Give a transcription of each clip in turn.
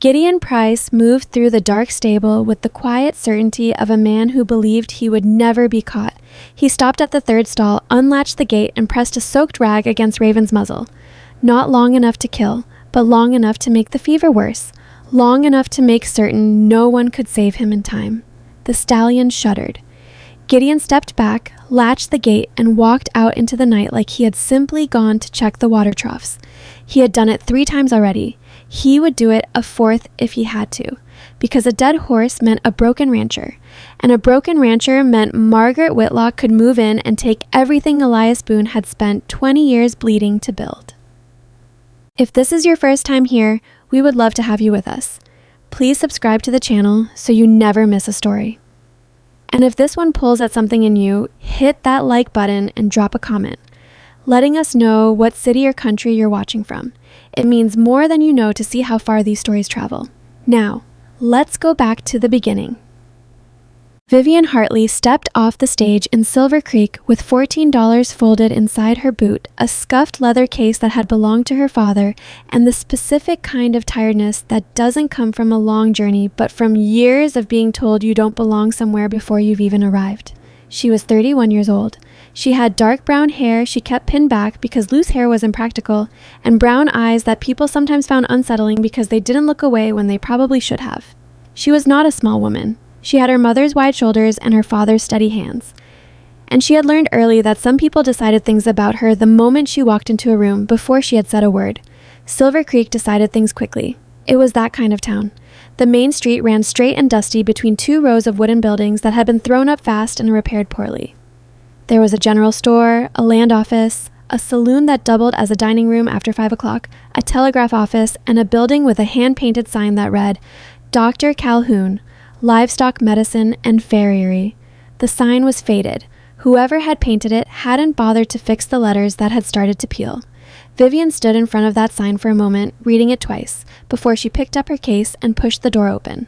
Gideon Price moved through the dark stable with the quiet certainty of a man who believed he would never be caught. He stopped at the third stall, unlatched the gate, and pressed a soaked rag against Raven's muzzle. Not long enough to kill, but long enough to make the fever worse. Long enough to make certain no one could save him in time. The stallion shuddered. Gideon stepped back, latched the gate, and walked out into the night like he had simply gone to check the water troughs. He had done it 3 times already. He would do it a 4th if he had to, because a dead horse meant a broken rancher, and a broken rancher meant Margaret Whitlock could move in and take everything Elias Boone had spent 20 years bleeding to build. If this is your first time here, we would love to have you with us. Please subscribe to the channel so you never miss a story. And if this one pulls at something in you, hit that like button and drop a comment, letting us know what city or country you're watching from. It means more than you know to see how far these stories travel. Now, let's go back to the beginning. Vivian Hartley stepped off the stage in Silver Creek with $14 folded inside her boot, a scuffed leather case that had belonged to her father, and the specific kind of tiredness that doesn't come from a long journey, but from years of being told you don't belong somewhere before you've even arrived. She was 31 years old. She had dark brown hair she kept pinned back because loose hair was impractical, and brown eyes that people sometimes found unsettling because they didn't look away when they probably should have. She was not a small woman. She had her mother's wide shoulders and her father's steady hands. And she had learned early that some people decided things about her the moment she walked into a room before she had said a word. Silver Creek decided things quickly. It was that kind of town. The main street ran straight and dusty between 2 rows of wooden buildings that had been thrown up fast and repaired poorly. There was a general store, a land office, a saloon that doubled as a dining room after 5 o'clock, a telegraph office, and a building with a hand-painted sign that read, Dr. Calhoun, Livestock Medicine and Farriery. The sign was faded. Whoever had painted it hadn't bothered to fix the letters that had started to peel. Vivian stood in front of that sign for a moment, reading it twice, before she picked up her case and pushed the door open.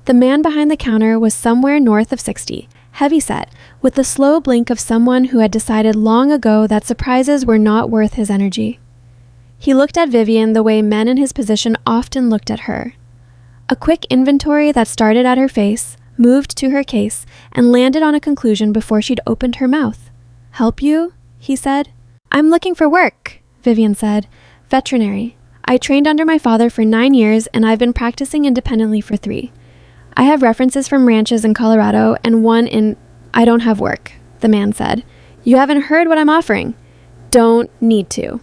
The man behind the counter was somewhere north of 60, heavy-set, with the slow blink of someone who had decided long ago that surprises were not worth his energy. He looked at Vivian the way men in his position often looked at her. A quick inventory that started at her face, moved to her case, and landed on a conclusion before she'd opened her mouth. "Help you?" he said. "I'm looking for work," Vivian said. "Veterinary. I trained under my father for 9 years, and I've been practicing independently for 3. I have references from ranches in Colorado and one in... I don't have work," the man said. "You haven't heard what I'm offering." "Don't need to."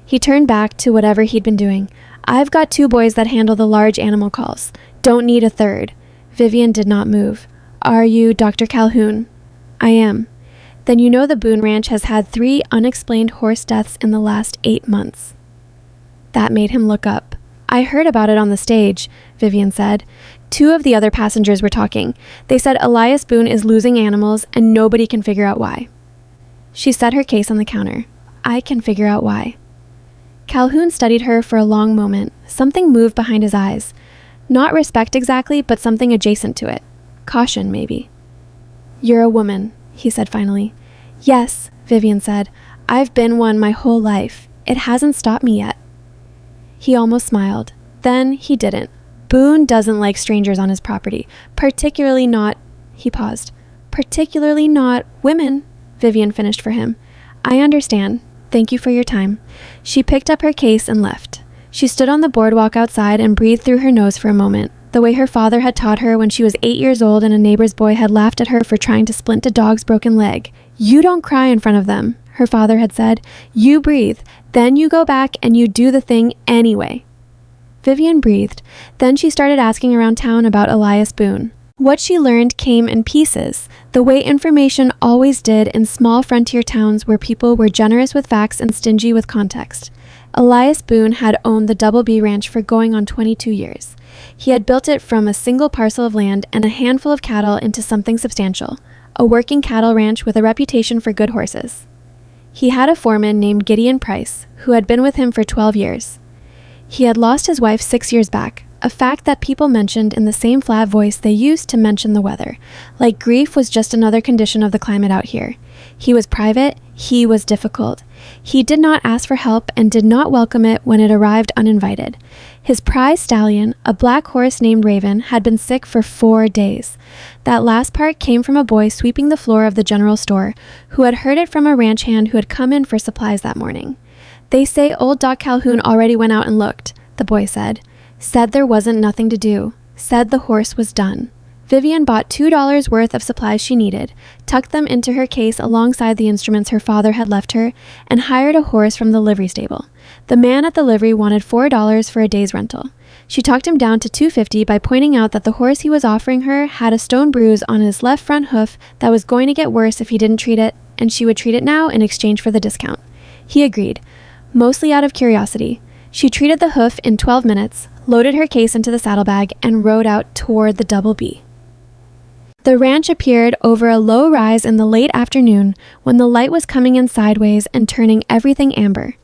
He turned back to whatever he'd been doing. "I've got 2 boys that handle the large animal calls. Don't need a 3rd. Vivian did not move. "Are you Dr. Calhoun?" "I am." "Then you know the Boone Ranch has had 3 unexplained horse deaths in the last 8 months. That made him look up. "I heard about it on the stage," Vivian said. 2 of the other passengers were talking. They said Elias Boone is losing animals and nobody can figure out why. She set her case on the counter. "I can figure out why." Calhoun studied her for a long moment. Something moved behind his eyes. Not respect exactly, but something adjacent to it. Caution, maybe. "You're a woman," he said finally. "Yes," Vivian said. "I've been one my whole life. It hasn't stopped me yet." He almost smiled. Then he didn't. Boone doesn't like strangers on his property, particularly not... He paused. "Particularly not women," Vivian finished for him. "I understand. Thank you for your time." She picked up her case and left. She stood on the boardwalk outside and breathed through her nose for a moment, the way her father had taught her when she was 8 years old and a neighbor's boy had laughed at her for trying to splint a dog's broken leg. "You don't cry in front of them," her father had said. "You breathe. Then you go back and you do the thing anyway." Vivian breathed. Then she started asking around town about Elias Boone. What she learned came in pieces, the way information always did in small frontier towns where people were generous with facts and stingy with context. Elias Boone had owned the Double B Ranch for going on 22 years. He had built it from a single parcel of land and a handful of cattle into something substantial, a working cattle ranch with a reputation for good horses. He had a foreman named Gideon Price, who had been with him for 12 years. He had lost his wife 6 years back, a fact that people mentioned in the same flat voice they used to mention the weather, like grief was just another condition of the climate out here. He was private, he was difficult. He did not ask for help and did not welcome it when it arrived uninvited. His prize stallion, a black horse named Raven, had been sick for 4 days. That last part came from a boy sweeping the floor of the general store, who had heard it from a ranch hand who had come in for supplies that morning. "They say old Doc Calhoun already went out and looked," the boy said. "Said there wasn't nothing to do. Said the horse was done." Vivian bought $2 worth of supplies she needed, tucked them into her case alongside the instruments her father had left her, and hired a horse from the livery stable. The man at the livery wanted $4 for a day's rental. She talked him down to $2.50 by pointing out that the horse he was offering her had a stone bruise on his left front hoof that was going to get worse if he didn't treat it, and she would treat it now in exchange for the discount. He agreed, mostly out of curiosity. She treated the hoof in 12 minutes, loaded her case into the saddlebag, and rode out toward the Double B. The ranch appeared over a low rise in the late afternoon when the light was coming in sideways and turning everything amber.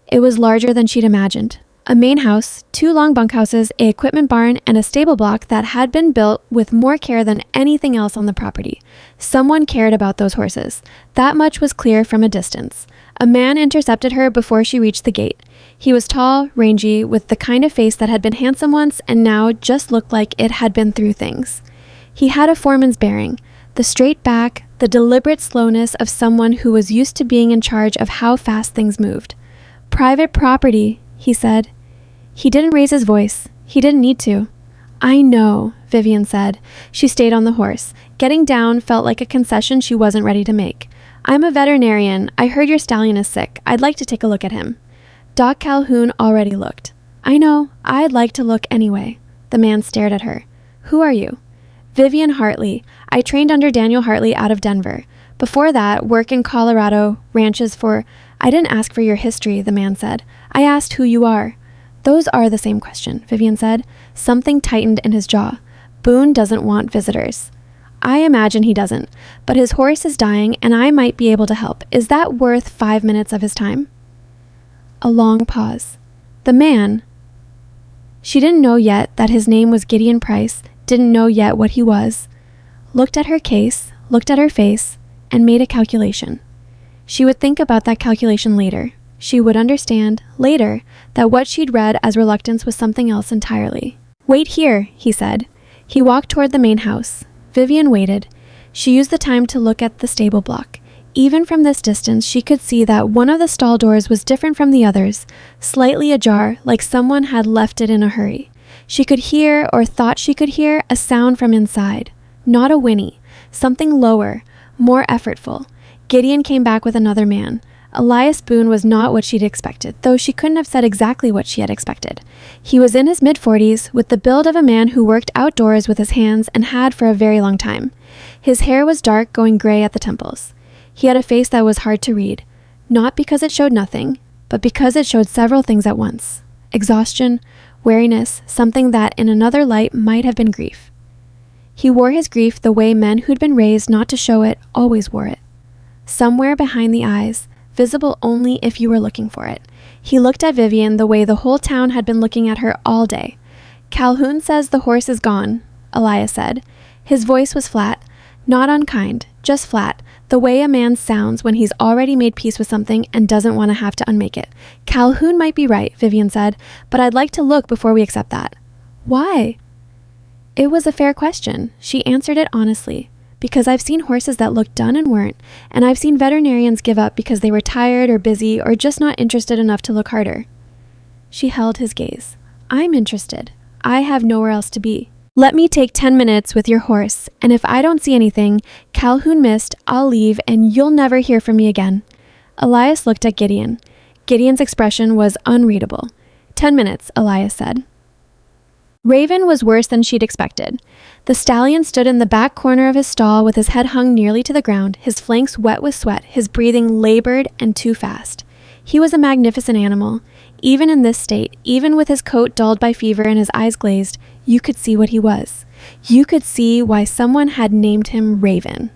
It was larger than she'd imagined. A main house, 2 long bunkhouses, an equipment barn, and a stable block that had been built with more care than anything else on the property. Someone cared about those horses. That much was clear from a distance. A man intercepted her before she reached the gate. He was tall, rangy, with the kind of face that had been handsome once and now just looked like it had been through things. He had a foreman's bearing, the straight back, the deliberate slowness of someone who was used to being in charge of how fast things moved. "Private property," he said. He didn't raise his voice. He didn't need to. "I know," Vivian said. She stayed on the horse. Getting down felt like a concession she wasn't ready to make. "I'm a veterinarian. I heard your stallion is sick. I'd like to take a look at him." Doc Calhoun already looked. "I know. I'd like to look anyway." The man stared at her. "Who are you?" "Vivian Hartley. I trained under Daniel Hartley out of Denver. Before that, work in Colorado, ranches for—" "I didn't ask for your history," the man said. "I asked who you are." "Those are the same question," Vivian said. Something tightened in his jaw. "Boone doesn't want visitors." "I imagine he doesn't, but his horse is dying and I might be able to help. Is that worth 5 minutes of his time?" A long pause. The man— she didn't know yet that his name was Gideon Price, didn't know yet what he was— looked at her case, looked at her face, and made a calculation. She would think about that calculation later. She would understand, later, that what she'd read as reluctance was something else entirely. "Wait here," he said. He walked toward the main house. Vivian waited. She used the time to look at the stable block. Even from this distance, she could see that one of the stall doors was different from the others, slightly ajar, like someone had left it in a hurry. She could hear, or thought she could hear, a sound from inside. Not a whinny. Something lower, more effortful. Gideon came back with another man. Elias Boone was not what she'd expected, though she couldn't have said exactly what she had expected. He was in his mid-40s, with the build of a man who worked outdoors with his hands and had for a very long time. His hair was dark, going gray at the temples. He had a face that was hard to read, not because it showed nothing, but because it showed several things at once. Exhaustion, weariness, something that in another light might have been grief. He wore his grief the way men who'd been raised not to show it always wore it. Somewhere behind the eyes, visible only if you were looking for it. He looked at Vivian the way the whole town had been looking at her all day. "Calhoun says the horse is gone," Elias said. His voice was flat, not unkind, just flat, the way a man sounds when he's already made peace with something and doesn't want to have to unmake it. "Calhoun might be right," Vivian said, "but I'd like to look before we accept that." "Why?" It was a fair question. She answered it honestly. "Because I've seen horses that looked done and weren't, and I've seen veterinarians give up because they were tired or busy or just not interested enough to look harder." She held his gaze. "I'm interested. I have nowhere else to be. Let me take 10 minutes with your horse, and if I don't see anything Calhoun missed, I'll leave and you'll never hear from me again." Elias looked at Gideon. Gideon's expression was unreadable. 10 minutes, Elias said. Raven was worse than she'd expected. The stallion stood in the back corner of his stall with his head hung nearly to the ground, his flanks wet with sweat, his breathing labored and too fast. He was a magnificent animal. Even in this state, even with his coat dulled by fever and his eyes glazed, you could see what he was. You could see why someone had named him Raven.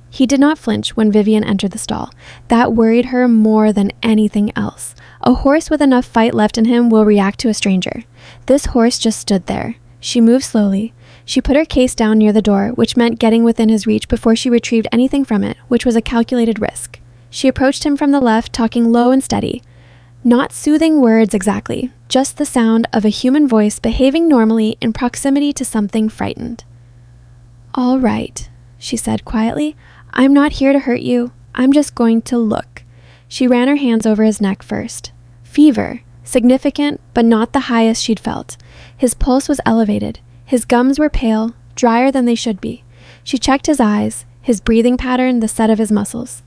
He did not flinch when Vivian entered the stall. That worried her more than anything else. A horse with enough fight left in him will react to a stranger. This horse just stood there. She moved slowly. She put her case down near the door, which meant getting within his reach before she retrieved anything from it, which was a calculated risk. She approached him from the left, talking low and steady. Not soothing words exactly, just the sound of a human voice behaving normally in proximity to something frightened. "All right," she said quietly. "I'm not here to hurt you. I'm just going to look." She ran her hands over his neck first. Fever, significant, but not the highest she'd felt. His pulse was elevated. His gums were pale, drier than they should be. She checked his eyes, his breathing pattern, the set of his muscles.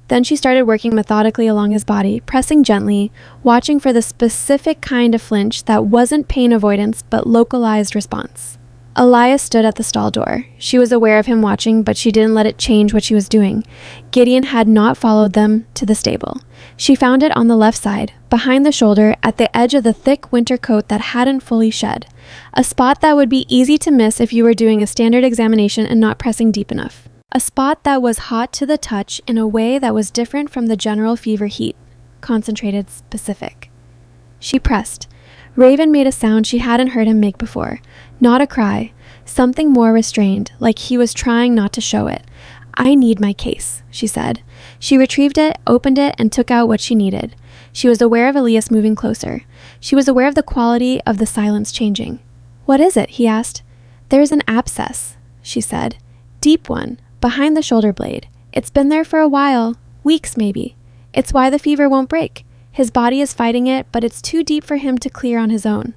Then she started working methodically along his body, pressing gently, watching for the specific kind of flinch that wasn't pain avoidance but localized response. Elias stood at the stall door. She was aware of him watching, but she didn't let it change what she was doing. Gideon had not followed them to the stable. She found it on the left side, behind the shoulder, at the edge of the thick winter coat that hadn't fully shed. A spot that would be easy to miss if you were doing a standard examination and not pressing deep enough. A spot that was hot to the touch in a way that was different from the general fever heat, concentrated, specific. She pressed. Raven made a sound she hadn't heard him make before. Not a cry, something more restrained, like he was trying not to show it. "I need my case," she said. She retrieved it, opened it, and took out what she needed. She was aware of Elias moving closer. She was aware of the quality of the silence changing. "What is it?" he asked. "There's an abscess," she said. "Deep one, behind the shoulder blade. It's been there for a while, weeks maybe. It's why the fever won't break. His body is fighting it, but it's too deep for him to clear on his own."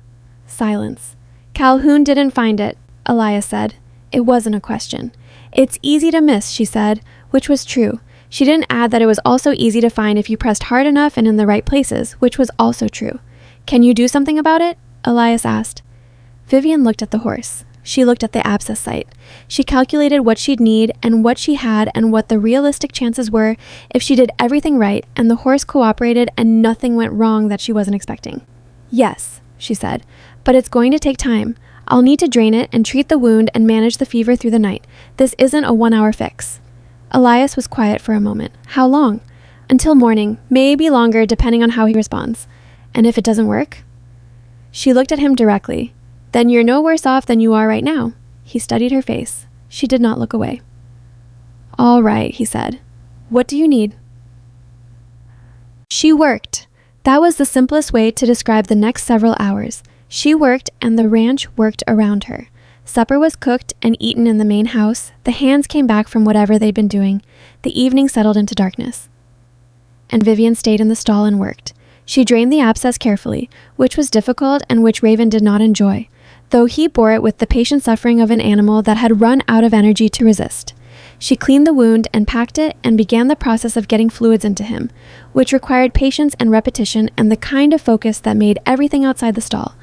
Silence. "Calhoun didn't find it," Elias said. It wasn't a question. "It's easy to miss," she said, which was true. She didn't add that it was also easy to find if you pressed hard enough and in the right places, which was also true. "Can you do something about it?" Elias asked. Vivian looked at the horse. She looked at the abscess site. She calculated what she'd need and what she had and what the realistic chances were if she did everything right and the horse cooperated and nothing went wrong that she wasn't expecting. "Yes," she said, "but it's going to take time. I'll need to drain it and treat the wound and manage the fever through the night. This isn't a 1-hour fix." Elias was quiet for a moment. "How long?" "Until morning, maybe longer depending on how he responds." "And if it doesn't work?" She looked at him directly. "Then you're no worse off than you are right now." He studied her face. She did not look away. "All right," he said. "What do you need?" She worked. That was the simplest way to describe the next several hours. She worked and the ranch worked around her. Supper was cooked and eaten in the main house. The hands came back from whatever they'd been doing. The evening settled into darkness. And Vivian stayed in the stall and worked. She drained the abscess carefully, which was difficult and which Raven did not enjoy, though he bore it with the patient suffering of an animal that had run out of energy to resist. She cleaned the wound and packed it and began the process of getting fluids into him, which required patience and repetition and the kind of focus that made everything outside the stall,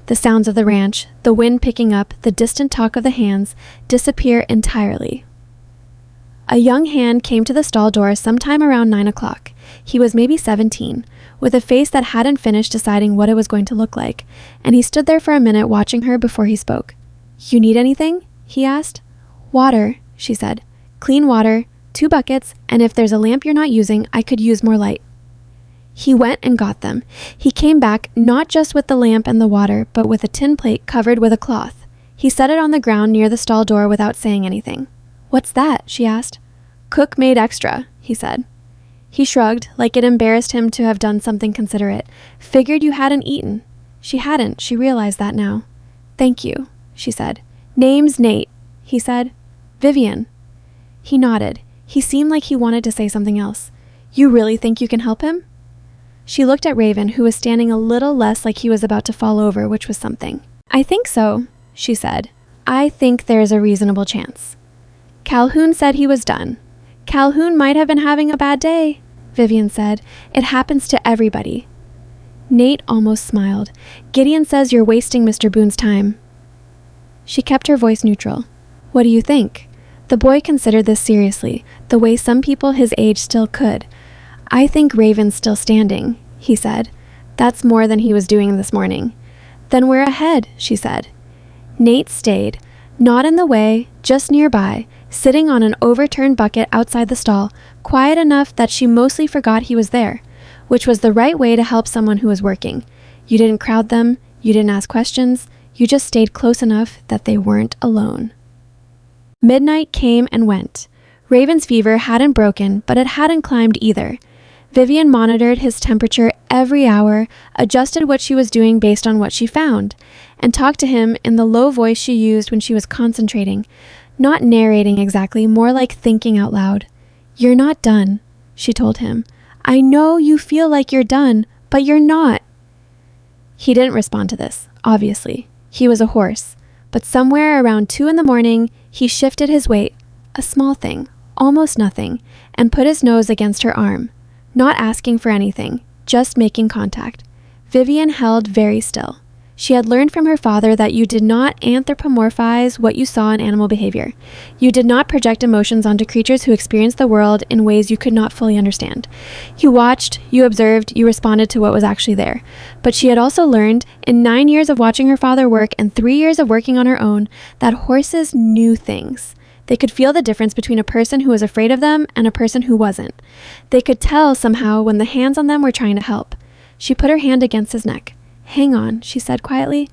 the sounds of the ranch, the wind picking up, the distant talk of the hands, disappear entirely. A young hand came to the stall door sometime around 9 o'clock. He was maybe 17, with a face that hadn't finished deciding what it was going to look like, and he stood there for a minute watching her before he spoke. "You need anything?" he asked. "Water," she said. "Clean water, 2 buckets, and if there's a lamp you're not using, I could use more light." He went and got them. He came back not just with the lamp and the water, but with a tin plate covered with a cloth. He set it on the ground near the stall door without saying anything. "What's that?" she asked. "Cook made extra," he said. He shrugged, like it embarrassed him to have done something considerate. "Figured you hadn't eaten." She hadn't. She realized that now. "Thank you," she said. "Name's Nate," he said. "Vivian." He nodded. He seemed like he wanted to say something else. "You really think you can help him?" She looked at Raven, who was standing a little less like he was about to fall over, which was something. "I think so," she said. "I think there's a reasonable chance." Calhoun said he was done. "Calhoun might have been having a bad day," Vivian said. "It happens to everybody." Nate almost smiled. "Gideon says you're wasting Mr. Boone's time." She kept her voice neutral. "What do you think?" The boy considered this seriously, the way some people his age still could. "I think Raven's still standing," he said. "That's more than he was doing this morning." "Then we're ahead," she said. Nate stayed, not in the way, just nearby, sitting on an overturned bucket outside the stall, quiet enough that she mostly forgot he was there, which was the right way to help someone who was working. You didn't crowd them, you didn't ask questions, you just stayed close enough that they weren't alone. Midnight came and went. Raven's fever hadn't broken, but it hadn't climbed either. Vivian monitored his temperature every hour, adjusted what she was doing based on what she found, and talked to him in the low voice she used when she was concentrating. Not narrating exactly, more like thinking out loud. "You're not done," she told him. "I know you feel like you're done, but you're not." He didn't respond to this, obviously. He was a horse. But somewhere around 2 in the morning, he shifted his weight, a small thing, almost nothing, and put his nose against her arm. Not asking for anything, just making contact. Vivian held very still. She had learned from her father that you did not anthropomorphize what you saw in animal behavior. You did not project emotions onto creatures who experienced the world in ways you could not fully understand. You watched, you observed, you responded to what was actually there. But she had also learned, in 9 years of watching her father work and 3 years of working on her own, that horses knew things. They could feel the difference between a person who was afraid of them and a person who wasn't. They could tell somehow when the hands on them were trying to help. She put her hand against his neck. "Hang on," she said quietly.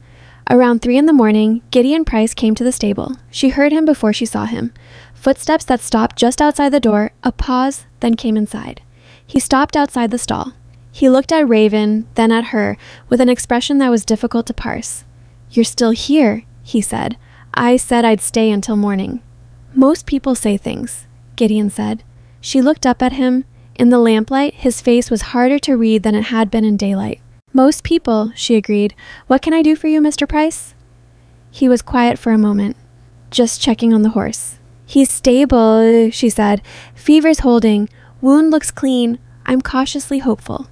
Around 3 in the morning, Gideon Price came to the stable. She heard him before she saw him. Footsteps that stopped just outside the door, a pause, then came inside. He stopped outside the stall. He looked at Raven, then at her, with an expression that was difficult to parse. "You're still here," he said. "I said I'd stay until morning." "Most people say things," Gideon said. She looked up at him. In the lamplight, his face was harder to read than it had been in daylight. "Most people," she agreed. "What can I do for you, Mr. Price?" He was quiet for a moment, just checking on the horse. "He's stable," she said. "Fever's holding. Wound looks clean. I'm cautiously hopeful."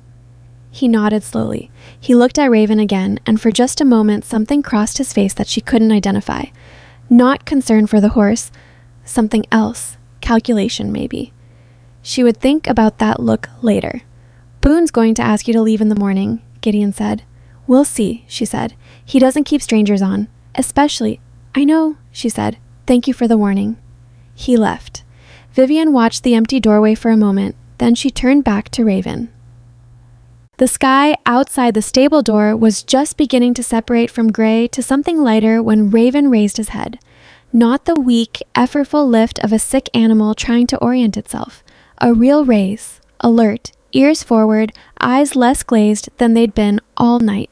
He nodded slowly. He looked at Raven again, and for just a moment something crossed his face that she couldn't identify. Not concern for the horse. Something else. Calculation, maybe. She would think about that look later. "Boone's going to ask you to leave in the morning," Gideon said. "We'll see," she said. "He doesn't keep strangers on. Especially—" "I know," she said. "Thank you for the warning." He left. Vivian watched the empty doorway for a moment, then she turned back to Raven. The sky outside the stable door was just beginning to separate from gray to something lighter when Raven raised his head. Not the weak, effortful lift of a sick animal trying to orient itself. A real raise, alert, ears forward, eyes less glazed than they'd been all night.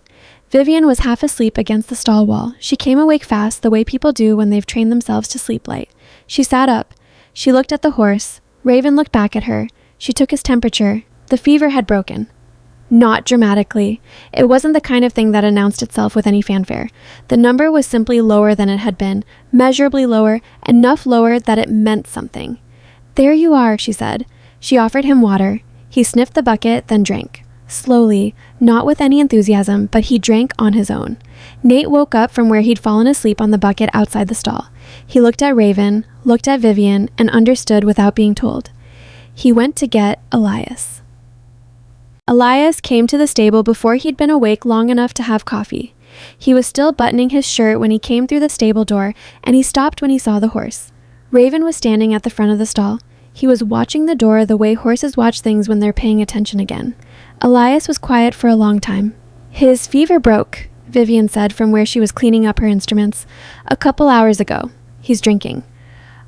Vivian was half asleep against the stall wall. She came awake fast, the way people do when they've trained themselves to sleep light. She sat up. She looked at the horse. Raven looked back at her. She took his temperature. The fever had broken. Not dramatically. It wasn't the kind of thing that announced itself with any fanfare. The number was simply lower than it had been, measurably lower, enough lower that it meant something. "There you are," she said. She offered him water. He sniffed the bucket, then drank. Slowly, not with any enthusiasm, but he drank on his own. Nate woke up from where he'd fallen asleep on the bucket outside the stall. He looked at Raven, looked at Vivian, and understood without being told. He went to get Elias. Elias came to the stable before he'd been awake long enough to have coffee. He was still buttoning his shirt when he came through the stable door, and he stopped when he saw the horse. Raven was standing at the front of the stall. He was watching the door the way horses watch things when they're paying attention again. Elias was quiet for a long time. "His fever broke," Vivian said from where she was cleaning up her instruments. "A couple hours ago. He's drinking.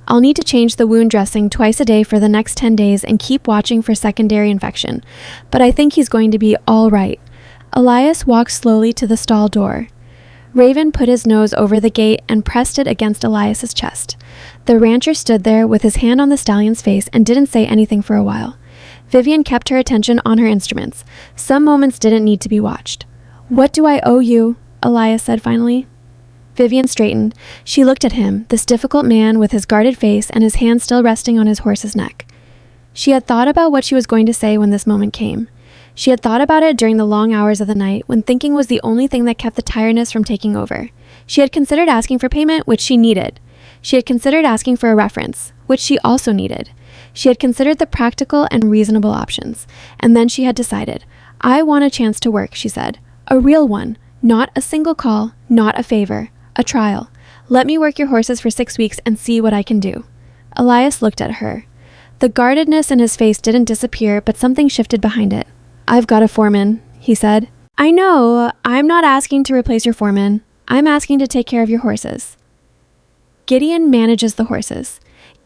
I'll need to change the wound dressing twice a day for the next 10 days and keep watching for secondary infection. But I think he's going to be all right." Elias walked slowly to the stall door. Raven put his nose over the gate and pressed it against Elias's chest. The rancher stood there with his hand on the stallion's face and didn't say anything for a while. Vivian kept her attention on her instruments. Some moments didn't need to be watched. "What do I owe you?" Elias said finally. Vivian straightened. She looked at him, this difficult man with his guarded face and his hand still resting on his horse's neck. She had thought about what she was going to say when this moment came. She had thought about it during the long hours of the night, when thinking was the only thing that kept the tiredness from taking over. She had considered asking for payment, which she needed. She had considered asking for a reference, which she also needed. She had considered the practical and reasonable options. And then she had decided, "I want a chance to work," she said. "A real one. Not a single call, not a favor. A trial. Let me work your horses for 6 weeks and see what I can do." Elias looked at her. The guardedness in his face didn't disappear, but something shifted behind it. "I've got a foreman," he said. "I know. I'm not asking to replace your foreman. I'm asking to take care of your horses." Gideon manages the horses.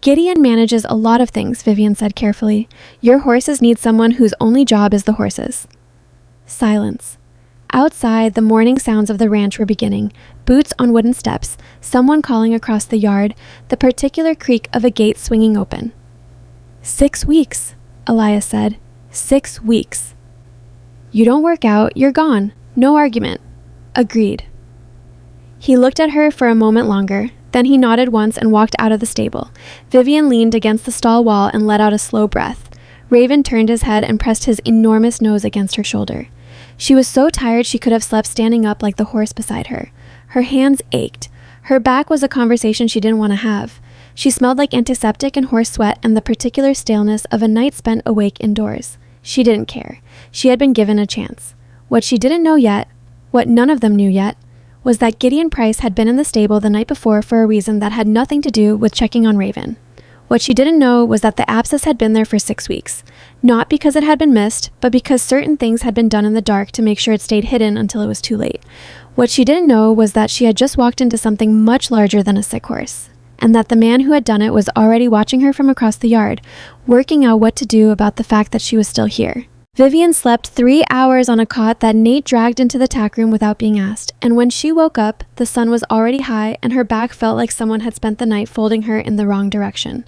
Gideon manages a lot of things, Vivian said carefully. Your horses need someone whose only job is the horses. Silence. Outside, the morning sounds of the ranch were beginning. Boots on wooden steps, someone calling across the yard, the particular creak of a gate swinging open. 6 weeks, Elias said. 6 weeks. You don't work out, you're gone. No argument. Agreed. He looked at her for a moment longer. Then he nodded once and walked out of the stable. Vivian leaned against the stall wall and let out a slow breath. Raven turned his head and pressed his enormous nose against her shoulder. She was so tired she could have slept standing up like the horse beside her. Her hands ached. Her back was a conversation she didn't want to have. She smelled like antiseptic and horse sweat and the particular staleness of a night spent awake indoors. She didn't care. She had been given a chance. What she didn't know yet, what none of them knew yet, was that Gideon Price had been in the stable the night before for a reason that had nothing to do with checking on Raven. What she didn't know was that the abscess had been there for 6 weeks, not because it had been missed, but because certain things had been done in the dark to make sure it stayed hidden until it was too late. What she didn't know was that she had just walked into something much larger than a sick horse, and that the man who had done it was already watching her from across the yard, working out what to do about the fact that she was still here. Vivian slept 3 hours on a cot that Nate dragged into the tack room without being asked, and when she woke up, the sun was already high and her back felt like someone had spent the night folding her in the wrong direction.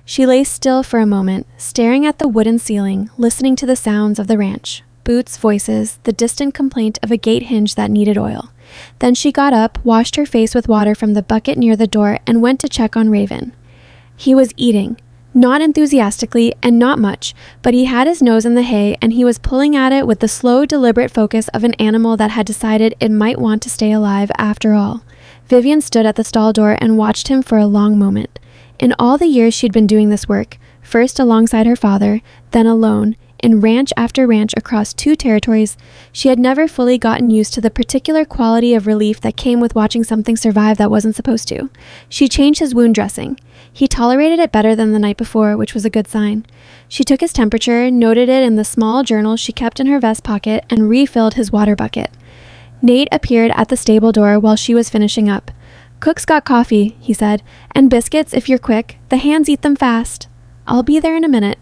She lay still for a moment, staring at the wooden ceiling, listening to the sounds of the ranch, Boots' voices, the distant complaint of a gate hinge that needed oil. Then she got up, washed her face with water from the bucket near the door, and went to check on Raven. He was eating. Not enthusiastically and not much, but he had his nose in the hay and he was pulling at it with the slow, deliberate focus of an animal that had decided it might want to stay alive after all. Vivian stood at the stall door and watched him for a long moment. In all the years she'd been doing this work, first alongside her father, then alone, in ranch after ranch across 2 territories, she had never fully gotten used to the particular quality of relief that came with watching something survive that wasn't supposed to. She changed his wound dressing. He tolerated it better than the night before, which was a good sign. She took his temperature, noted it in the small journal she kept in her vest pocket, and refilled his water bucket. Nate appeared at the stable door while she was finishing up. "Cook's got coffee," he said, "and biscuits if you're quick. The hands eat them fast. I'll be there in a minute."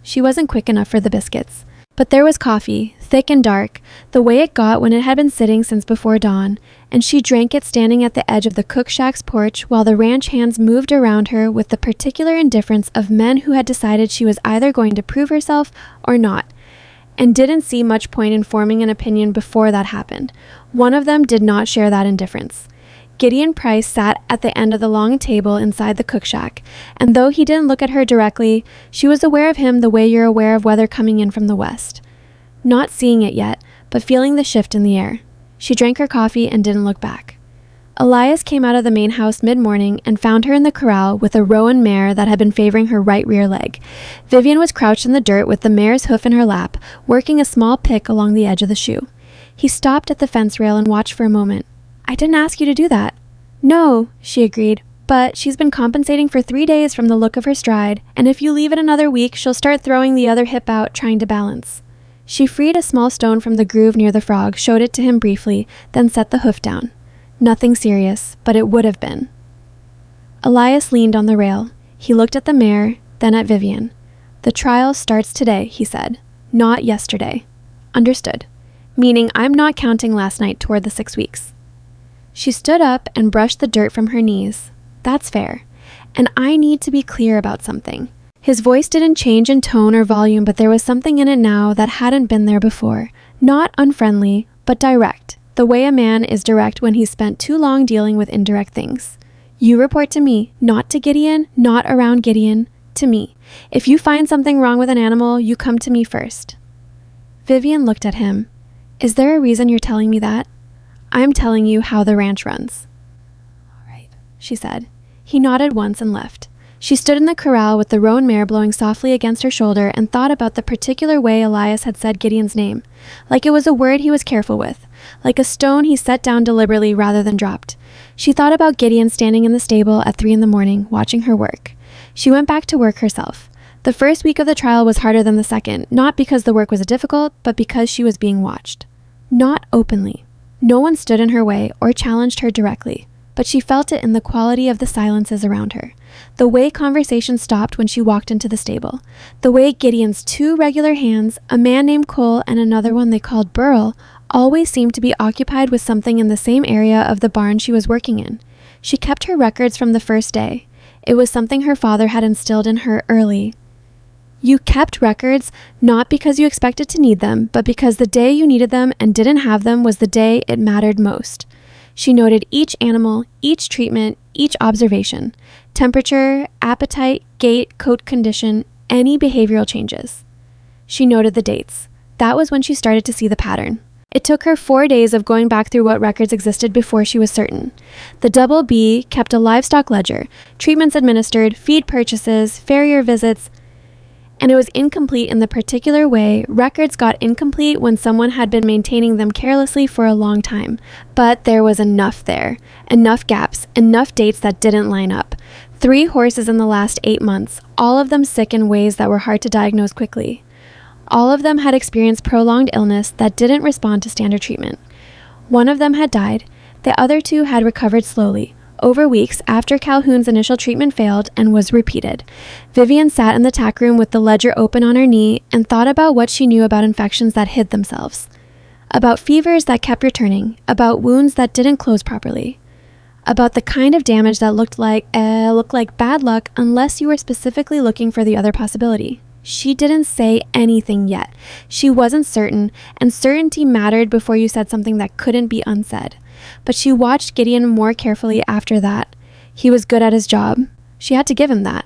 She wasn't quick enough for the biscuits. But there was coffee, thick and dark, the way it got when it had been sitting since before dawn, and she drank it standing at the edge of the cook shack's porch while the ranch hands moved around her with the particular indifference of men who had decided she was either going to prove herself or not, and didn't see much point in forming an opinion before that happened. One of them did not share that indifference. Gideon Price sat at the end of the long table inside the cook shack, and though he didn't look at her directly, she was aware of him the way you're aware of weather coming in from the west. Not seeing it yet, but feeling the shift in the air. She drank her coffee and didn't look back. Elias came out of the main house mid-morning and found her in the corral with a roan mare that had been favoring her right rear leg. Vivian was crouched in the dirt with the mare's hoof in her lap, working a small pick along the edge of the shoe. He stopped at the fence rail and watched for a moment. "I didn't ask you to do that." "No," she agreed, "but she's been compensating for 3 days from the look of her stride, and if you leave it another week, she'll start throwing the other hip out, trying to balance." She freed a small stone from the groove near the frog, showed it to him briefly, then set the hoof down. Nothing serious, but it would have been. Elias leaned on the rail. He looked at the mare, then at Vivian. "The trial starts today," he said, "not yesterday." "Understood. Meaning I'm not counting last night toward the 6 weeks." She stood up and brushed the dirt from her knees. "That's fair. And I need to be clear about something." His voice didn't change in tone or volume, but there was something in it now that hadn't been there before. Not unfriendly, but direct, the way a man is direct when he's spent too long dealing with indirect things. "You report to me, not to Gideon, not around Gideon, to me. If you find something wrong with an animal, you come to me first." Vivian looked at him. "Is there a reason you're telling me that?" "I'm telling you how the ranch runs." "All right," she said. He nodded once and left. She stood in the corral with the roan mare blowing softly against her shoulder and thought about the particular way Elias had said Gideon's name, like it was a word he was careful with, like a stone he set down deliberately rather than dropped. She thought about Gideon standing in the stable at 3 a.m, watching her work. She went back to work herself. The first week of the trial was harder than the second, not because the work was difficult, but because she was being watched. Not openly. No one stood in her way or challenged her directly, but she felt it in the quality of the silences around her. The way conversation stopped when she walked into the stable. The way Gideon's two regular hands, a man named Cole and another one they called Burl, always seemed to be occupied with something in the same area of the barn she was working in. She kept her records from the first day. It was something her father had instilled in her early. You kept records not because you expected to need them, but because the day you needed them and didn't have them was the day it mattered most. She noted each animal, each treatment, each observation, temperature, appetite, gait, coat condition, any behavioral changes. She noted the dates. That was when she started to see the pattern. It took her 4 days of going back through what records existed before she was certain. The Double B kept a livestock ledger, treatments administered, feed purchases, farrier visits, and it was incomplete in the particular way records got incomplete when someone had been maintaining them carelessly for a long time. But there was enough there, enough gaps, enough dates that didn't line up. 3 horses in the last 8 months, all of them sick in ways that were hard to diagnose quickly. All of them had experienced prolonged illness that didn't respond to standard treatment. One of them had died. The other 2 had recovered slowly, over weeks after Calhoun's initial treatment failed and was repeated. Vivian sat in the tack room with the ledger open on her knee and thought about what she knew about infections that hid themselves, about fevers that kept returning, about wounds that didn't close properly, about the kind of damage that looked like bad luck unless you were specifically looking for the other possibility. She didn't say anything yet. She wasn't certain, and certainty mattered before you said something that couldn't be unsaid. But she watched Gideon more carefully after that. He was good at his job. She had to give him that.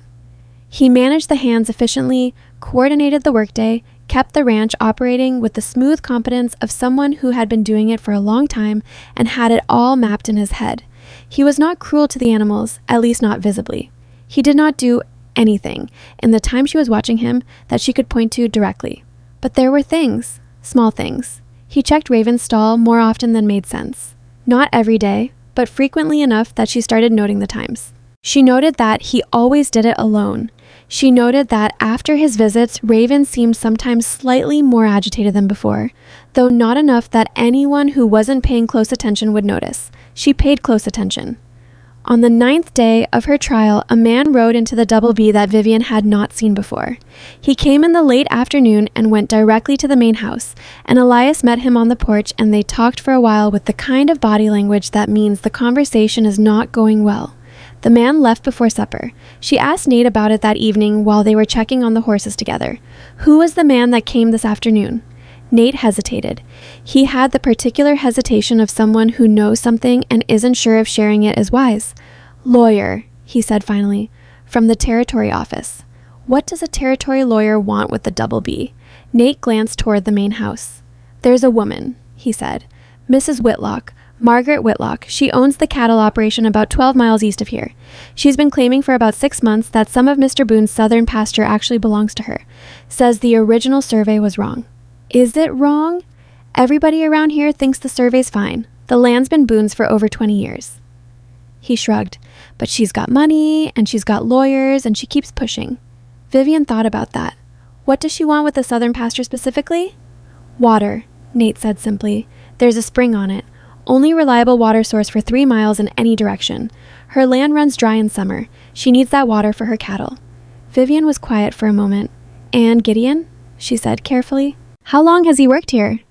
He managed the hands efficiently, coordinated the workday, kept the ranch operating with the smooth competence of someone who had been doing it for a long time and had it all mapped in his head. He was not cruel to the animals, at least not visibly. He did not do anything in the time she was watching him that she could point to directly. But there were things, small things. He checked Raven's stall more often than made sense. Not every day, but frequently enough that she started noting the times. She noted that he always did it alone. She noted that after his visits, Raven seemed sometimes slightly more agitated than before, though not enough that anyone who wasn't paying close attention would notice. She paid close attention. On the 9th day of her trial, a man rode into the Double B that Vivian had not seen before. He came in the late afternoon and went directly to the main house, and Elias met him on the porch and they talked for a while with the kind of body language that means the conversation is not going well. The man left before supper. She asked Nate about it that evening while they were checking on the horses together. Who was the man that came this afternoon? Nate hesitated. He had the particular hesitation of someone who knows something and isn't sure if sharing it is wise. Lawyer, he said finally, from the territory office. What does a territory lawyer want with the Double B? Nate glanced toward the main house. There's a woman, he said. Mrs. Whitlock, Margaret Whitlock. She owns the cattle operation about 12 miles east of here. She's been claiming for about 6 months that some of Mr. Boone's southern pasture actually belongs to her. Says the original survey was wrong. Is it wrong? Everybody around here thinks the survey's fine. The land's been Boone's for over 20 years. He shrugged. But she's got money, and she's got lawyers, and she keeps pushing. Vivian thought about that. What does she want with the southern pasture specifically? Water, Nate said simply. There's a spring on it. Only reliable water source for 3 miles in any direction. Her land runs dry in summer. She needs that water for her cattle. Vivian was quiet for a moment. And Gideon? She said carefully. How long has he worked here?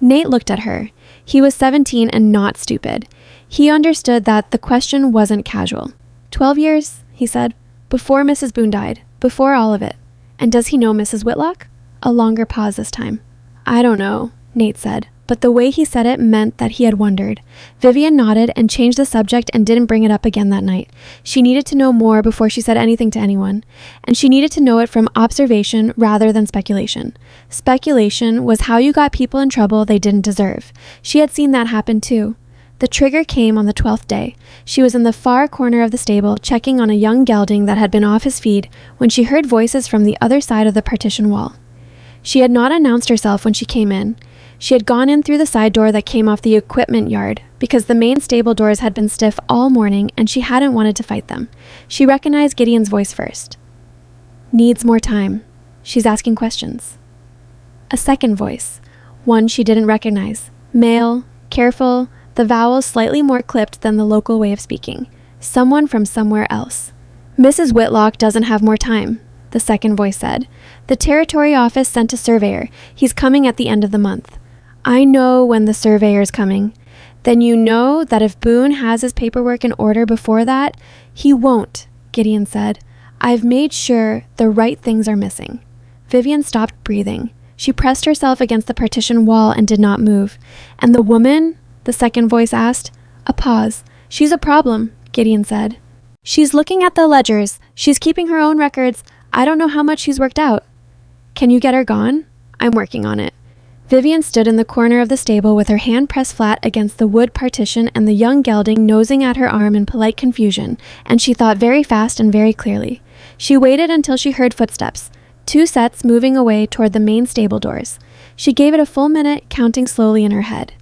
Nate looked at her. He was 17 and not stupid. He understood that the question wasn't casual. 12 years, he said. Before Mrs. Boone died. Before all of it. And does he know Mrs. Whitlock? A longer pause this time. I don't know, Nate said. But the way he said it meant that he had wondered. Vivian nodded and changed the subject and didn't bring it up again that night. She needed to know more before she said anything to anyone. And she needed to know it from observation rather than speculation. Speculation was how you got people in trouble they didn't deserve. She had seen that happen too. The trigger came on the 12th day. She was in the far corner of the stable, checking on a young gelding that had been off his feed, when she heard voices from the other side of the partition wall. She had not announced herself when she came in. She had gone in through the side door that came off the equipment yard, because the main stable doors had been stiff all morning and she hadn't wanted to fight them. She recognized Gideon's voice first. Needs more time. She's asking questions. A second voice, one she didn't recognize. Male, careful, the vowels slightly more clipped than the local way of speaking. Someone from somewhere else. Mrs. Whitlock doesn't have more time, the second voice said. The territory office sent a surveyor. He's coming at the end of the month. I know when the surveyor's coming. Then you know that if Boone has his paperwork in order before that, he won't, Gideon said. I've made sure the right things are missing. Vivian stopped breathing. She pressed herself against the partition wall and did not move. And the woman? The second voice asked. A pause. She's a problem, Gideon said. She's looking at the ledgers. She's keeping her own records. I don't know how much she's worked out. Can you get her gone? I'm working on it. Vivian stood in the corner of the stable with her hand pressed flat against the wood partition and the young gelding nosing at her arm in polite confusion, and she thought very fast and very clearly. She waited until she heard footsteps, 2 sets moving away toward the main stable doors. She gave it a full minute, counting slowly in her head.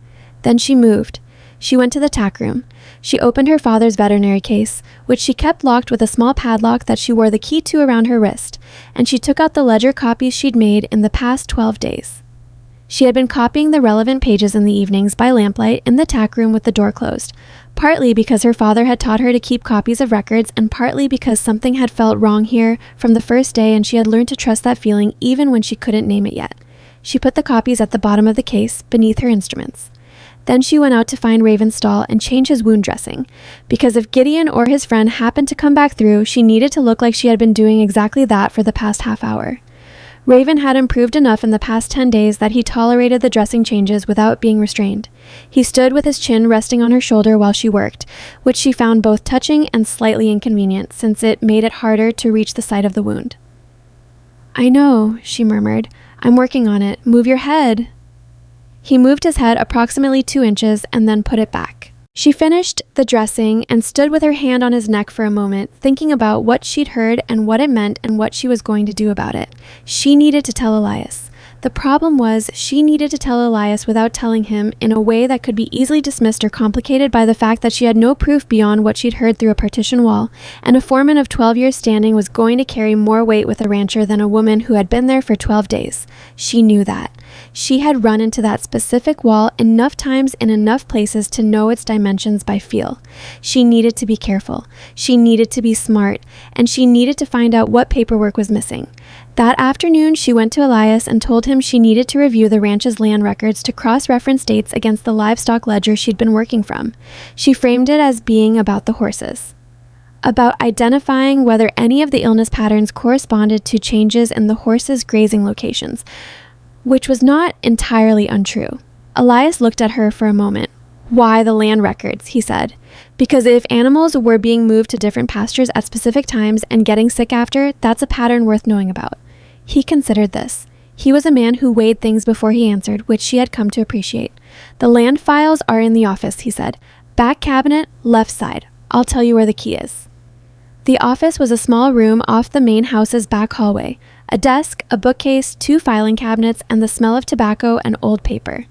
Then she moved. She went to the tack room. She opened her father's veterinary case, which she kept locked with a small padlock that she wore the key to around her wrist, and she took out the ledger copies she'd made in the past 12 days. She had been copying the relevant pages in the evenings by lamplight in the tack room with the door closed, partly because her father had taught her to keep copies of records and partly because something had felt wrong here from the first day and she had learned to trust that feeling even when she couldn't name it yet. She put the copies at the bottom of the case, beneath her instruments. Then she went out to find Raven's stall and change his wound dressing, because if Gideon or his friend happened to come back through, she needed to look like she had been doing exactly that for the past half hour. Raven had improved enough in the past 10 days that he tolerated the dressing changes without being restrained. He stood with his chin resting on her shoulder while she worked, which she found both touching and slightly inconvenient, since it made it harder to reach the site of the wound. I know, she murmured. I'm working on it. Move your head. He moved his head approximately 2 inches and then put it back. She finished the dressing and stood with her hand on his neck for a moment, thinking about what she'd heard and what it meant and what she was going to do about it. She needed to tell Elias. The problem was she needed to tell Elias without telling him in a way that could be easily dismissed or complicated by the fact that she had no proof beyond what she'd heard through a partition wall, and a foreman of 12 years standing was going to carry more weight with a rancher than a woman who had been there for 12 days. She knew that. She had run into that specific wall enough times in enough places to know its dimensions by feel. She needed to be careful. She needed to be smart. And she needed to find out what paperwork was missing. That afternoon, she went to Elias and told him she needed to review the ranch's land records to cross-reference dates against the livestock ledger she'd been working from. She framed it as being about the horses. About identifying whether any of the illness patterns corresponded to changes in the horses' grazing locations, which was not entirely untrue. Elias looked at her for a moment. Why the land records, he said. Because if animals were being moved to different pastures at specific times and getting sick after, that's a pattern worth knowing about. He considered this. He was a man who weighed things before he answered, which she had come to appreciate. The land files are in the office, he said. Back cabinet, left side. I'll tell you where the key is. The office was a small room off the main house's back hallway. A desk, a bookcase, 2 filing cabinets, and the smell of tobacco and old paper.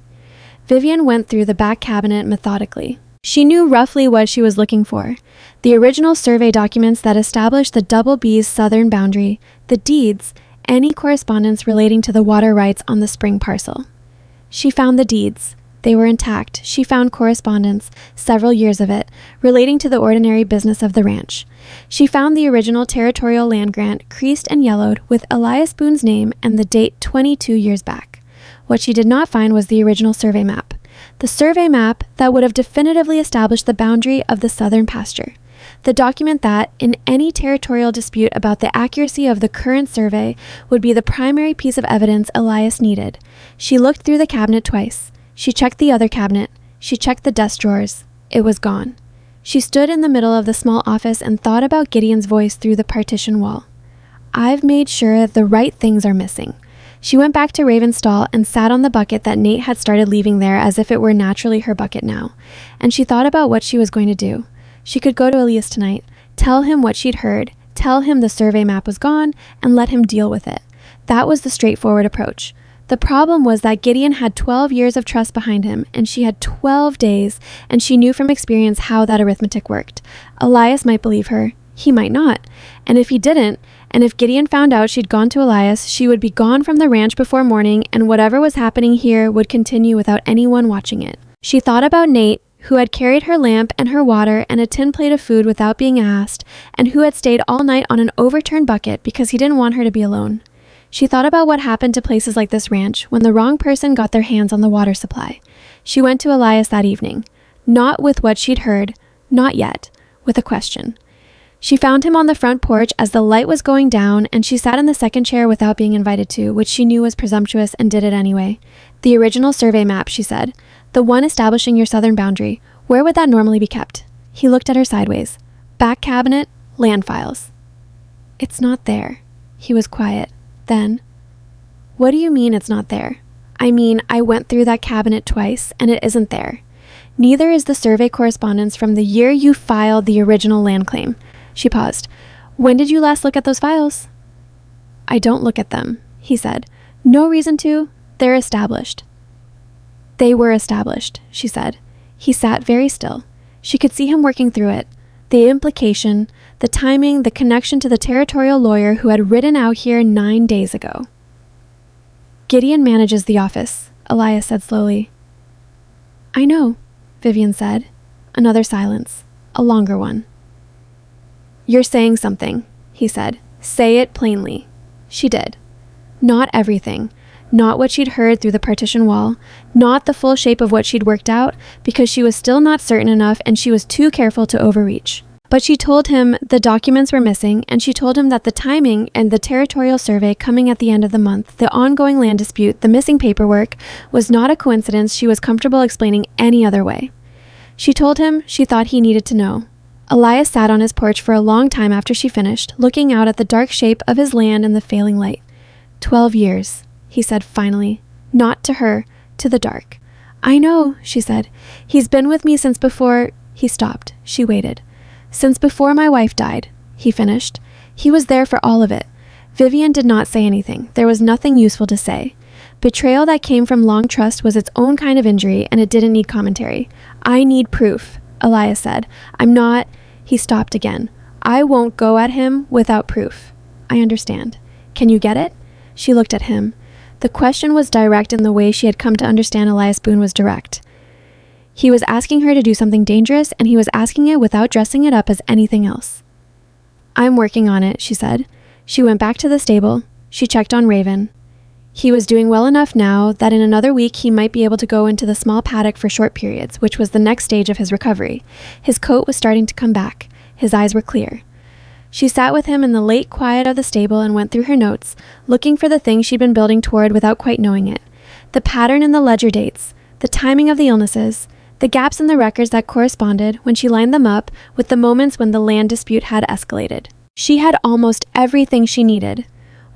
Vivian went through the back cabinet methodically. She knew roughly what she was looking for. The original survey documents that established the Double B's southern boundary, the deeds, any correspondence relating to the water rights on the spring parcel. She found the deeds. They were intact. She found correspondence, several years of it, relating to the ordinary business of the ranch. She found the original territorial land grant, creased and yellowed, with Elias Boone's name and the date 22 years back. What she did not find was the original survey map. The survey map that would have definitively established the boundary of the southern pasture. The document that, in any territorial dispute about the accuracy of the current survey, would be the primary piece of evidence Elias needed. She looked through the cabinet twice. She checked the other cabinet. She checked the desk drawers. It was gone. She stood in the middle of the small office and thought about Gideon's voice through the partition wall. I've made sure the right things are missing. She went back to Raven's stall and sat on the bucket that Nate had started leaving there as if it were naturally her bucket now. And she thought about what she was going to do. She could go to Elias tonight, tell him what she'd heard, tell him the survey map was gone, and let him deal with it. That was the straightforward approach. The problem was that Gideon had 12 years of trust behind him, and she had 12 days, and she knew from experience how that arithmetic worked. Elias might believe her. He might not. And if he didn't, and if Gideon found out she'd gone to Elias, she would be gone from the ranch before morning, and whatever was happening here would continue without anyone watching it. She thought about Nate, who had carried her lamp and her water and a tin plate of food without being asked, and who had stayed all night on an overturned bucket because he didn't want her to be alone. She thought about what happened to places like this ranch when the wrong person got their hands on the water supply. She went to Elias that evening, not with what she'd heard, not yet, with a question. She found him on the front porch as the light was going down, and she sat in the second chair without being invited to, which she knew was presumptuous and did it anyway. The original survey map, she said. The one establishing your southern boundary. Where would that normally be kept? He looked at her sideways. Back cabinet, land files. It's not there. He was quiet. Then, what do you mean it's not there? I mean, I went through that cabinet twice, and it isn't there. Neither is the survey correspondence from the year you filed the original land claim. She paused. When did you last look at those files? I don't look at them, he said. No reason to. They're established. They were established, she said. He sat very still. She could see him working through it. The implication, the timing, the connection to the territorial lawyer who had ridden out here 9 days ago. Gideon manages the office, Elias said slowly. I know, Vivian said. Another silence, a longer one. You're saying something, he said. Say it plainly. She did. Not everything. Not what she'd heard through the partition wall, not the full shape of what she'd worked out, because she was still not certain enough and she was too careful to overreach. But she told him the documents were missing, and she told him that the timing and the territorial survey coming at the end of the month, the ongoing land dispute, the missing paperwork, was not a coincidence she was comfortable explaining any other way. She told him she thought he needed to know. Elias sat on his porch for a long time after she finished, looking out at the dark shape of his land in the failing light. 12 years. He said finally, not to her, to the dark. I know, she said. He's been with me since before. He stopped. She waited. Since before my wife died, he finished. He was there for all of it. Vivian did not say anything. There was nothing useful to say. Betrayal that came from long trust was its own kind of injury, and it didn't need commentary. I need proof, Elias said. I'm not. He stopped again. I won't go at him without proof. I understand. Can you get it? She looked at him. The question was direct in the way she had come to understand Elias Boone was direct. He was asking her to do something dangerous, and he was asking it without dressing it up as anything else. I'm working on it, she said. She went back to the stable. She checked on Raven. He was doing well enough now that in another week he might be able to go into the small paddock for short periods, which was the next stage of his recovery. His coat was starting to come back. His eyes were clear. She sat with him in the late quiet of the stable and went through her notes, looking for the things she'd been building toward without quite knowing it. The pattern in the ledger dates, the timing of the illnesses, the gaps in the records that corresponded when she lined them up with the moments when the land dispute had escalated. She had almost everything she needed.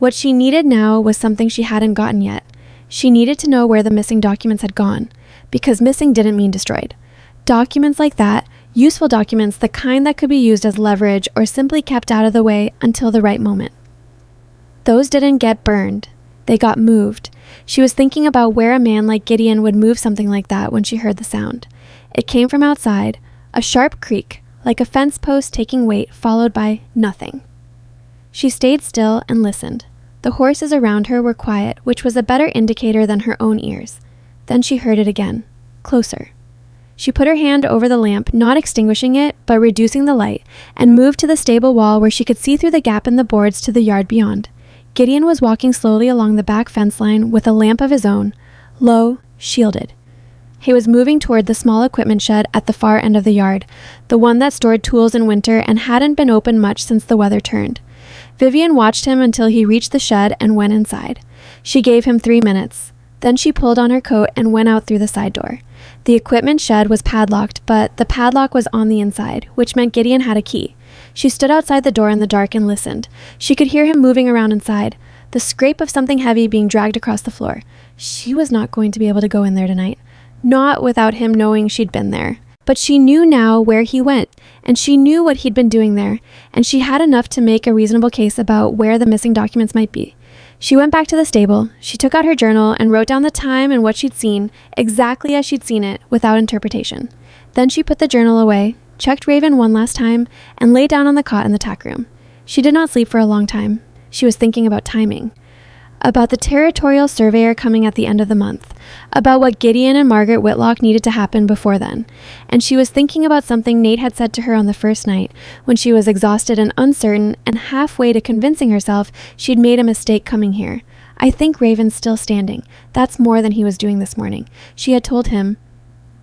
What she needed now was something she hadn't gotten yet. She needed to know where the missing documents had gone, because missing didn't mean destroyed. Documents like that, useful documents, the kind that could be used as leverage or simply kept out of the way until the right moment. Those didn't get burned. They got moved. She was thinking about where a man like Gideon would move something like that when she heard the sound. It came from outside, a sharp creak, like a fence post taking weight, followed by nothing. She stayed still and listened. The horses around her were quiet, which was a better indicator than her own ears. Then she heard it again, closer. She put her hand over the lamp, not extinguishing it, but reducing the light, and moved to the stable wall where she could see through the gap in the boards to the yard beyond. Gideon was walking slowly along the back fence line with a lamp of his own, low, shielded. He was moving toward the small equipment shed at the far end of the yard, the one that stored tools in winter and hadn't been opened much since the weather turned. Vivian watched him until he reached the shed and went inside. She gave him 3 minutes. Then she pulled on her coat and went out through the side door. The equipment shed was padlocked, but the padlock was on the inside, which meant Gideon had a key. She stood outside the door in the dark and listened. She could hear him moving around inside, the scrape of something heavy being dragged across the floor. She was not going to be able to go in there tonight. Not without him knowing she'd been there. But she knew now where he went, and she knew what he'd been doing there, and she had enough to make a reasonable case about where the missing documents might be. She went back to the stable. She took out her journal and wrote down the time and what she'd seen, exactly as she'd seen it, without interpretation. Then she put the journal away, checked Raven one last time, and lay down on the cot in the tack room. She did not sleep for a long time. She was thinking about timing. about the territorial surveyor coming at the end of the month, about what Gideon and Margaret Whitlock needed to happen before then, and she was thinking about something Nate had said to her on the first night, when she was exhausted and uncertain and halfway to convincing herself she'd made a mistake coming here. "I think Raven's still standing. That's more than he was doing this morning," she had told him.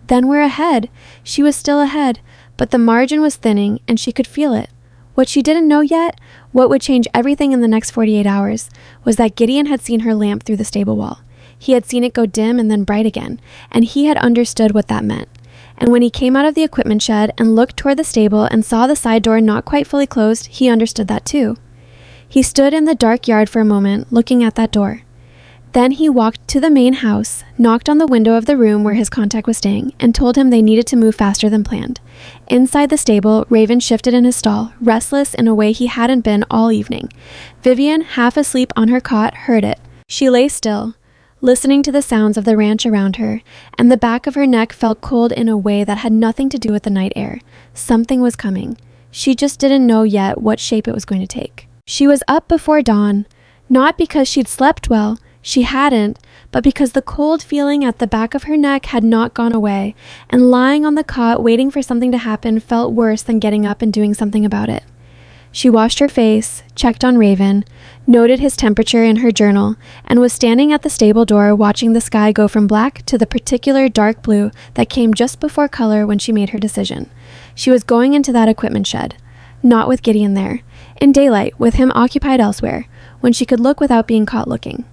Then we're ahead. She was still ahead, but the margin was thinning and she could feel it. What she didn't know yet, what would change everything in the next 48 hours, was that Gideon had seen her lamp through the stable wall. He had seen it go dim and then bright again, and he had understood what that meant. And when he came out of the equipment shed and looked toward the stable and saw the side door not quite fully closed, he understood that too. He stood in the dark yard for a moment, looking at that door. Then he walked to the main house, knocked on the window of the room where his contact was staying, and told him they needed to move faster than planned. Inside the stable, Raven shifted in his stall, restless in a way he hadn't been all evening. Vivian, half asleep on her cot, heard it. She lay still, listening to the sounds of the ranch around her, and the back of her neck felt cold in a way that had nothing to do with the night air. Something was coming. She just didn't know yet what shape it was going to take. She was up before dawn, not because she'd slept well. She hadn't, but because the cold feeling at the back of her neck had not gone away, and lying on the cot waiting for something to happen felt worse than getting up and doing something about it. She washed her face, checked on Raven, noted his temperature in her journal, and was standing at the stable door watching the sky go from black to the particular dark blue that came just before color when she made her decision. She was going into that equipment shed, not with Gideon there, in daylight, with him occupied elsewhere, when she could look without being caught looking.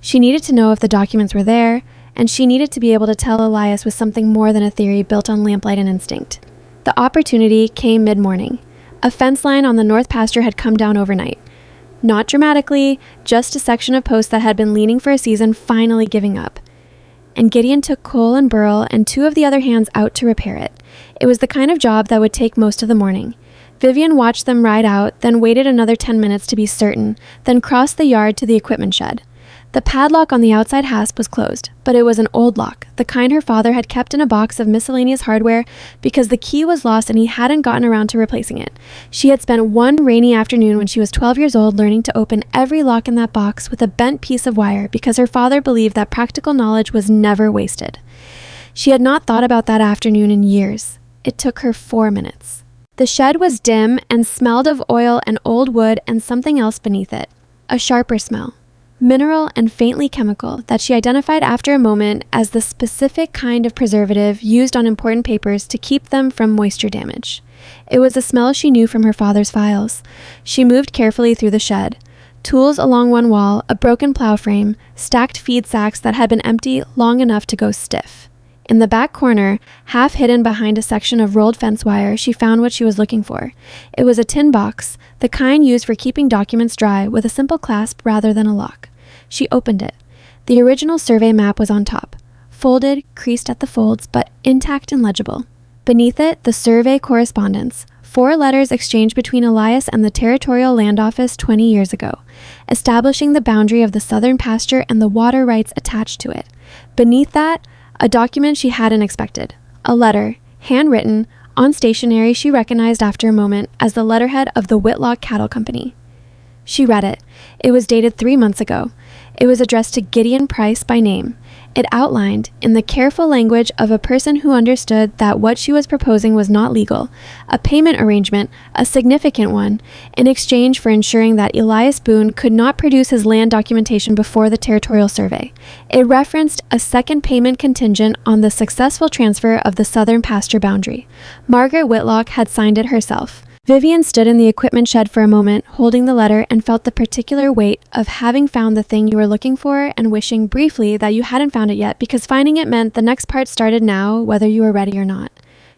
She needed to know if the documents were there, and she needed to be able to tell Elias with something more than a theory built on lamplight and instinct. The opportunity came mid-morning. A fence line on the north pasture had come down overnight. Not dramatically, just a section of posts that had been leaning for a season finally giving up. And Gideon took Cole and Burl and two of the other hands out to repair it. It was the kind of job that would take most of the morning. Vivian watched them ride out, then waited another 10 minutes to be certain, then crossed the yard to the equipment shed. The padlock on the outside hasp was closed, but it was an old lock, the kind her father had kept in a box of miscellaneous hardware because the key was lost and he hadn't gotten around to replacing it. She had spent one rainy afternoon when she was 12 years old learning to open every lock in that box with a bent piece of wire because her father believed that practical knowledge was never wasted. She had not thought about that afternoon in years. It took her 4 minutes. The shed was dim and smelled of oil and old wood and something else beneath it, a sharper smell. Mineral and faintly chemical that she identified after a moment as the specific kind of preservative used on important papers to keep them from moisture damage. It was a smell she knew from her father's files. She moved carefully through the shed. Tools along one wall, a broken plow frame, stacked feed sacks that had been empty long enough to go stiff. In the back corner, half hidden behind a section of rolled fence wire, she found what she was looking for. It was a tin box, the kind used for keeping documents dry, with a simple clasp rather than a lock. She opened it. The original survey map was on top, folded, creased at the folds, but intact and legible. Beneath it, the survey correspondence, 4 letters exchanged between Elias and the Territorial Land Office 20 years ago, establishing the boundary of the southern pasture and the water rights attached to it. Beneath that, a document she hadn't expected, a letter, handwritten, on stationery she recognized after a moment as the letterhead of the Whitlock Cattle Company. She read it. It was dated 3 months ago. It was addressed to Gideon Price by name. It outlined, in the careful language of a person who understood that what she was proposing was not legal, a payment arrangement, a significant one, in exchange for ensuring that Elias Boone could not produce his land documentation before the territorial survey. It referenced a second payment contingent on the successful transfer of the southern pasture boundary. Margaret Whitlock had signed it herself. Vivian stood in the equipment shed for a moment, holding the letter, and felt the particular weight of having found the thing you were looking for and wishing briefly that you hadn't found it yet, because finding it meant the next part started now, whether you were ready or not.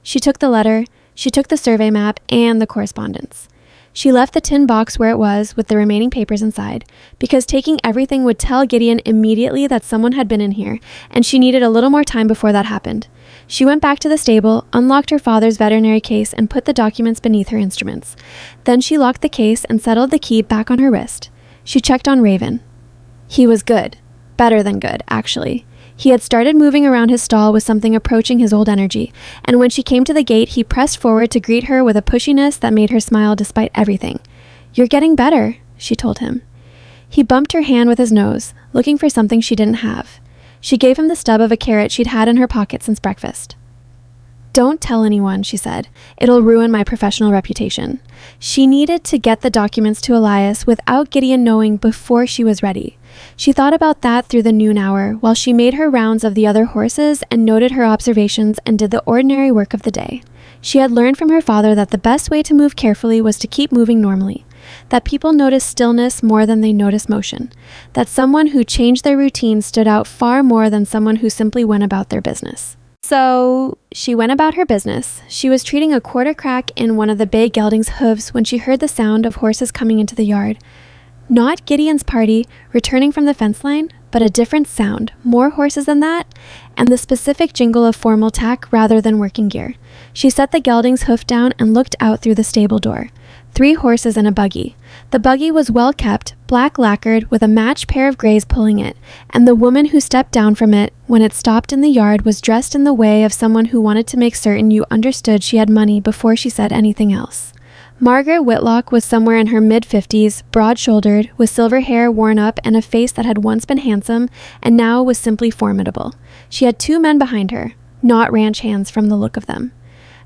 She took the letter, she took the survey map, and the correspondence. She left the tin box where it was with the remaining papers inside, because taking everything would tell Gideon immediately that someone had been in here, and she needed a little more time before that happened. She went back to the stable, unlocked her father's veterinary case, and put the documents beneath her instruments. Then she locked the case and settled the key back on her wrist. She checked on Raven. He was good. Better than good, actually. He had started moving around his stall with something approaching his old energy, and when she came to the gate, he pressed forward to greet her with a pushiness that made her smile despite everything. "You're getting better," she told him. He bumped her hand with his nose, looking for something she didn't have. She gave him the stub of a carrot she'd had in her pocket since breakfast. "Don't tell anyone," she said. "It'll ruin my professional reputation." She needed to get the documents to Elias without Gideon knowing before she was ready. She thought about that through the noon hour while she made her rounds of the other horses and noted her observations and did the ordinary work of the day. She had learned from her father that the best way to move carefully was to keep moving normally, that people notice stillness more than they notice motion, that someone who changed their routine stood out far more than someone who simply went about their business. So she went about her business. She was treating a quarter crack in one of the bay gelding's hooves when she heard the sound of horses coming into the yard. Not Gideon's party returning from the fence line, but a different sound, more horses than that, and the specific jingle of formal tack rather than working gear. She set the gelding's hoof down and looked out through the stable door. 3 horses and a buggy. The buggy was well kept, black lacquered, with a matched pair of grays pulling it, and the woman who stepped down from it when it stopped in the yard was dressed in the way of someone who wanted to make certain you understood she had money before she said anything else. Margaret Whitlock was somewhere in her mid-50s, broad-shouldered, with silver hair worn up and a face that had once been handsome and now was simply formidable. She had 2 men behind her, not ranch hands from the look of them.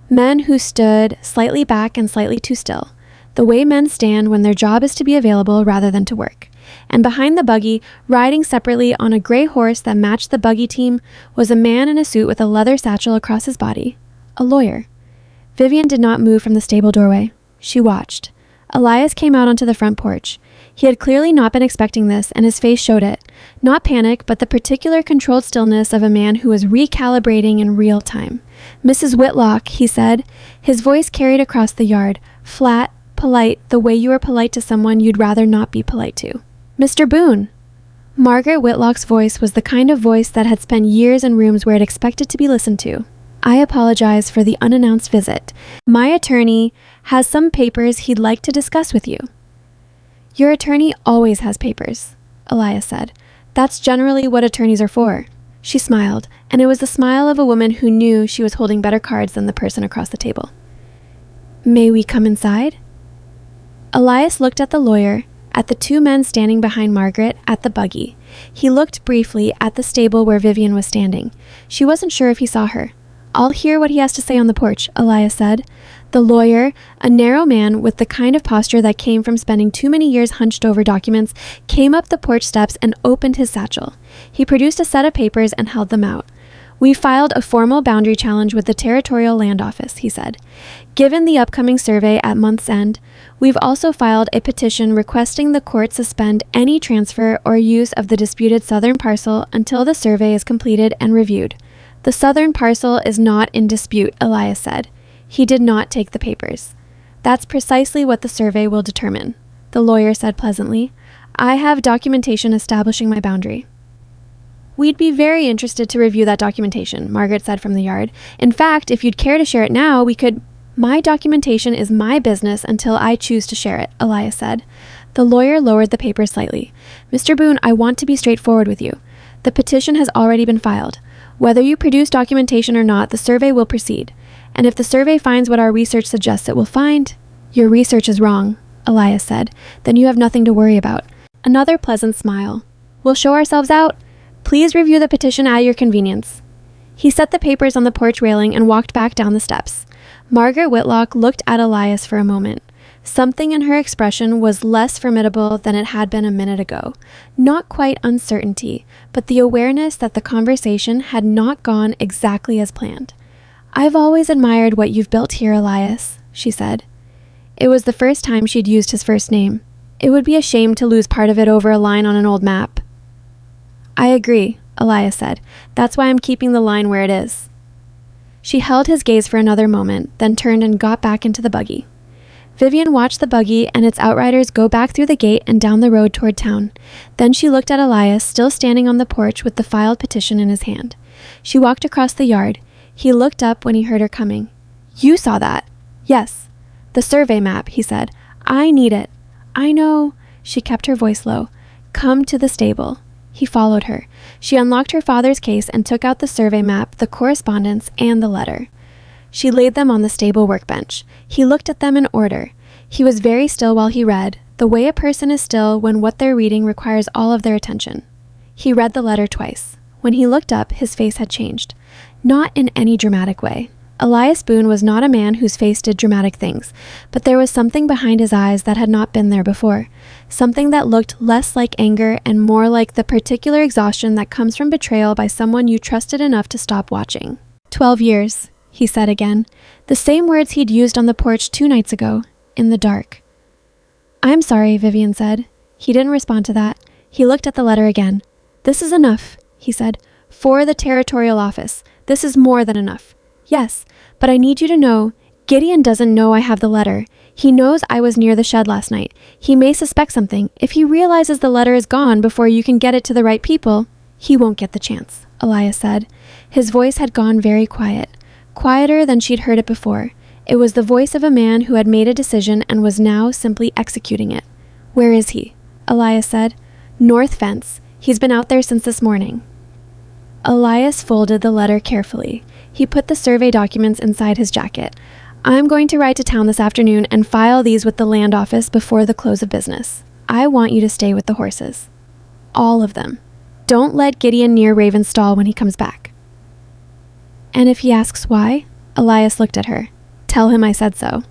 Men who stood slightly back and slightly too still, the way men stand when their job is to be available rather than to work. And behind the buggy, riding separately on a gray horse that matched the buggy team, was a man in a suit with a leather satchel across his body, a lawyer. Vivian did not move from the stable doorway. She watched. Elias came out onto the front porch. He had clearly not been expecting this, and his face showed it. Not panic, but the particular controlled stillness of a man who was recalibrating in real time. "Mrs. Whitlock," he said. His voice carried across the yard, flat, polite, the way you are polite to someone you'd rather not be polite to. "Mr. Boone." Margaret Whitlock's voice was the kind of voice that had spent years in rooms where it expected to be listened to. "I apologize for the unannounced visit. My attorney has some papers he'd like to discuss with you." "Your attorney always has papers," Elias said. "That's generally what attorneys are for." She smiled, and it was the smile of a woman who knew she was holding better cards than the person across the table. "May we come inside?" Elias looked at the lawyer, at the 2 men standing behind Margaret, at the buggy. He looked briefly at the stable where Vivian was standing. She wasn't sure if he saw her. "I'll hear what he has to say on the porch," Elias said. The lawyer, a narrow man with the kind of posture that came from spending too many years hunched over documents, came up the porch steps and opened his satchel. He produced a set of papers and held them out. "We filed a formal boundary challenge with the Territorial Land Office," he said. "Given the upcoming survey at month's end, we've also filed a petition requesting the court suspend any transfer or use of the disputed southern parcel until the survey is completed and reviewed." "The southern parcel is not in dispute," Elias said. He did not take the papers. "That's precisely what the survey will determine," the lawyer said pleasantly. "I have documentation establishing my boundary." "We'd be very interested to review that documentation," Margaret said from the yard. "In fact, if you'd care to share it now, we could—" "My documentation is my business until I choose to share it," Elias said. The lawyer lowered the paper slightly. "Mr. Boone, I want to be straightforward with you. The petition has already been filed. Whether you produce documentation or not, the survey will proceed. And if the survey finds what our research suggests it will find—" "Your research is wrong," Elias said. "Then you have nothing to worry about." Another pleasant smile. "We'll show ourselves out. Please review the petition at your convenience." He set the papers on the porch railing and walked back down the steps. Margaret Whitlock looked at Elias for a moment. Something in her expression was less formidable than it had been a minute ago. Not quite uncertainty, but the awareness that the conversation had not gone exactly as planned. "I've always admired what you've built here, Elias," she said. It was the first time she'd used his first name. It would be a shame to lose part of it over a line on an old map. "I agree," Elias said. "That's why I'm keeping the line where it is." She held his gaze for another moment, then turned and got back into the buggy. Vivian watched the buggy and its outriders go back through the gate and down the road toward town. Then she looked at Elias, still standing on the porch with the filed petition in his hand. She walked across the yard. He looked up when he heard her coming. "You saw that?" "Yes." "The survey map," he said. "I need it." "I know." She kept her voice low. "Come to the stable." He followed her. She unlocked her father's case and took out the survey map, the correspondence, and the letter. She laid them on the stable workbench. He looked at them in order. He was very still while he read, The way a person is still when what they're reading requires all of their attention. He read the letter twice. When he looked up, his face had changed. Not in any dramatic way. Elias Boone was not a man whose face did dramatic things, but there was something behind his eyes that had not been there before. Something that looked less like anger and more like the particular exhaustion that comes from betrayal by someone you trusted enough to stop watching. 12 years, he said again. The same words he'd used on the porch 2 nights ago, in the dark. I'm sorry, Vivian said. He didn't respond to that. He looked at the letter again. This is enough, he said. For the territorial office. This is more than enough. Yes, but I need you to know, Gideon doesn't know I have the letter. He knows I was near the shed last night. He may suspect something. If he realizes the letter is gone before you can get it to the right people, he won't get the chance, Elias said. His voice had gone very quiet, quieter than she'd heard it before. It was the voice of a man who had made a decision and was now simply executing it. Where is he? Elias said. North fence. He's been out there since this morning. Elias folded the letter carefully. He put the survey documents inside his jacket. I'm going to ride to town this afternoon and file these with the land office before the close of business. I want you to stay with the horses. All of them. Don't let Gideon near Raven's stall when he comes back. And if he asks why, Elias looked at her. Tell him I said so.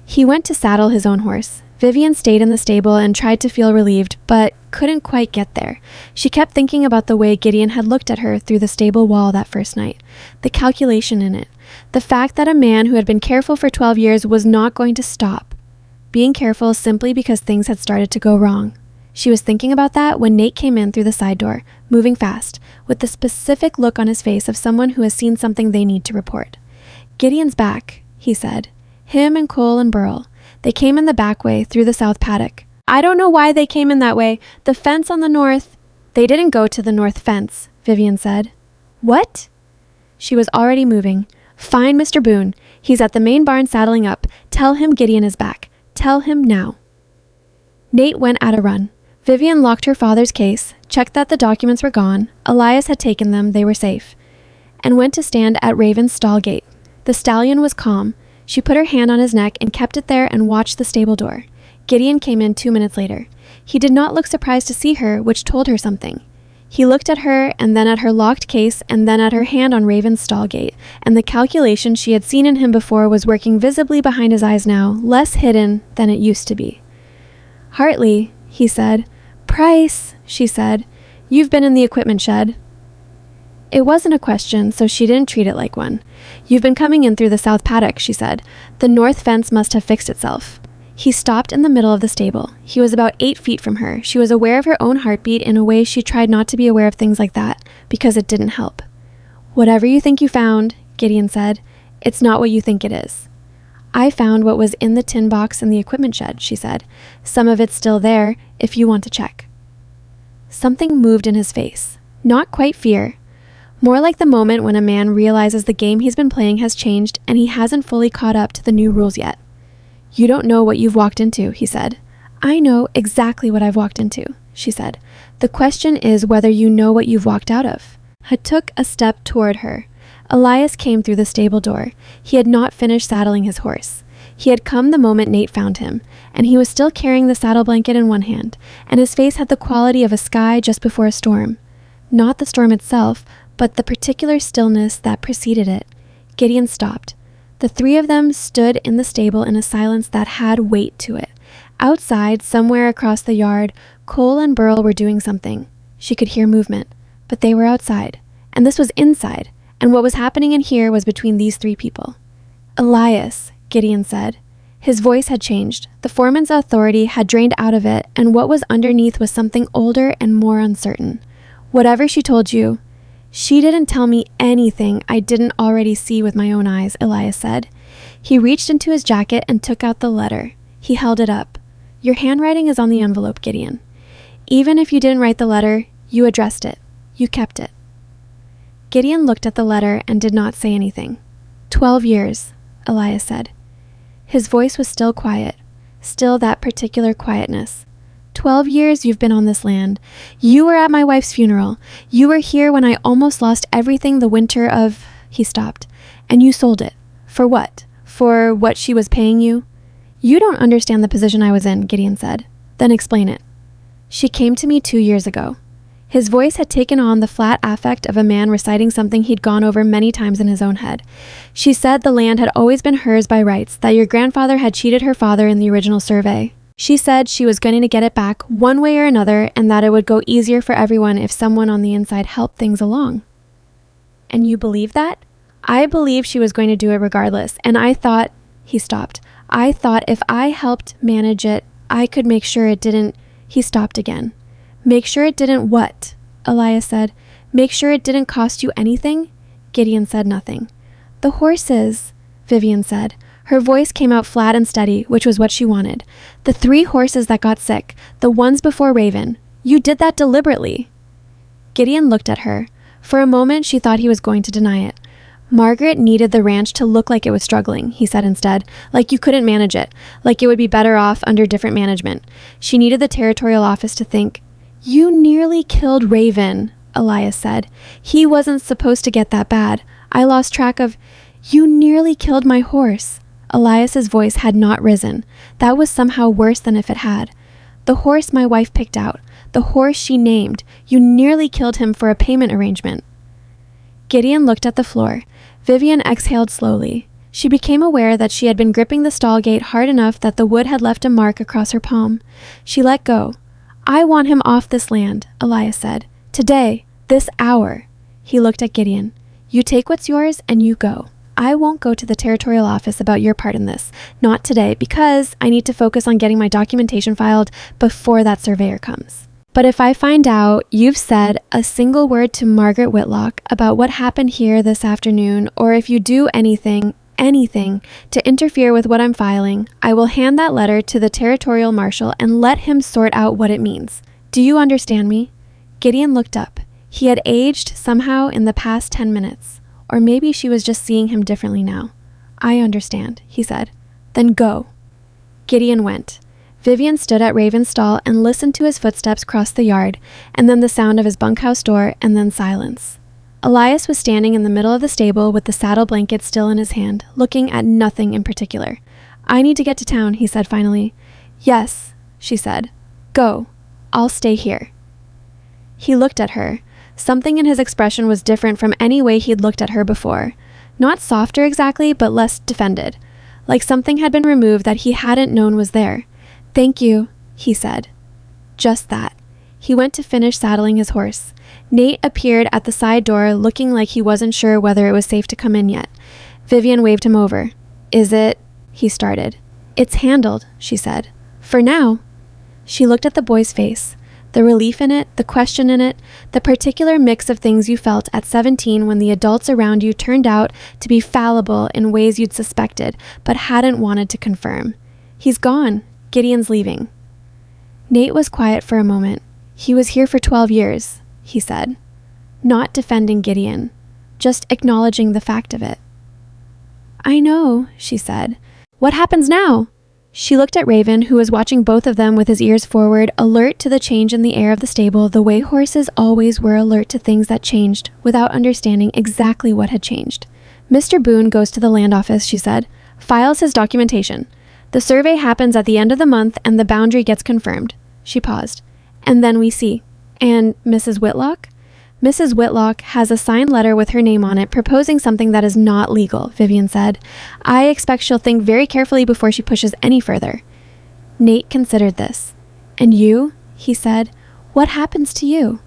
He went to saddle his own horse. Vivian stayed in the stable and tried to feel relieved, but couldn't quite get there. She kept thinking about the way Gideon had looked at her through the stable wall that first night. The calculation in it. The fact that a man who had been careful for 12 years was not going to stop. Being careful simply because things had started to go wrong. She was thinking about that when Nate came in through the side door, moving fast, with the specific look on his face of someone who has seen something they need to report. Gideon's back, he said. Him and Cole and Burl. They came in the back way through the south paddock. I don't know why they came in that way. The fence on the north... They didn't go to the north fence, Vivian said. What? She was already moving. Find Mr. Boone. He's at the main barn saddling up. Tell him Gideon is back. Tell him now. Nate went at a run. Vivian locked her father's case, checked that the documents were gone, Elias had taken them, they were safe, and went to stand at Raven's stall gate. The stallion was calm. She put her hand on his neck and kept it there and watched the stable door. Gideon came in 2 minutes later. He did not look surprised to see her, which told her something. He looked at her, and then at her locked case, and then at her hand on Raven's stall gate, and the calculation she had seen in him before was working visibly behind his eyes now, less hidden than it used to be. Hartley, he said. Price, she said. You've been in the equipment shed. It wasn't a question, so she didn't treat it like one. You've been coming in through the south paddock, she said. The north fence must have fixed itself. He stopped in the middle of the stable. He was about 8 feet from her. She was aware of her own heartbeat in a way she tried not to be aware of things like that, because it didn't help. Whatever you think you found, Gideon said, it's not what you think it is. I found what was in the tin box in the equipment shed, she said. Some of it's still there, if you want to check. Something moved in his face. Not quite fear. More like the moment when a man realizes the game he's been playing has changed and he hasn't fully caught up to the new rules yet. You don't know what you've walked into, he said. I know exactly what I've walked into, she said. The question is whether you know what you've walked out of. I took a step toward her. Elias came through the stable door. He had not finished saddling his horse. He had come the moment Nate found him, and he was still carrying the saddle blanket in one hand, and his face had the quality of a sky just before a storm. Not the storm itself, but the particular stillness that preceded it. Gideon stopped. The 3 of them stood in the stable in a silence that had weight to it. Outside, somewhere across the yard, Cole and Burl were doing something. She could hear movement, but they were outside, and this was inside, and what was happening in here was between these 3 people. Elias, Gideon said. His voice had changed. The foreman's authority had drained out of it, and what was underneath was something older and more uncertain. Whatever she told you, she didn't tell me anything I didn't already see with my own eyes, Elias said. He reached into his jacket and took out the letter. He held it up. Your handwriting is on the envelope, Gideon. Even if you didn't write the letter, you addressed it. You kept it. Gideon looked at the letter and did not say anything. 12 years, Elias said. His voice was still quiet, still that particular quietness. 12 years you've been on this land. You were at my wife's funeral. You were here when I almost lost everything the winter of... He stopped. And you sold it. For what? For what she was paying you? You don't understand the position I was in, Gideon said. Then explain it. She came to me 2 years ago. His voice had taken on the flat affect of a man reciting something he'd gone over many times in his own head. She said the land had always been hers by rights, that your grandfather had cheated her father in the original survey. She said she was going to get it back one way or another, and that it would go easier for everyone if someone on the inside helped things along. And you believe that? I believed she was going to do it regardless, and I thought... He stopped. I thought if I helped manage it, I could make sure it didn't... He stopped again. Make sure it didn't what? Elias said. Make sure it didn't cost you anything? Gideon said nothing. The horses, Vivian said. Her voice came out flat and steady, which was what she wanted. The 3 horses that got sick, the ones before Raven. You did that deliberately. Gideon looked at her. For a moment, she thought he was going to deny it. Margaret needed the ranch to look like it was struggling, he said instead, like you couldn't manage it, like it would be better off under different management. She needed the territorial office to think. You nearly killed Raven, Elias said. He wasn't supposed to get that bad. I lost track of... You nearly killed my horse. Elias's voice had not risen. That was somehow worse than if it had. The horse my wife picked out. The horse she named. You nearly killed him for a payment arrangement. Gideon looked at the floor. Vivian exhaled slowly. She became aware that she had been gripping the stall gate hard enough that the wood had left a mark across her palm. She let go. I want him off this land, Elias said. Today, this hour. He looked at Gideon. You take what's yours and you go. I won't go to the territorial office about your part in this. Not today, because I need to focus on getting my documentation filed before that surveyor comes. But if I find out you've said a single word to Margaret Whitlock about what happened here this afternoon, or if you do anything to interfere with what I'm filing, I will hand that letter to the territorial marshal and let him sort out what it means. Do you understand me? Gideon looked up. He had aged somehow in the past 10 minutes. Or maybe she was just seeing him differently now. I understand, he said. Then go. Gideon went. Vivian stood at Raven's stall and listened to his footsteps cross the yard, and then the sound of his bunkhouse door, and then silence. Elias was standing in the middle of the stable with the saddle blanket still in his hand, looking at nothing in particular. I need to get to town, he said finally. Yes, she said. Go. I'll stay here. He looked at her. Something in his expression was different from any way he'd looked at her before. Not softer exactly, but less defended. Like something had been removed that he hadn't known was there. Thank you, he said. Just that. He went to finish saddling his horse. Nate appeared at the side door, looking like he wasn't sure whether it was safe to come in yet. Vivian waved him over. Is it? He started. It's handled, she said. For now. She looked at the boy's face. The relief in it, the question in it, the particular mix of things you felt at 17 when the adults around you turned out to be fallible in ways you'd suspected, but hadn't wanted to confirm. He's gone. Gideon's leaving. Nate was quiet for a moment. He was here for 12 years, he said. Not defending Gideon, just acknowledging the fact of it. I know, she said. What happens now? She looked at Raven, who was watching both of them with his ears forward, alert to the change in the air of the stable the way horses always were alert to things that changed, without understanding exactly what had changed. Mr. Boone goes to the land office, she said, files his documentation. The survey happens at the end of the month and the boundary gets confirmed. She paused. And then we see. And Mrs. Whitlock? Mrs. Whitlock has a signed letter with her name on it proposing something that is not legal, Vivian said. I expect she'll think very carefully before she pushes any further. Nate considered this. And you? He said. What happens to you?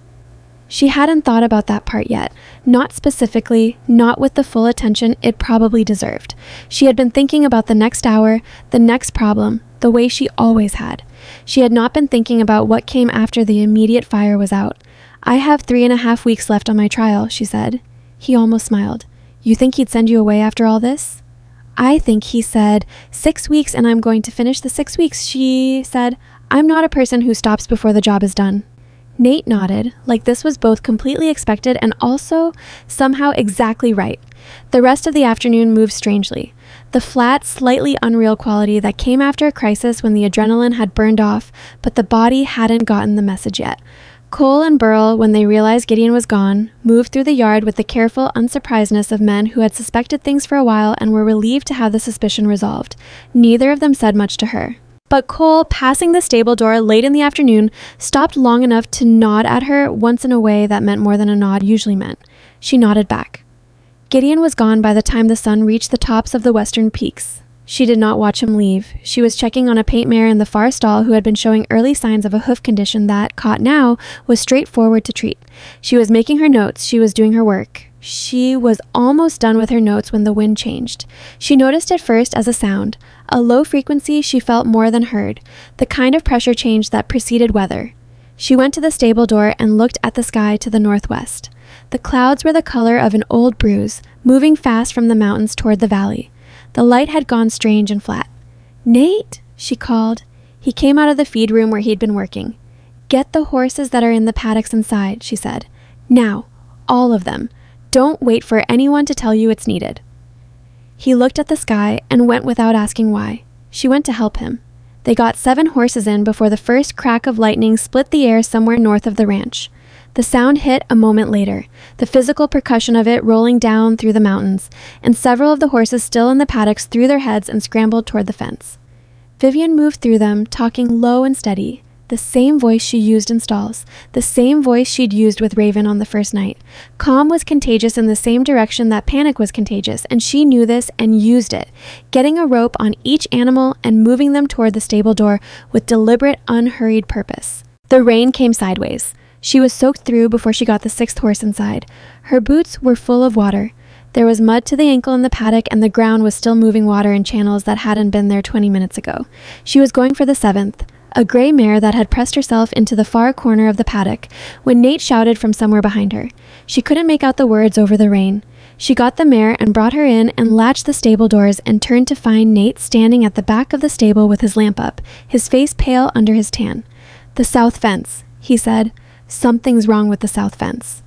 She hadn't thought about that part yet. Not specifically, not with the full attention it probably deserved. She had been thinking about the next hour, the next problem, the way she always had. She had not been thinking about what came after the immediate fire was out. I have 3.5 weeks left on my trial, she said. He almost smiled. You think he'd send you away after all this? I think he said 6 weeks and I'm going to finish the 6 weeks, she said. I'm not a person who stops before the job is done. Nate nodded, like this was both completely expected and also somehow exactly right. The rest of the afternoon moved strangely. The flat, slightly unreal quality that came after a crisis when the adrenaline had burned off, but the body hadn't gotten the message yet. Cole and Burl, when they realized Gideon was gone, moved through the yard with the careful unsurprisedness of men who had suspected things for a while and were relieved to have the suspicion resolved. Neither of them said much to her. But Cole, passing the stable door late in the afternoon, stopped long enough to nod at her once in a way that meant more than a nod usually meant. She nodded back. Gideon was gone by the time the sun reached the tops of the western peaks. She did not watch him leave. She was checking on a paint mare in the far stall who had been showing early signs of a hoof condition that, caught now, was straightforward to treat. She was making her notes. She was doing her work. She was almost done with her notes when the wind changed. She noticed it first as a sound, a low frequency she felt more than heard, the kind of pressure change that preceded weather. She went to the stable door and looked at the sky to the northwest. The clouds were the color of an old bruise, moving fast from the mountains toward the valley. The light had gone strange and flat. "Nate," she called. He came out of the feed room where he'd been working. "Get the horses that are in the paddocks inside," she said. "Now, all of them. Don't wait for anyone to tell you it's needed." He looked at the sky and went without asking why. She went to help him. They got 7 horses in before the first crack of lightning split the air somewhere north of the ranch. The sound hit a moment later, the physical percussion of it rolling down through the mountains, and several of the horses still in the paddocks threw their heads and scrambled toward the fence. Vivian moved through them, talking low and steady, the same voice she used in stalls, the same voice she'd used with Raven on the first night. Calm was contagious in the same direction that panic was contagious, and she knew this and used it, getting a rope on each animal and moving them toward the stable door with deliberate, unhurried purpose. The rain came sideways. She was soaked through before she got the 6th horse inside. Her boots were full of water. There was mud to the ankle in the paddock, and the ground was still moving water in channels that hadn't been there 20 minutes ago. She was going for the 7th, a gray mare that had pressed herself into the far corner of the paddock, when Nate shouted from somewhere behind her. She couldn't make out the words over the rain. She got the mare and brought her in and latched the stable doors and turned to find Nate standing at the back of the stable with his lamp up, his face pale under his tan. "The south fence," he said. "Something's wrong with the south fence."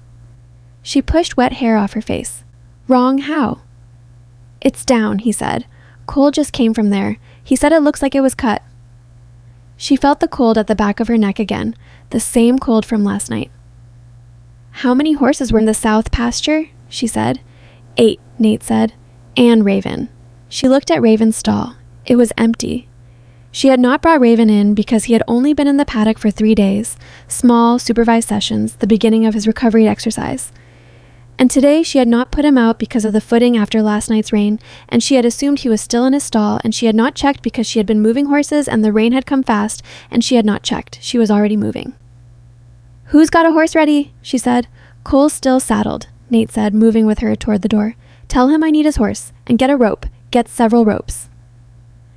She pushed wet hair off her face. "Wrong how?" "It's down," he said. "Cole just came from there. He said it looks like it was cut." She felt the cold at the back of her neck again, the same cold from last night. "How many horses were in the south pasture?" she said. 8, Nate said. "And Raven." She looked at Raven's stall. It was empty. She had not brought Raven in because he had only been in the paddock for 3 days, small, supervised sessions, the beginning of his recovery exercise. And today she had not put him out because of the footing after last night's rain, and she had assumed he was still in his stall, and she had not checked because she had been moving horses and the rain had come fast, and she had not checked. She was already moving. "Who's got a horse ready?" she said. "Cole's still saddled," Nate said, moving with her toward the door. "Tell him I need his horse, and get a rope. Get several ropes."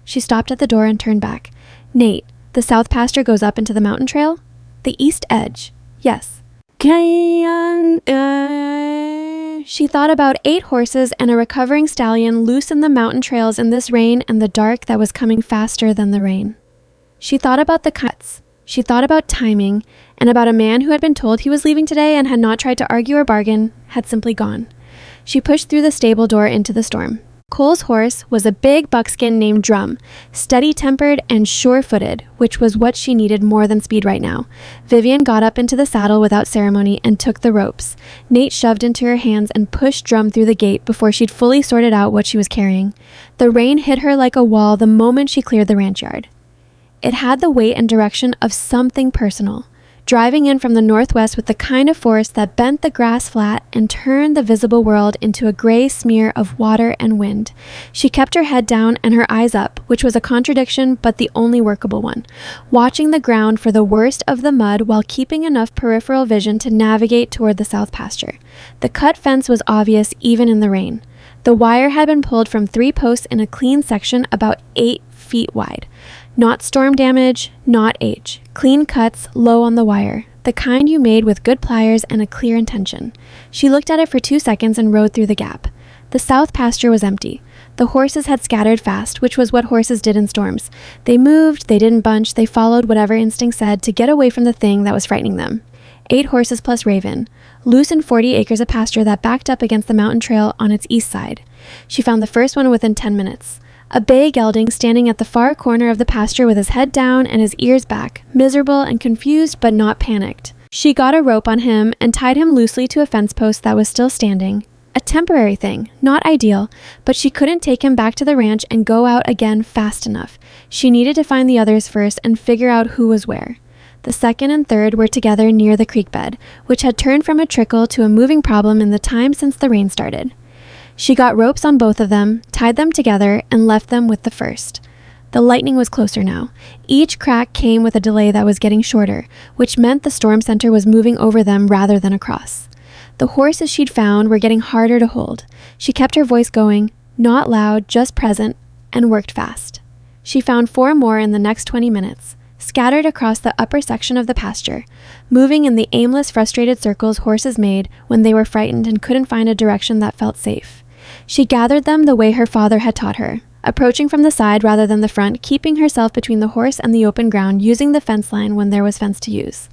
She stopped at the door and turned back. "Nate, the south pasture goes up into the mountain trail?" "The east edge. Yes." She thought about 8 horses and a recovering stallion loose in the mountain trails in this rain and the dark that was coming faster than the rain. She thought about the cuts. She thought about timing and about a man who had been told he was leaving today and had not tried to argue or bargain, had simply gone. She pushed through the stable door into the storm. Cole's horse was a big buckskin named Drum, steady-tempered and sure-footed, which was what she needed more than speed right now. Vivian got up into the saddle without ceremony and took the ropes. Nate shoved into her hands and pushed Drum through the gate before she'd fully sorted out what she was carrying. The rain hit her like a wall the moment she cleared the ranch yard. It had the weight and direction of something personal, driving in from the northwest with the kind of force that bent the grass flat and turned the visible world into a gray smear of water and wind. She kept her head down and her eyes up, which was a contradiction but the only workable one, watching the ground for the worst of the mud while keeping enough peripheral vision to navigate toward the south pasture. The cut fence was obvious even in the rain. The wire had been pulled from 3 posts in a clean section about 8 feet wide. Not storm damage, not age. Clean cuts, low on the wire. The kind you made with good pliers and a clear intention. She looked at it for 2 seconds and rode through the gap. The south pasture was empty. The horses had scattered fast, which was what horses did in storms. They moved, they didn't bunch, they followed whatever instinct said to get away from the thing that was frightening them. 8 horses plus Raven, loose in 40 acres of pasture that backed up against the mountain trail on its east side. She found the first one within 10 minutes. A bay gelding standing at the far corner of the pasture with his head down and his ears back, miserable and confused but not panicked. She got a rope on him and tied him loosely to a fence post that was still standing. A temporary thing, not ideal, but she couldn't take him back to the ranch and go out again fast enough. She needed to find the others first and figure out who was where. The second and third were together near the creek bed, which had turned from a trickle to a moving problem in the time since the rain started. She got ropes on both of them, tied them together, and left them with the first. The lightning was closer now. Each crack came with a delay that was getting shorter, which meant the storm center was moving over them rather than across. The horses she'd found were getting harder to hold. She kept her voice going, not loud, just present, and worked fast. She found 4 more in the next 20 minutes, scattered across the upper section of the pasture, moving in the aimless, frustrated circles horses made when they were frightened and couldn't find a direction that felt safe. She gathered them the way her father had taught her, approaching from the side rather than the front, keeping herself between the horse and the open ground, using the fence line when there was fence to use.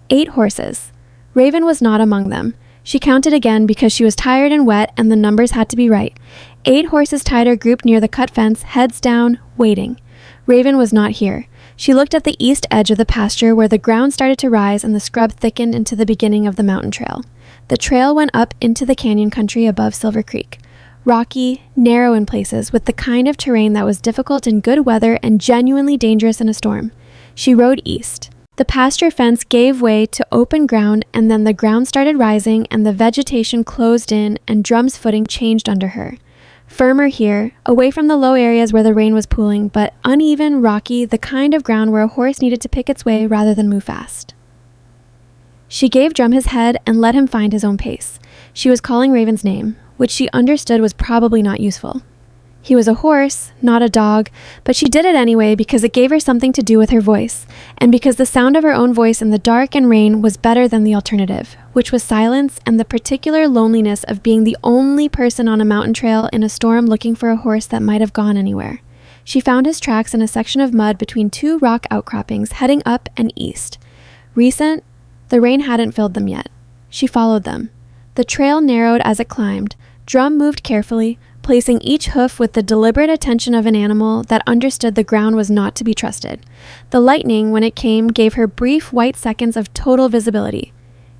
8 horses. Raven was not among them. She counted again because she was tired and wet and the numbers had to be right. 8 horses tied or grouped near the cut fence, heads down, waiting. Raven was not here. She looked at the east edge of the pasture where the ground started to rise and the scrub thickened into the beginning of the mountain trail. The trail went up into the canyon country above Silver Creek. Rocky, narrow in places, with the kind of terrain that was difficult in good weather and genuinely dangerous in a storm. She rode east. The pasture fence gave way to open ground, and then the ground started rising and the vegetation closed in and Drum's footing changed under her. Firmer here, away from the low areas where the rain was pooling, but uneven, rocky, the kind of ground where a horse needed to pick its way rather than move fast. She gave Drum his head and let him find his own pace. She was calling Raven's name, which she understood was probably not useful. He was a horse, not a dog, but she did it anyway because it gave her something to do with her voice, and because the sound of her own voice in the dark and rain was better than the alternative, which was silence and the particular loneliness of being the only person on a mountain trail in a storm looking for a horse that might have gone anywhere. She found his tracks in a section of mud between 2 rock outcroppings heading up and east. Recent, the rain hadn't filled them yet. She followed them. The trail narrowed as it climbed. Drum moved carefully, placing each hoof with the deliberate attention of an animal that understood the ground was not to be trusted. The lightning, when it came, gave her brief white seconds of total visibility.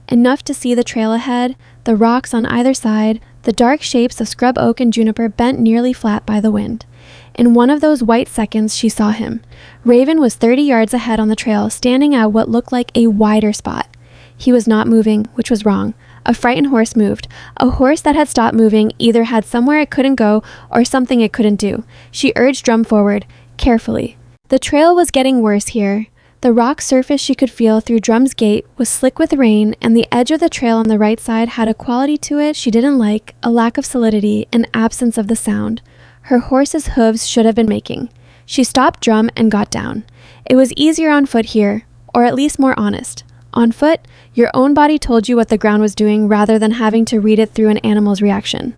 Enough to see the trail ahead, the rocks on either side, the dark shapes of scrub oak and juniper bent nearly flat by the wind. In one of those white seconds, she saw him. Raven was 30 yards ahead on the trail, standing at what looked like a wider spot. He was not moving, which was wrong. A frightened horse moved. A horse that had stopped moving either had somewhere it couldn't go or something it couldn't do. She urged Drum forward, carefully. The trail was getting worse here. The rock surface she could feel through Drum's gait was slick with rain, and the edge of the trail on the right side had a quality to it she didn't like, a lack of solidity, an absence of the sound her horse's hooves should have been making. She stopped Drum and got down. It was easier on foot here, or at least more honest. On foot, your own body told you what the ground was doing rather than having to read it through an animal's reaction.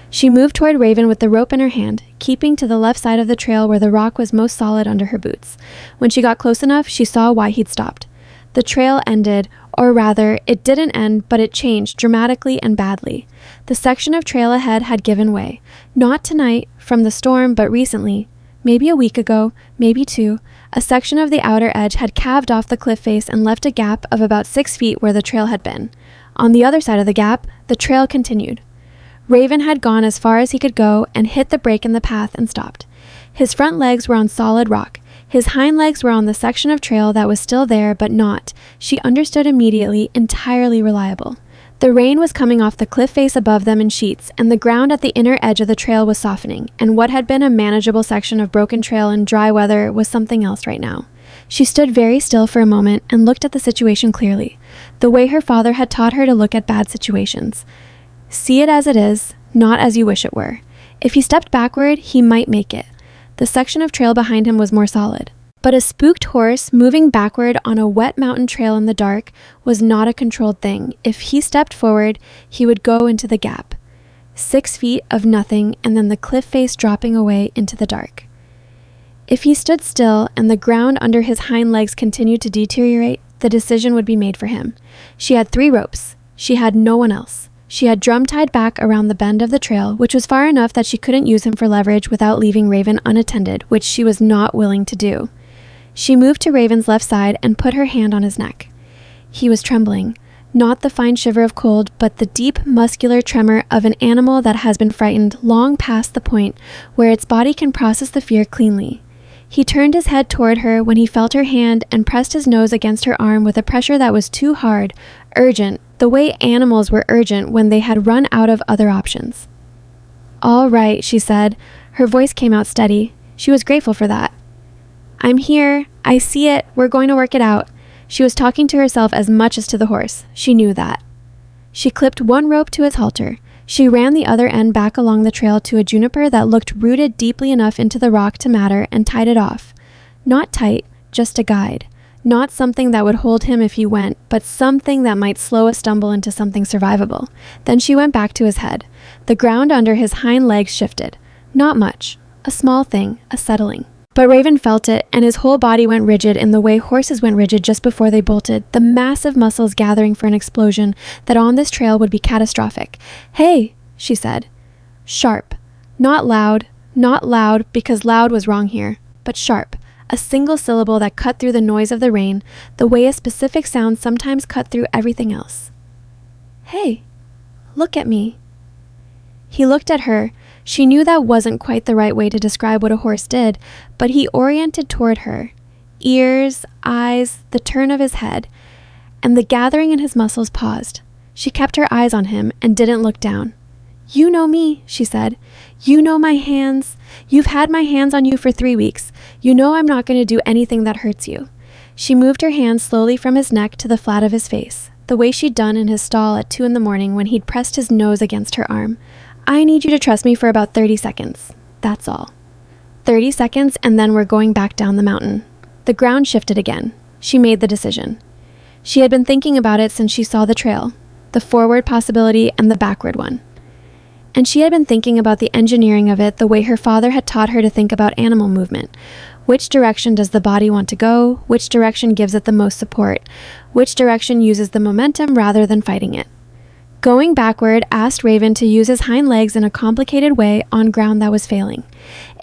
She moved toward Raven with the rope in her hand, keeping to the left side of the trail where the rock was most solid under her boots. When she got close enough, she saw why he'd stopped. The trail ended, or rather, it didn't end, but it changed dramatically and badly. The section of trail ahead had given way. Not tonight, from the storm, but recently. Maybe a week ago, maybe 2, a section of the outer edge had calved off the cliff face and left a gap of about 6 feet where the trail had been. On the other side of the gap, the trail continued. Raven had gone as far as he could go and hit the break in the path and stopped. His front legs were on solid rock. His hind legs were on the section of trail that was still there but not, she understood immediately, entirely reliable. The rain was coming off the cliff face above them in sheets, and the ground at the inner edge of the trail was softening, and what had been a manageable section of broken trail in dry weather was something else right now. She stood very still for a moment and looked at the situation clearly, the way her father had taught her to look at bad situations. See it as it is, not as you wish it were. If he stepped backward, he might make it. The section of trail behind him was more solid. But a spooked horse moving backward on a wet mountain trail in the dark was not a controlled thing. If he stepped forward, he would go into the gap. 6 feet of nothing, and then the cliff face dropping away into the dark. If he stood still and the ground under his hind legs continued to deteriorate, the decision would be made for him. She had 3 ropes. She had no one else. She had Drum tied back around the bend of the trail, which was far enough that she couldn't use him for leverage without leaving Raven unattended, which she was not willing to do. She moved to Raven's left side and put her hand on his neck. He was trembling. Not the fine shiver of cold, but the deep, muscular tremor of an animal that has been frightened long past the point where its body can process the fear cleanly. He turned his head toward her when he felt her hand and pressed his nose against her arm with a pressure that was too hard, urgent, the way animals were urgent when they had run out of other options. "All right," she said. Her voice came out steady. She was grateful for that. "I'm here. I see it. We're going to work it out." She was talking to herself as much as to the horse. She knew that. She clipped one rope to his halter. She ran the other end back along the trail to a juniper that looked rooted deeply enough into the rock to matter and tied it off. Not tight, just a guide. Not something that would hold him if he went, but something that might slow a stumble into something survivable. Then she went back to his head. The ground under his hind legs shifted. Not much. A small thing, a settling. But Raven felt it, and his whole body went rigid in the way horses went rigid just before they bolted, the massive muscles gathering for an explosion that on this trail would be catastrophic. "Hey," she said. Sharp. Not loud because loud was wrong here, but sharp. A single syllable that cut through the noise of the rain, the way a specific sound sometimes cut through everything else. "Hey, look at me." He looked at her. She knew that wasn't quite the right way to describe what a horse did, but he oriented toward her. Ears, eyes, the turn of his head, and the gathering in his muscles paused. She kept her eyes on him and didn't look down. "You know me," she said. "You know my hands. You've had my hands on you for 3 weeks. You know I'm not going to do anything that hurts you." She moved her hands slowly from his neck to the flat of his face, the way she'd done in his stall at 2 a.m. when he'd pressed his nose against her arm. "I need you to trust me for about 30 seconds. That's all. 30 seconds, and then we're going back down the mountain." The ground shifted again. She made the decision. She had been thinking about it since she saw the trail, the forward possibility and the backward one. And she had been thinking about the engineering of it the way her father had taught her to think about animal movement. Which direction does the body want to go? Which direction gives it the most support? Which direction uses the momentum rather than fighting it? Going backward asked Raven to use his hind legs in a complicated way on ground that was failing.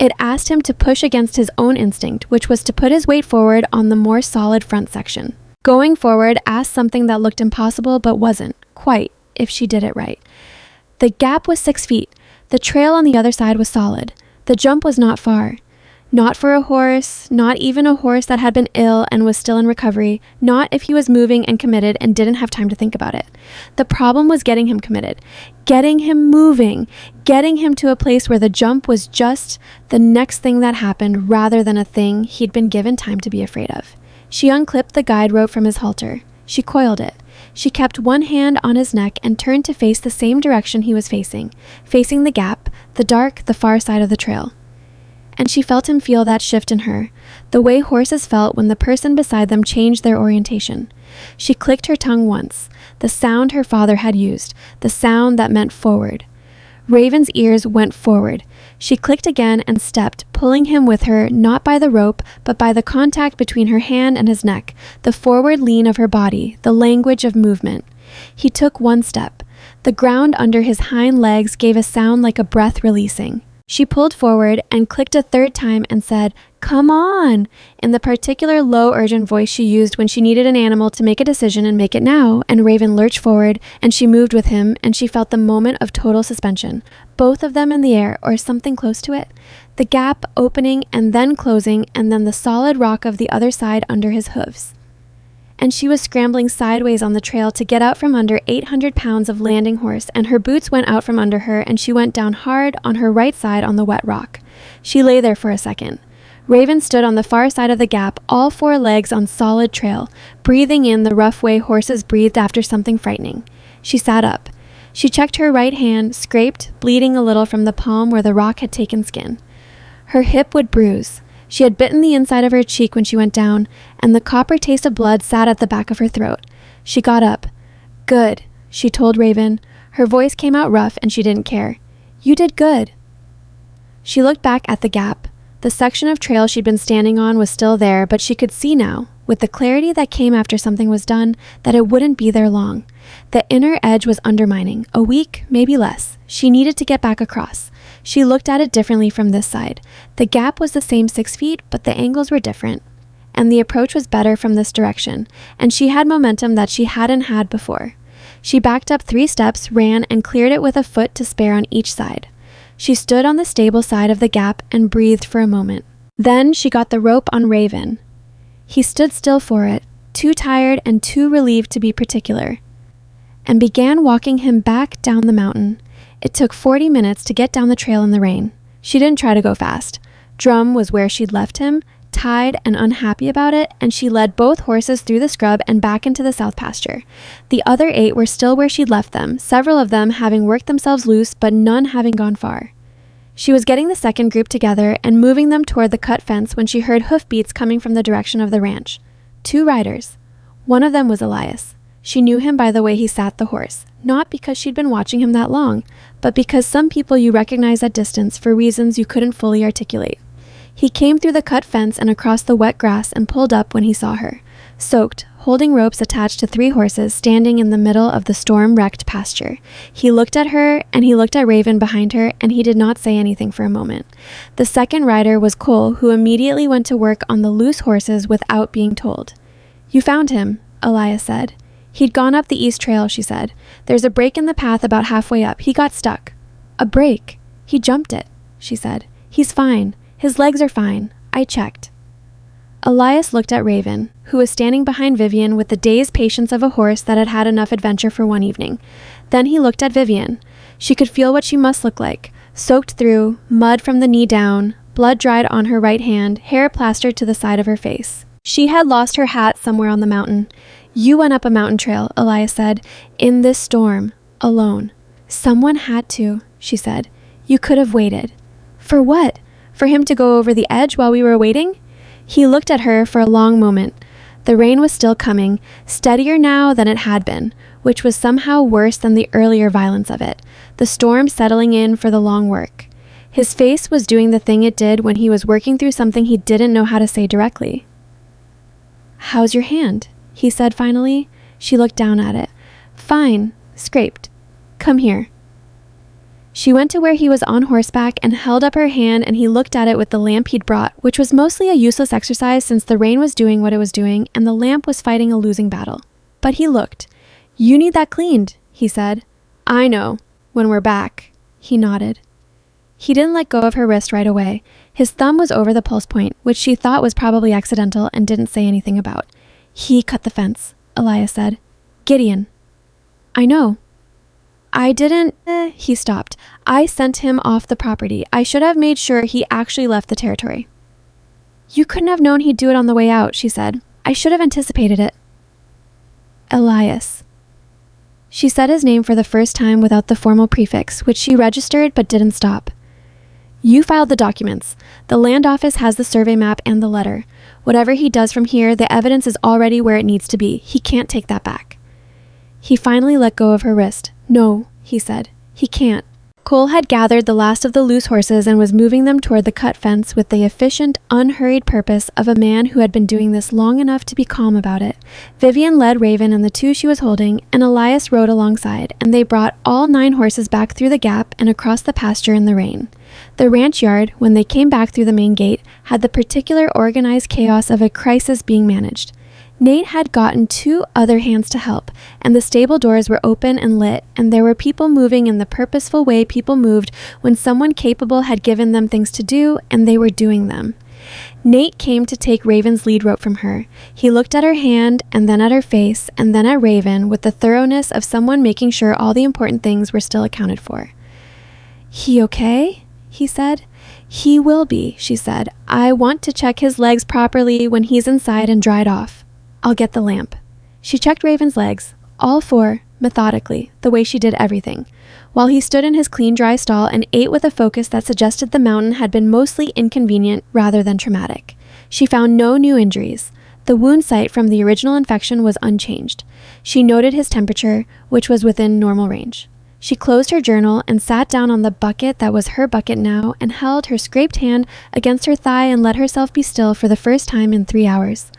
It asked him to push against his own instinct, which was to put his weight forward on the more solid front section. Going forward asked something that looked impossible but wasn't, quite, if she did it right. The gap was 6 feet. The trail on the other side was solid. The jump was not far. Not for a horse, not even a horse that had been ill and was still in recovery, not if he was moving and committed and didn't have time to think about it. The problem was getting him committed, getting him moving, getting him to a place where the jump was just the next thing that happened rather than a thing he'd been given time to be afraid of. She unclipped the guide rope from his halter. She coiled it. She kept one hand on his neck and turned to face the same direction he was facing the gap, the dark, the far side of the trail. And she felt him feel that shift in her, the way horses felt when the person beside them changed their orientation. She clicked her tongue once, the sound her father had used, the sound that meant forward. Raven's ears went forward. She clicked again and stepped, pulling him with her, not by the rope, but by the contact between her hand and his neck, the forward lean of her body, the language of movement. He took one step. The ground under his hind legs gave a sound like a breath releasing. She pulled forward and clicked a third time and said, "Come on," in the particular low, urgent voice she used when she needed an animal to make a decision and make it now, and Raven lurched forward, and she moved with him, and she felt the moment of total suspension, both of them in the air, or something close to it. The gap opening and then closing, and then the solid rock of the other side under his hooves. And she was scrambling sideways on the trail to get out from under 800 pounds of landing horse, and her boots went out from under her, and she went down hard on her right side on the wet rock. She lay there for a second. Raven stood on the far side of the gap, all 4 legs on solid trail, breathing in the rough way horses breathed after something frightening. She sat up. She checked her right hand, scraped, bleeding a little from the palm where the rock had taken skin. Her hip would bruise. She had bitten the inside of her cheek when she went down, and the copper taste of blood sat at the back of her throat. She got up. "Good," she told Raven. Her voice came out rough, and she didn't care. "You did good." She looked back at the gap. The section of trail she'd been standing on was still there, but she could see now, with the clarity that came after something was done, that it wouldn't be there long. The inner edge was undermining. A week, maybe less. She needed to get back across. She looked at it differently from this side. The gap was the same 6 feet, but the angles were different. and the approach was better from this direction, and she had momentum that she hadn't had before. She backed up 3 steps, ran, and cleared it with a foot to spare on each side. She stood on the stable side of the gap and breathed for a moment. Then she got the rope on Raven. He stood still for it, too tired and too relieved to be particular, and began walking him back down the mountain. It took 40 minutes to get down the trail in the rain. She didn't try to go fast. Drum was where she'd left him, tied and unhappy about it, and she led both horses through the scrub and back into the south pasture. The other 8 were still where she'd left them, several of them having worked themselves loose, but none having gone far. She was getting the second group together and moving them toward the cut fence when she heard hoofbeats coming from the direction of the ranch. 2 riders. One of them was Elias. She knew him by the way he sat the horse, not because she'd been watching him that long, but because some people you recognize at distance for reasons you couldn't fully articulate. He came through the cut fence and across the wet grass and pulled up when he saw her, soaked, holding ropes attached to 3 horses standing in the middle of the storm-wrecked pasture. He looked at her, and he looked at Raven behind her, and he did not say anything for a moment. The second rider was Cole, who immediately went to work on the loose horses without being told. "You found him," Elias said. "He'd gone up the east trail," she said. "There's a break in the path about halfway up. He got stuck." "A break? He jumped it," she said. "He's fine. His legs are fine. I checked." Elias looked at Raven, who was standing behind Vivian with the dazed patience of a horse that had had enough adventure for one evening. Then he looked at Vivian. She could feel what she must look like, soaked through, mud from the knee down, blood dried on her right hand, hair plastered to the side of her face. She had lost her hat somewhere on the mountain. "You went up a mountain trail," Elias said, "in this storm, alone." "Someone had to," she said. "You could have waited." "For what? For him to go over the edge while we were waiting?" He looked at her for a long moment. The rain was still coming, steadier now than it had been, which was somehow worse than the earlier violence of it, the storm settling in for the long work. His face was doing the thing it did when he was working through something he didn't know how to say directly. "How's your hand?" he said finally. She looked down at it. "Fine, scraped. Come here." She went to where he was on horseback and held up her hand, and he looked at it with the lamp he'd brought, which was mostly a useless exercise since the rain was doing what it was doing and the lamp was fighting a losing battle. But he looked. "You need that cleaned," he said. "I know. When we're back." He nodded. He didn't let go of her wrist right away. His thumb was over the pulse point, which she thought was probably accidental and didn't say anything about. "He cut the fence," Elias said. "Gideon." "I know." "I didn't..." He stopped. "I sent him off the property. I should have made sure he actually left the territory." "You couldn't have known he'd do it on the way out," she said. "I should have anticipated it." "Elias." She said his name for the first time without the formal prefix, which she registered but didn't stop. "You filed the documents. The land office has the survey map and the letter. Whatever he does from here, the evidence is already where it needs to be. He can't take that back." He finally let go of her wrist. "No," he said. "He can't." Cole had gathered the last of the loose horses and was moving them toward the cut fence with the efficient, unhurried purpose of a man who had been doing this long enough to be calm about it. Vivian led Raven and the 2 she was holding, and Elias rode alongside, and they brought all 9 horses back through the gap and across the pasture in the rain. The ranch yard, when they came back through the main gate, had the particular organized chaos of a crisis being managed. Nate had gotten 2 other hands to help, and the stable doors were open and lit, and there were people moving in the purposeful way people moved when someone capable had given them things to do, and they were doing them. Nate came to take Raven's lead rope from her. He looked at her hand, and then at her face, and then at Raven with the thoroughness of someone making sure all the important things were still accounted for. "He okay?" he said. "He will be," she said. "I want to check his legs properly when he's inside and dried off. I'll get the lamp." She checked Raven's legs, all 4, methodically, the way she did everything, while he stood in his clean, dry stall and ate with a focus that suggested the mountain had been mostly inconvenient rather than traumatic. She found no new injuries. The wound site from the original infection was unchanged. She noted his temperature, which was within normal range. She closed her journal and sat down on the bucket that was her bucket now and held her scraped hand against her thigh and let herself be still for the first time in 3 hours.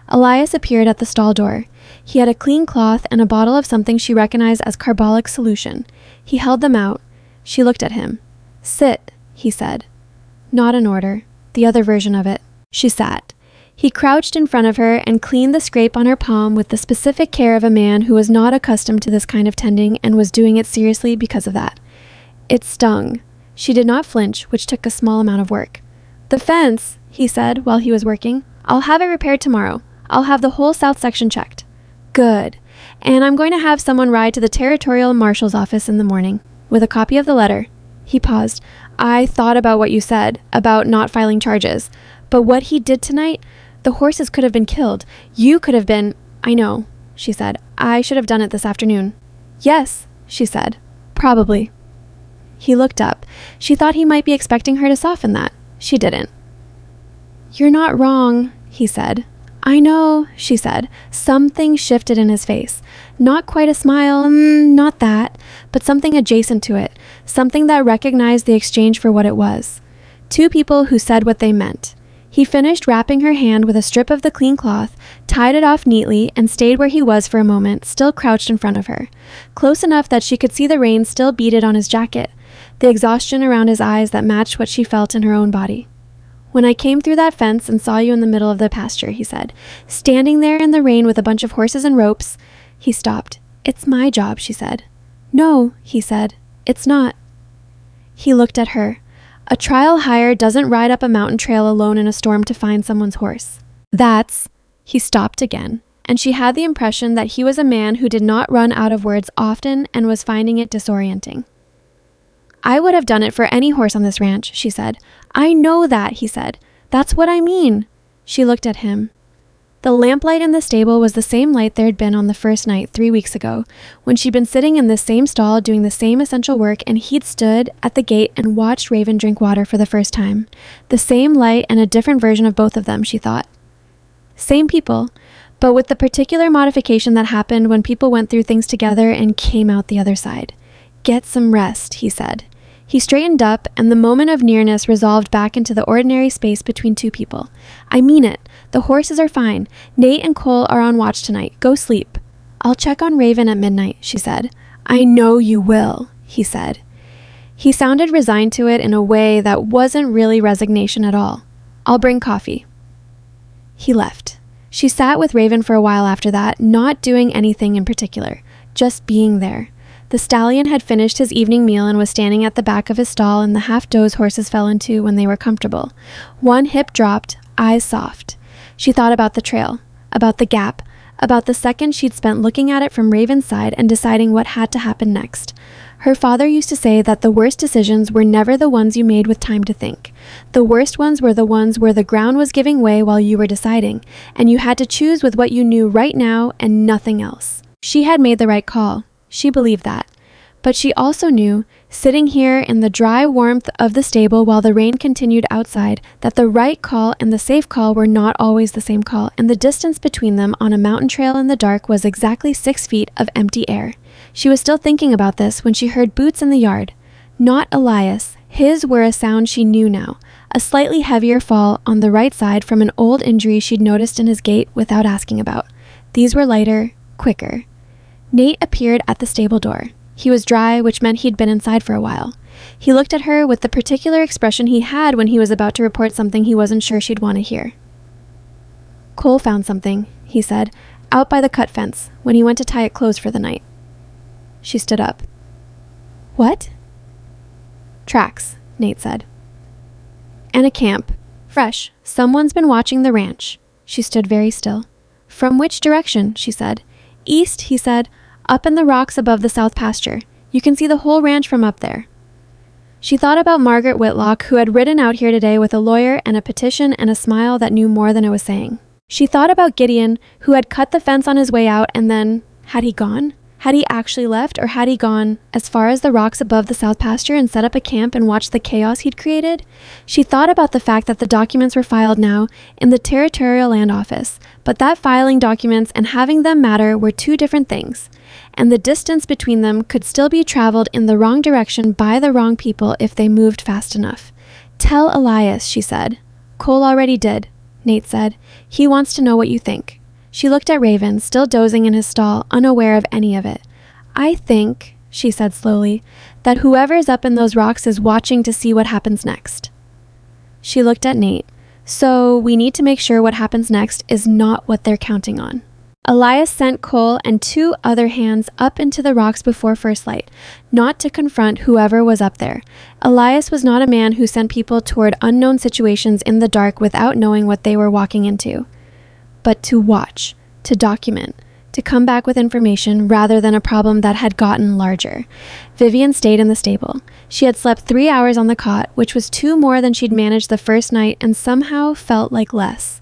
Elias appeared at the stall door. He had a clean cloth and a bottle of something she recognized as carbolic solution. He held them out. She looked at him. "Sit," he said. Not an order. The other version of it. She sat. He crouched in front of her and cleaned the scrape on her palm with the specific care of a man who was not accustomed to this kind of tending and was doing it seriously because of that. It stung. She did not flinch, which took a small amount of work. "The fence," he said while he was working. "I'll have it repaired tomorrow. I'll have the whole south section checked." "Good. And I'm going to have someone ride to the territorial marshal's office in the morning with a copy of the letter." He paused. "I thought about what you said, about not filing charges. But what he did tonight, the horses could have been killed. You could have been—" "I know," she said. "I should have done it this afternoon." "Yes," she said. "Probably." He looked up. She thought he might be expecting her to soften that. She didn't. "You're not wrong," he said. "I know," she said. Something shifted in his face. Not quite a smile, not that, but something adjacent to it, something that recognized the exchange for what it was. Two people who said what they meant. He finished wrapping her hand with a strip of the clean cloth, tied it off neatly, and stayed where he was for a moment, still crouched in front of her, close enough that she could see the rain still beaded on his jacket, the exhaustion around his eyes that matched what she felt in her own body. "When I came through that fence and saw you in the middle of the pasture," he said, "standing there in the rain with a bunch of horses and ropes." He stopped. "It's my job," she said. "No," he said, "it's not." He looked at her. A trial hire doesn't ride up a mountain trail alone in a storm to find someone's horse. He stopped again, and she had the impression that he was a man who did not run out of words often and was finding it disorienting. "I would have done it for any horse on this ranch," she said. "I know that," he said. "That's what I mean." She looked at him. The lamplight in the stable was the same light there had been on the first night 3 weeks ago, when she'd been sitting in this same stall doing the same essential work and he'd stood at the gate and watched Raven drink water for the first time. The same light and a different version of both of them, she thought. Same people, but with the particular modification that happened when people went through things together and came out the other side. "Get some rest," he said. He straightened up, and the moment of nearness resolved back into the ordinary space between two people. "I mean it. The horses are fine. Nate and Cole are on watch tonight. Go sleep." "I'll check on Raven at midnight," she said. "I know you will," he said. He sounded resigned to it in a way that wasn't really resignation at all. "I'll bring coffee." He left. She sat with Raven for a while after that, not doing anything in particular, just being there. The stallion had finished his evening meal and was standing at the back of his stall in the half-doze horses fell into when they were comfortable. One hip dropped, eyes soft. She thought about the trail, about the gap, about the second she'd spent looking at it from Raven's side and deciding what had to happen next. Her father used to say that the worst decisions were never the ones you made with time to think. The worst ones were the ones where the ground was giving way while you were deciding, and you had to choose with what you knew right now and nothing else. She had made the right call. She believed that. But she also knew, sitting here in the dry warmth of the stable while the rain continued outside, that the right call and the safe call were not always the same call, and the distance between them on a mountain trail in the dark was exactly 6 feet of empty air. She was still thinking about this when she heard boots in the yard. Not Elias. His were a sound she knew now, a slightly heavier fall on the right side from an old injury she'd noticed in his gait without asking about. These were lighter, quicker. Nate appeared at the stable door. He was dry, which meant he'd been inside for a while. He looked at her with the particular expression he had when he was about to report something he wasn't sure she'd want to hear. "Cole found something," he said, "out by the cut fence, when he went to tie it closed for the night." She stood up. "What?" "Tracks," Nate said. "And a camp. Fresh. Someone's been watching the ranch." She stood very still. "From which direction?" she said. "East," he said. "Up in the rocks above the south pasture. You can see the whole ranch from up there." She thought about Margaret Whitlock, who had ridden out here today with a lawyer and a petition and a smile that knew more than it was saying. She thought about Gideon, who had cut the fence on his way out, and then, had he gone? Had he actually left, or had he gone as far as the rocks above the south pasture and set up a camp and watched the chaos he'd created? She thought about the fact that the documents were filed now in the Territorial Land Office, but that filing documents and having them matter were two different things, and the distance between them could still be traveled in the wrong direction by the wrong people if they moved fast enough. "Tell Elias," she said. "Cole already did," Nate said. "He wants to know what you think." She looked at Raven, still dozing in his stall, unaware of any of it. "I think," she said slowly, "that whoever's up in those rocks is watching to see what happens next." She looked at Nate. So we need to make sure what happens next is not what they're counting on. Elias sent Cole and 2 other hands up into the rocks before first light, not to confront whoever was up there. Elias was not a man who sent people toward unknown situations in the dark without knowing what they were walking into, but to watch, to document, to come back with information rather than a problem that had gotten larger. Vivian stayed in the stable. She had slept 3 hours on the cot, which was 2 more than she'd managed the first night and somehow felt like less.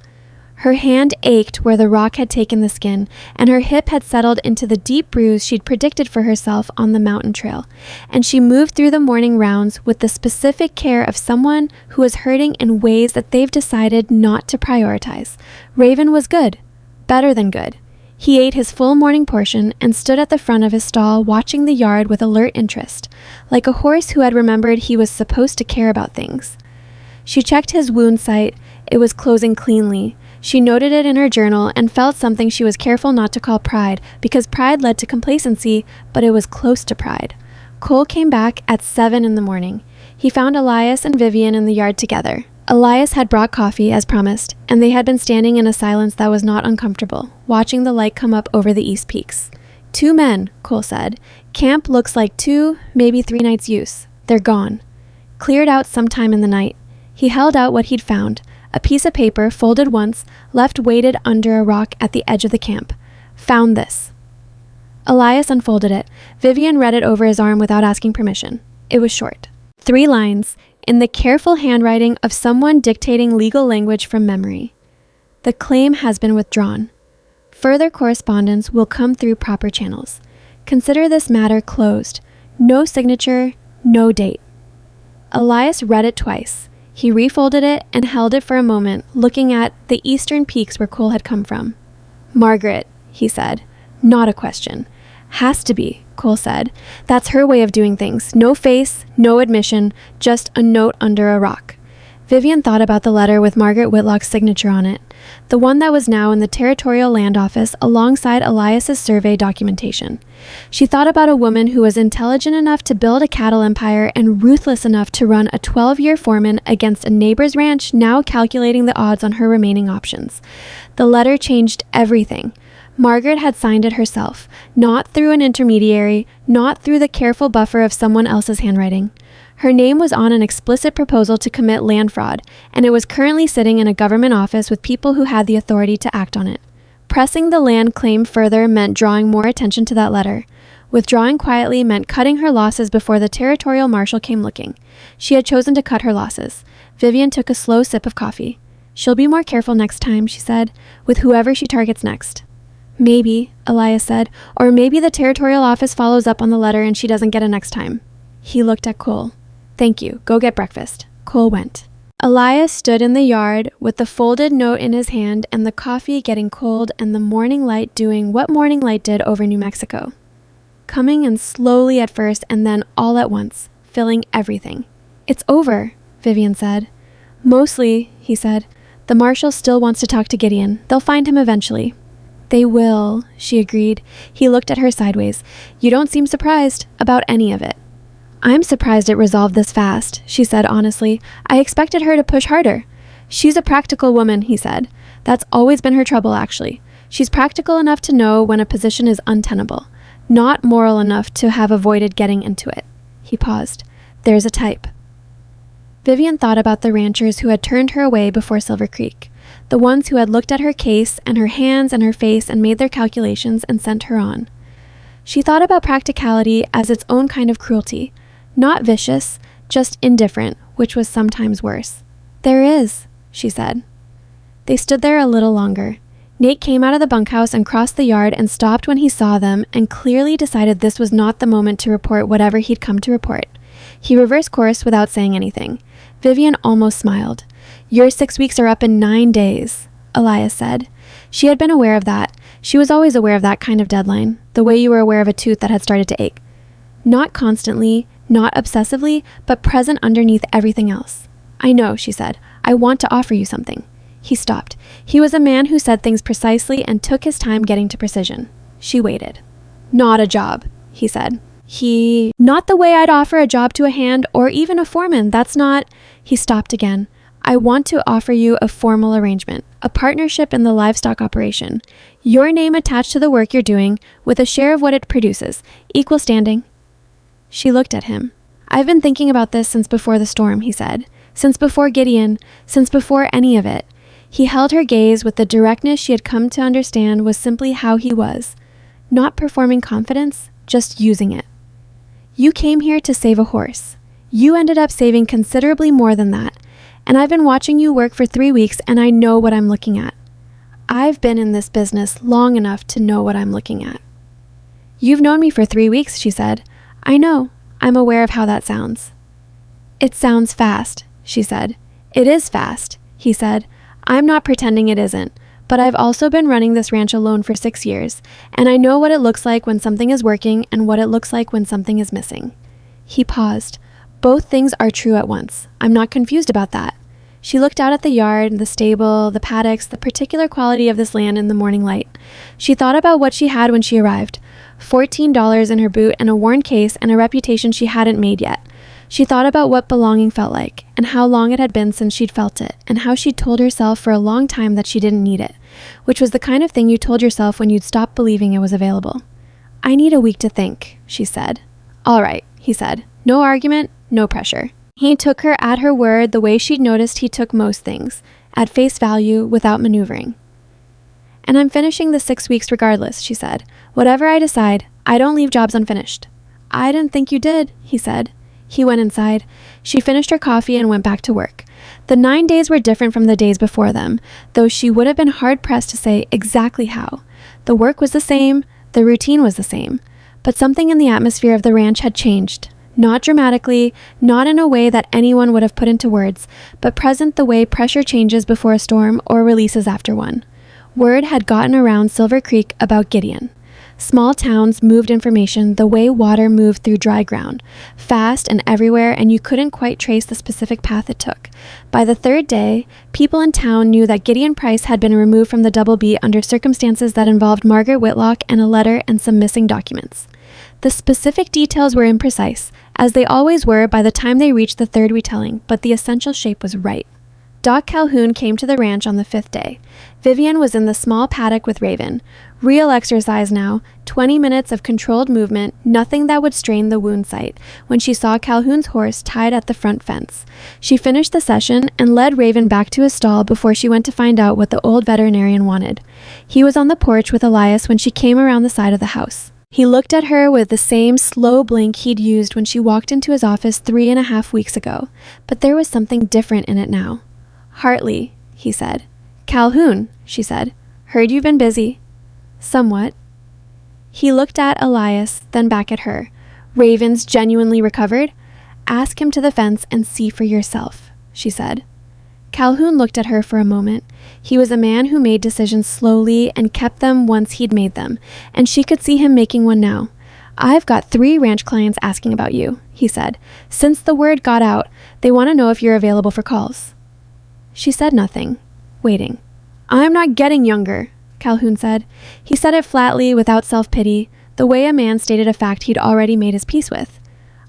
Her hand ached where the rock had taken the skin, and her hip had settled into the deep bruise she'd predicted for herself on the mountain trail. And she moved through the morning rounds with the specific care of someone who was hurting in ways that they've decided not to prioritize. Raven was good, better than good. He ate his full morning portion and stood at the front of his stall watching the yard with alert interest, like a horse who had remembered he was supposed to care about things. She checked his wound site. It was closing cleanly. She noted it in her journal and felt something she was careful not to call pride, because pride led to complacency, but it was close to pride. Cole came back at 7 in the morning. He found Elias and Vivian in the yard together. Elias had brought coffee, as promised, and they had been standing in a silence that was not uncomfortable, watching the light come up over the east peaks. 2 men, Cole said. Camp looks like 2, maybe 3 nights' use. They're gone. Cleared out sometime in the night. He held out what he'd found. A piece of paper, folded once, left weighted under a rock at the edge of the camp. Found this. Elias unfolded it. Vivian read it over his arm without asking permission. It was short. 3 lines, in the careful handwriting of someone dictating legal language from memory. The claim has been withdrawn. Further correspondence will come through proper channels. Consider this matter closed. No signature, no date. Elias read it twice. He refolded it and held it for a moment, looking at the eastern peaks where Cole had come from. Margaret, he said. Not a question. Has to be, Cole said. That's her way of doing things. No face, no admission, just a note under a rock. Vivian thought about the letter with Margaret Whitlock's signature on it, the one that was now in the Territorial Land Office alongside Elias's survey documentation. She thought about a woman who was intelligent enough to build a cattle empire and ruthless enough to run a 12-year foreman against a neighbor's ranch, now calculating the odds on her remaining options. The letter changed everything. Margaret had signed it herself, not through an intermediary, not through the careful buffer of someone else's handwriting. Her name was on an explicit proposal to commit land fraud, and it was currently sitting in a government office with people who had the authority to act on it. Pressing the land claim further meant drawing more attention to that letter. Withdrawing quietly meant cutting her losses before the territorial marshal came looking. She had chosen to cut her losses. Vivian took a slow sip of coffee. She'll be more careful next time, she said, with whoever she targets next. Maybe, Elias said, or maybe the territorial office follows up on the letter and she doesn't get it next time. He looked at Cole. Thank you. Go get breakfast. Cole went. Elias stood in the yard with the folded note in his hand and the coffee getting cold and the morning light doing what morning light did over New Mexico. Coming in slowly at first and then all at once, filling everything. It's over, Vivian said. Mostly, he said. The marshal still wants to talk to Gideon. They'll find him eventually. They will, she agreed. He looked at her sideways. You don't seem surprised about any of it. I'm surprised it resolved this fast, she said honestly. I expected her to push harder. She's a practical woman, he said. That's always been her trouble, actually. She's practical enough to know when a position is untenable, not moral enough to have avoided getting into it. He paused. There's a type. Vivian thought about the ranchers who had turned her away before Silver Creek, the ones who had looked at her case and her hands and her face and made their calculations and sent her on. She thought about practicality as its own kind of cruelty. Not vicious, just indifferent, which was sometimes worse. There is, she said. They stood there a little longer. Nate came out of the bunkhouse and crossed the yard and stopped when he saw them and clearly decided this was not the moment to report whatever he'd come to report. He reversed course without saying anything. Vivian almost smiled. Your 6 weeks are up in 9 days, Elias said. She had been aware of that. She was always aware of that kind of deadline, the way you were aware of a tooth that had started to ache. Not constantly, not obsessively, but present underneath everything else. I know, she said. I want to offer you something. He stopped. He was a man who said things precisely and took his time getting to precision. She waited. Not a job, he said. Not the way I'd offer a job to a hand or even a foreman. That's not... He stopped again. I want to offer you a formal arrangement, a partnership in the livestock operation. Your name attached to the work you're doing with a share of what it produces, equal standing." She looked at him. "I've been thinking about this since before the storm," he said. "Since before Gideon, since before any of it." He held her gaze with the directness she had come to understand was simply how he was. Not performing confidence, just using it. "You came here to save a horse. You ended up saving considerably more than that. And I've been watching you work for 3 weeks and I know what I'm looking at. I've been in this business long enough to know what I'm looking at." "You've known me for 3 weeks," she said. "I know. I'm aware of how that sounds." "It sounds fast," she said. "It is fast," he said. "I'm not pretending it isn't, but I've also been running this ranch alone for 6 years, and I know what it looks like when something is working and what it looks like when something is missing." He paused. "Both things are true at once. I'm not confused about that." She looked out at the yard, the stable, the paddocks, the particular quality of this land in the morning light. She thought about what she had when she arrived. $14 in her boot and a worn case and a reputation she hadn't made yet. She thought about what belonging felt like, and how long it had been since she'd felt it, and how she'd told herself for a long time that she didn't need it, which was the kind of thing you told yourself when you'd stopped believing it was available. "I need a week to think," she said. "All right," he said. No argument, no pressure. He took her at her word the way she'd noticed he took most things, at face value, without maneuvering. "And I'm finishing the 6 weeks regardless," she said. "Whatever I decide, I don't leave jobs unfinished." "I didn't think you did," he said. He went inside. She finished her coffee and went back to work. The 9 days were different from the days before them, though she would have been hard-pressed to say exactly how. The work was the same, the routine was the same, but something in the atmosphere of the ranch had changed. Not dramatically, not in a way that anyone would have put into words, but present the way pressure changes before a storm or releases after one. Word had gotten around Silver Creek about Gideon. Small towns moved information the way water moved through dry ground, fast and everywhere, and you couldn't quite trace the specific path it took. By the 3rd day, people in town knew that Gideon Price had been removed from the Double B under circumstances that involved Margaret Whitlock and a letter and some missing documents. The specific details were imprecise, as they always were by the time they reached the 3rd retelling, but the essential shape was right. Doc Calhoun came to the ranch on the 5th day. Vivian was in the small paddock with Raven. Real exercise now, 20 minutes of controlled movement, nothing that would strain the wound site, when she saw Calhoun's horse tied at the front fence. She finished the session and led Raven back to his stall before she went to find out what the old veterinarian wanted. He was on the porch with Elias when she came around the side of the house. He looked at her with the same slow blink he'd used when she walked into his office 3.5 weeks ago, but there was something different in it now. "Hartley," he said. "Calhoun," she said. "Heard you've been busy." "Somewhat." He looked at Elias, then back at her. "Raven's genuinely recovered? Ask him to the fence and see for yourself," she said. Calhoun looked at her for a moment. He was a man who made decisions slowly and kept them once he'd made them, and she could see him making one now. "I've got 3 ranch clients asking about you," he said. "Since the word got out, they want to know if you're available for calls." She said nothing, waiting. "I'm not getting younger," Calhoun said. He said it flatly, without self-pity, the way a man stated a fact he'd already made his peace with.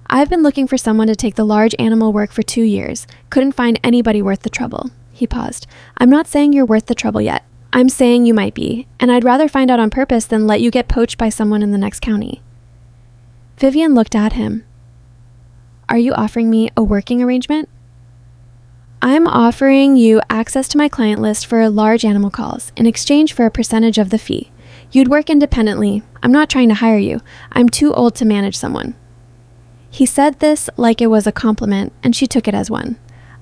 "I've been looking for someone to take the large animal work for 2 years. Couldn't find anybody worth the trouble." He paused. "I'm not saying you're worth the trouble yet. I'm saying you might be, and I'd rather find out on purpose than let you get poached by someone in the next county." Vivian looked at him. "Are you offering me a working arrangement?" "I'm offering you access to my client list for large animal calls in exchange for a percentage of the fee. You'd work independently. I'm not trying to hire you. I'm too old to manage someone." He said this like it was a compliment, and she took it as one.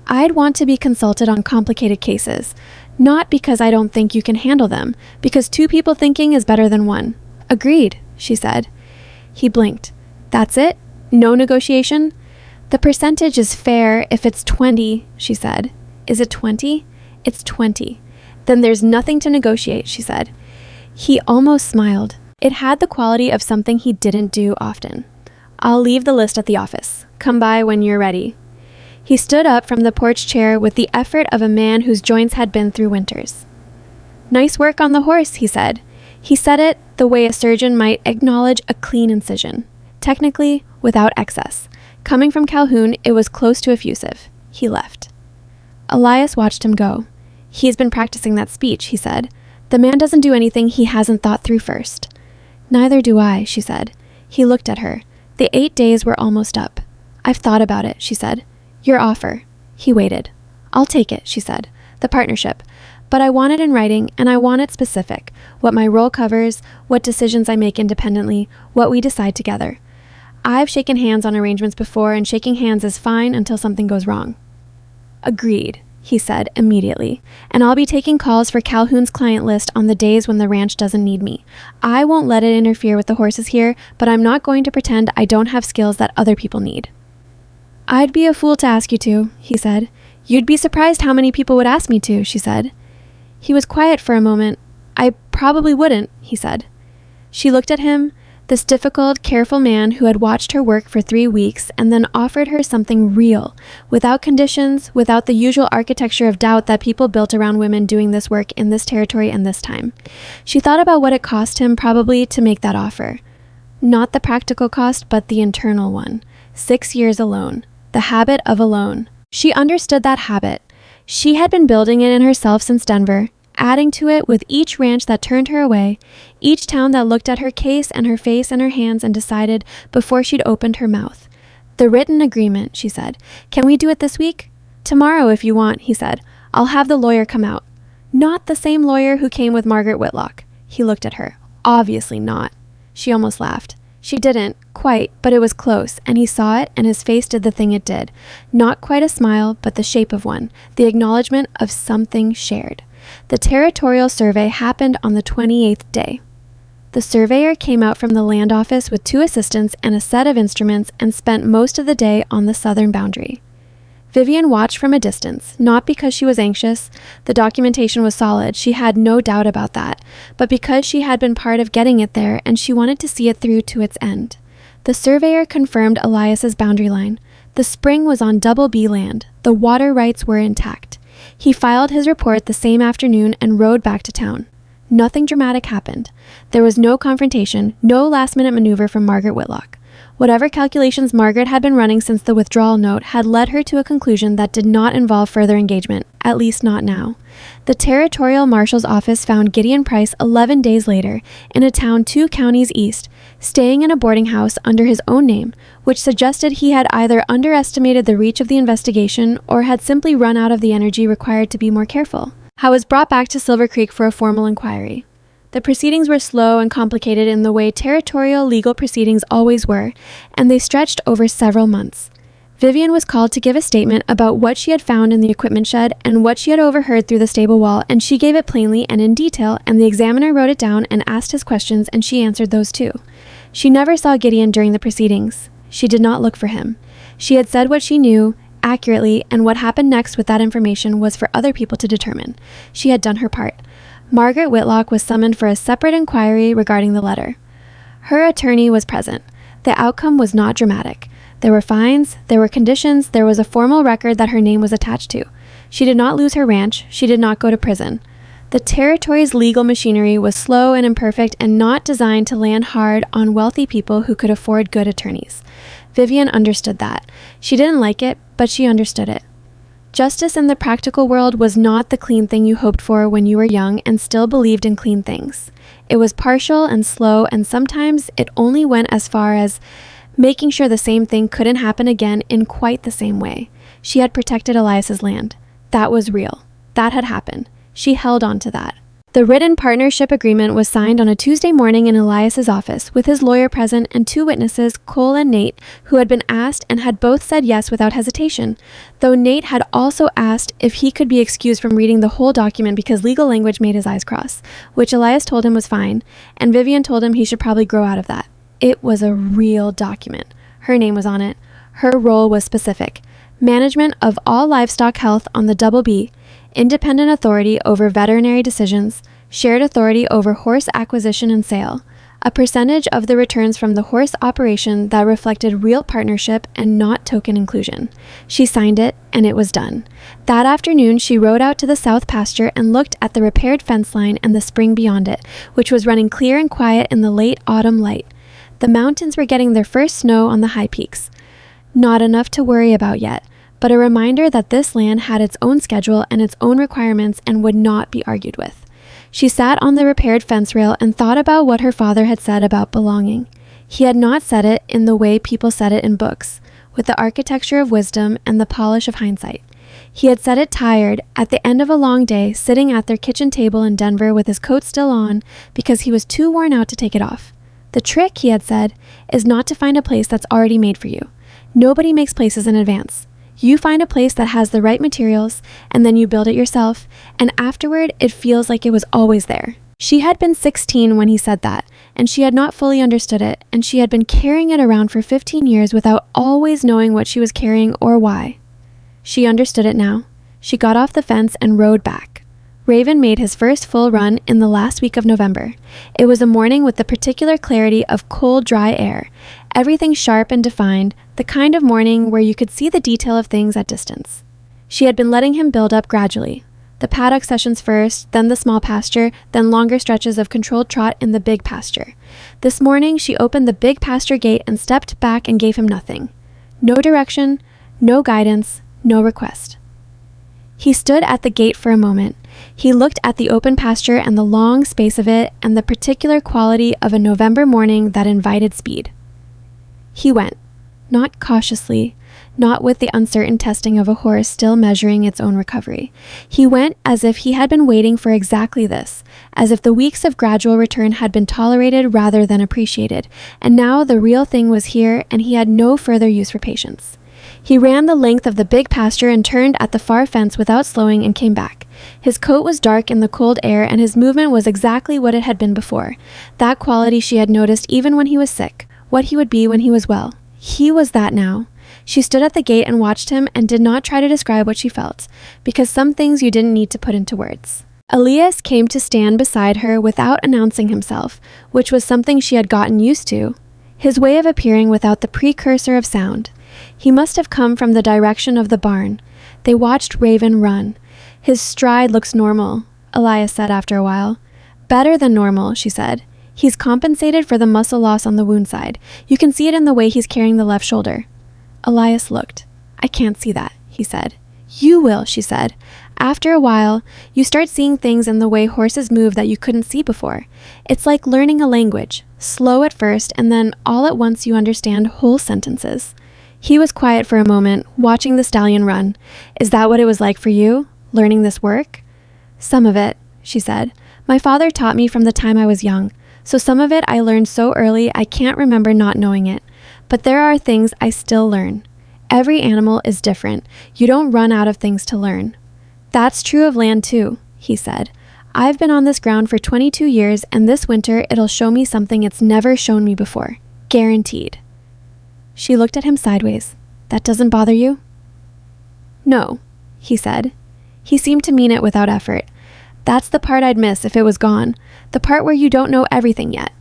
"I'd want to be consulted on complicated cases, not because I don't think you can handle them, because 2 people thinking is better than 1. "Agreed," she said. He blinked. "That's it? No negotiation?" "The percentage is fair if it's 20, she said. "Is it 20? "It's 20. "Then there's nothing to negotiate," she said. He almost smiled. It had the quality of something he didn't do often. "I'll leave the list at the office. Come by when you're ready." He stood up from the porch chair with the effort of a man whose joints had been through winters. "Nice work on the horse," he said. He said it the way a surgeon might acknowledge a clean incision. Technically, without excess. Coming from Calhoun, it was close to effusive. He left. Elias watched him go. "He's been practicing that speech," he said. "The man doesn't do anything he hasn't thought through first." "Neither do I," she said. He looked at her. The 8 days were almost up. "I've thought about it," she said. "Your offer." He waited. "I'll take it," she said. "The partnership. But I want it in writing, and I want it specific. What my role covers, what decisions I make independently, what we decide together. I've shaken hands on arrangements before, and shaking hands is fine until something goes wrong." "Agreed," he said immediately. "And I'll be taking calls for Calhoun's client list on the days when the ranch doesn't need me. I won't let it interfere with the horses here, but I'm not going to pretend I don't have skills that other people need." "I'd be a fool to ask you to," he said. "You'd be surprised how many people would ask me to," she said. He was quiet for a moment. "I probably wouldn't," he said. She looked at him, this difficult, careful man who had watched her work for 3 weeks and then offered her something real, without conditions, without the usual architecture of doubt that people built around women doing this work in this territory and this time. She thought about what it cost him probably to make that offer. Not the practical cost, but the internal one. 6 years alone. The habit of alone. She understood that habit. She had been building it in herself since Denver, adding to it with each ranch that turned her away, each town that looked at her case and her face and her hands and decided before she'd opened her mouth. "The written agreement," she said. "Can we do it this week?" "Tomorrow, if you want," he said. "I'll have the lawyer come out." Not the same lawyer who came with Margaret Whitlock. He looked at her. Obviously not. She almost laughed. She didn't, quite, but it was close, and he saw it, and his face did the thing it did. Not quite a smile, but the shape of one, the acknowledgement of something shared. The territorial survey happened on the 28th day. The surveyor came out from the land office with 2 assistants and a set of instruments and spent most of the day on the southern boundary. Vivian watched from a distance, not because she was anxious. The documentation was solid, she had no doubt about that, but because she had been part of getting it there and she wanted to see it through to its end. The surveyor confirmed Elias's boundary line. The spring was on Double B land. The water rights were intact. He filed his report the same afternoon and rode back to town. Nothing dramatic happened. There was no confrontation, no last-minute maneuver from Margaret Whitlock. Whatever calculations Margaret had been running since the withdrawal note had led her to a conclusion that did not involve further engagement, at least not now. The territorial marshal's office found Gideon Price 11 days later in a town 2 counties east, staying in a boarding house under his own name, which suggested he had either underestimated the reach of the investigation or had simply run out of the energy required to be more careful. Howe was brought back to Silver Creek for a formal inquiry. The proceedings were slow and complicated in the way territorial legal proceedings always were, and they stretched over several months. Vivian was called to give a statement about what she had found in the equipment shed and what she had overheard through the stable wall, and she gave it plainly and in detail, and the examiner wrote it down and asked his questions, and she answered those too. She never saw Gideon during the proceedings. She did not look for him. She had said what she knew, accurately, and what happened next with that information was for other people to determine. She had done her part. Margaret Whitlock was summoned for a separate inquiry regarding the letter. Her attorney was present. The outcome was not dramatic. There were fines, there were conditions, there was a formal record that her name was attached to. She did not lose her ranch, she did not go to prison. The territory's legal machinery was slow and imperfect and not designed to land hard on wealthy people who could afford good attorneys. Vivian understood that. She didn't like it, but she understood it. Justice in the practical world was not the clean thing you hoped for when you were young and still believed in clean things. It was partial and slow, and sometimes it only went as far as making sure the same thing couldn't happen again in quite the same way. She had protected Elias's land. That was real. That had happened. She held on to that. The written partnership agreement was signed on a Tuesday morning in Elias's office, with his lawyer present and 2 witnesses, Cole and Nate, who had been asked and had both said yes without hesitation, though Nate had also asked if he could be excused from reading the whole document because legal language made his eyes cross, which Elias told him was fine, and Vivian told him he should probably grow out of that. It was a real document. Her name was on it. Her role was specific. Management of all livestock health on the Double B, independent authority over veterinary decisions, shared authority over horse acquisition and sale, a percentage of the returns from the horse operation that reflected real partnership and not token inclusion. She signed it, and it was done. That afternoon, she rode out to the south pasture and looked at the repaired fence line and the spring beyond it, which was running clear and quiet in the late autumn light. The mountains were getting their first snow on the high peaks. Not enough to worry about yet, but a reminder that this land had its own schedule and its own requirements and would not be argued with. She sat on the repaired fence rail and thought about what her father had said about belonging. He had not said it in the way people said it in books, with the architecture of wisdom and the polish of hindsight. He had said it tired, at the end of a long day, sitting at their kitchen table in Denver with his coat still on because he was too worn out to take it off. The trick, he had said, is not to find a place that's already made for you. Nobody makes places in advance. You find a place that has the right materials, and then you build it yourself, and afterward it feels like it was always there. She had been 16 when he said that, and she had not fully understood it, and she had been carrying it around for 15 years without always knowing what she was carrying or why. She understood it now. She got off the fence and rode back. Raven made his first full run in the last week of November. It was a morning with the particular clarity of cold, dry air, everything sharp and defined, the kind of morning where you could see the detail of things at distance. She had been letting him build up gradually. The paddock sessions first, then the small pasture, then longer stretches of controlled trot in the big pasture. This morning, she opened the big pasture gate and stepped back and gave him nothing. No direction, no guidance, no request. He stood at the gate for a moment. He looked at the open pasture and the long space of it and the particular quality of a November morning that invited speed. He went, not cautiously, not with the uncertain testing of a horse still measuring its own recovery. He went as if he had been waiting for exactly this, as if the weeks of gradual return had been tolerated rather than appreciated, and now the real thing was here and he had no further use for patience. He ran the length of the big pasture and turned at the far fence without slowing and came back. His coat was dark in the cold air and his movement was exactly what it had been before, that quality she had noticed even when he was sick, what he would be when he was well. He was that now. She stood at the gate and watched him and did not try to describe what she felt, because some things you didn't need to put into words. Elias came to stand beside her without announcing himself, which was something she had gotten used to, his way of appearing without the precursor of sound. He must have come from the direction of the barn. They watched Raven run. His stride looks normal, Elias said after a while. Better than normal, she said. He's compensated for the muscle loss on the wound side. You can see it in the way he's carrying the left shoulder. Elias looked. I can't see that, he said. You will, she said. After a while, you start seeing things in the way horses move that you couldn't see before. It's like learning a language, slow at first, and then all at once you understand whole sentences. He was quiet for a moment, watching the stallion run. Is that what it was like for you, learning this work? Some of it, she said. My father taught me from the time I was young, so some of it I learned so early I can't remember not knowing it. But there are things I still learn. Every animal is different. You don't run out of things to learn. That's true of land too, he said. I've been on this ground for 22 years, and this winter it'll show me something it's never shown me before. Guaranteed. She looked at him sideways. That doesn't bother you? No, he said. He seemed to mean it without effort. That's the part I'd miss if it was gone. The part where you don't know everything yet.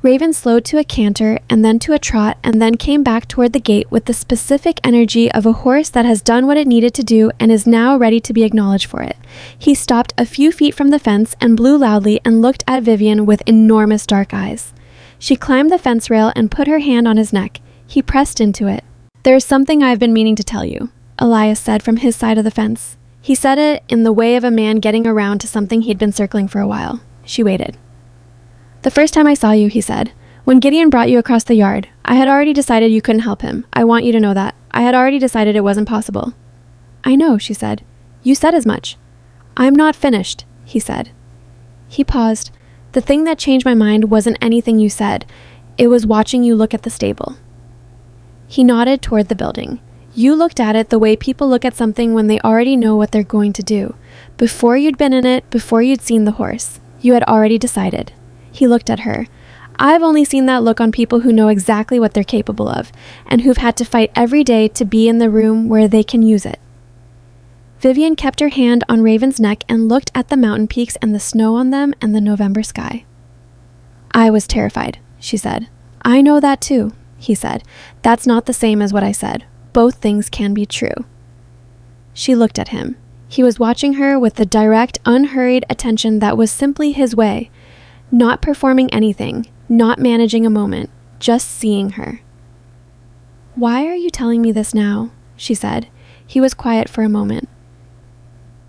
Raven slowed to a canter and then to a trot and then came back toward the gate with the specific energy of a horse that has done what it needed to do and is now ready to be acknowledged for it. He stopped a few feet from the fence and blew loudly and looked at Vivian with enormous dark eyes. She climbed the fence rail and put her hand on his neck. He pressed into it. There's something I've been meaning to tell you, Elias said from his side of the fence. He said it in the way of a man getting around to something he'd been circling for a while. She waited. The first time I saw you, he said, when Gideon brought you across the yard, I had already decided you couldn't help him. I want you to know that. I had already decided it wasn't possible. I know, she said. You said as much. I'm not finished, he said. He paused. The thing that changed my mind wasn't anything you said. It was watching you look at the stable. He nodded toward the building. You looked at it the way people look at something when they already know what they're going to do. Before you'd been in it, before you'd seen the horse. You had already decided. He looked at her. I've only seen that look on people who know exactly what they're capable of, and who've had to fight every day to be in the room where they can use it. Vivian kept her hand on Raven's neck and looked at the mountain peaks and the snow on them and the November sky. I was terrified, she said. I know that too, he said. That's not the same as what I said. Both things can be true. She looked at him. He was watching her with the direct, unhurried attention that was simply his way. Not performing anything, not managing a moment, just seeing her. Why are you telling me this now? she said. He was quiet for a moment.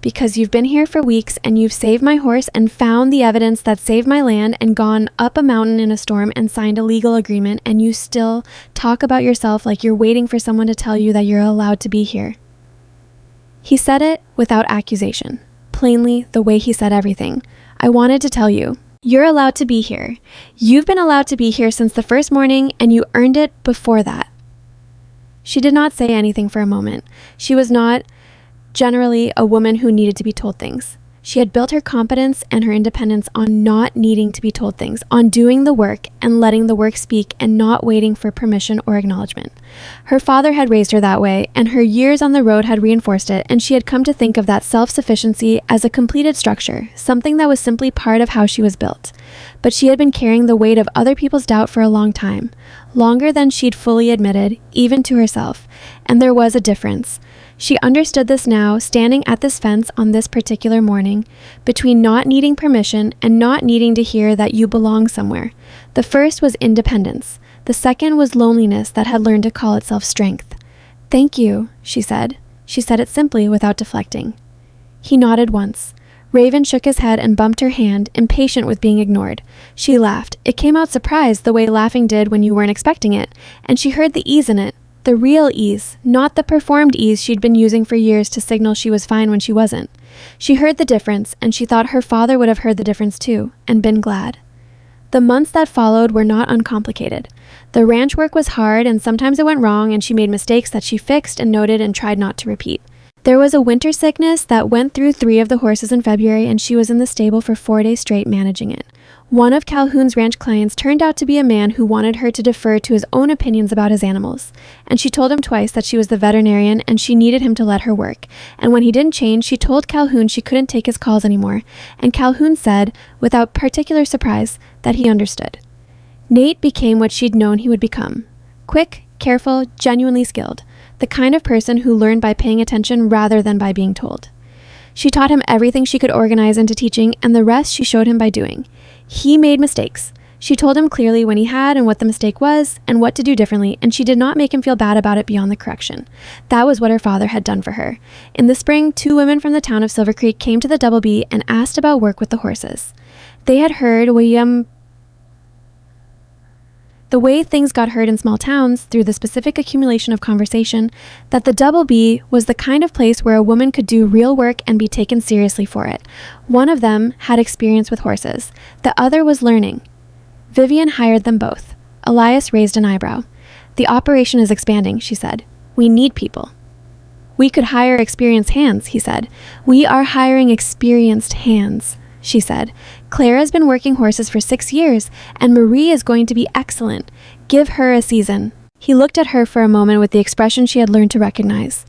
Because you've been here for weeks and you've saved my horse and found the evidence that saved my land and gone up a mountain in a storm and signed a legal agreement, and you still talk about yourself like you're waiting for someone to tell you that you're allowed to be here. He said it without accusation, plainly the way he said everything. I wanted to tell you, you're allowed to be here. You've been allowed to be here since the first morning, and you earned it before that. She did not say anything for a moment. She was not generally a woman who needed to be told things. She had built her competence and her independence on not needing to be told things, on doing the work and letting the work speak and not waiting for permission or acknowledgement. Her father had raised her that way, and her years on the road had reinforced it, and she had come to think of that self-sufficiency as a completed structure, something that was simply part of how she was built. But she had been carrying the weight of other people's doubt for a long time, longer than she'd fully admitted, even to herself, and there was a difference. She understood this now, standing at this fence on this particular morning, between not needing permission and not needing to hear that you belong somewhere. The first was independence. The second was loneliness that had learned to call itself strength. Thank you, she said. She said it simply without deflecting. He nodded once. Raven shook his head and bumped her hand, impatient with being ignored. She laughed. It came out surprised the way laughing did when you weren't expecting it, and she heard the ease in it. The real ease, not the performed ease she'd been using for years to signal she was fine when she wasn't. She heard the difference, and she thought her father would have heard the difference too, and been glad. The months that followed were not uncomplicated. The ranch work was hard, and sometimes it went wrong, and she made mistakes that she fixed and noted and tried not to repeat. There was a winter sickness that went through 3 of the horses in February, and she was in the stable for 4 days straight managing it. One of Calhoun's ranch clients turned out to be a man who wanted her to defer to his own opinions about his animals, and she told him twice that she was the veterinarian and she needed him to let her work, and when he didn't change, she told Calhoun she couldn't take his calls anymore, and Calhoun said, without particular surprise, that he understood. Nate became what she'd known he would become. Quick, careful, genuinely skilled, the kind of person who learned by paying attention rather than by being told. She taught him everything she could organize into teaching, and the rest she showed him by doing. He made mistakes. She told him clearly when he had and what the mistake was and what to do differently, and she did not make him feel bad about it beyond the correction. That was what her father had done for her. In the spring, 2 women from the town of Silver Creek came to the Double B and asked about work with the horses. They had heard the way things got heard in small towns through the specific accumulation of conversation, that the Double B was the kind of place where a woman could do real work and be taken seriously for it. One of them had experience with horses. The other was learning. Vivian hired them both. Elias raised an eyebrow. The operation is expanding, she said. We need people. We could hire experienced hands, he said. We are hiring experienced hands, she said. Clara's been working horses for 6 years, and Marie is going to be excellent. Give her a season. He looked at her for a moment with the expression she had learned to recognize.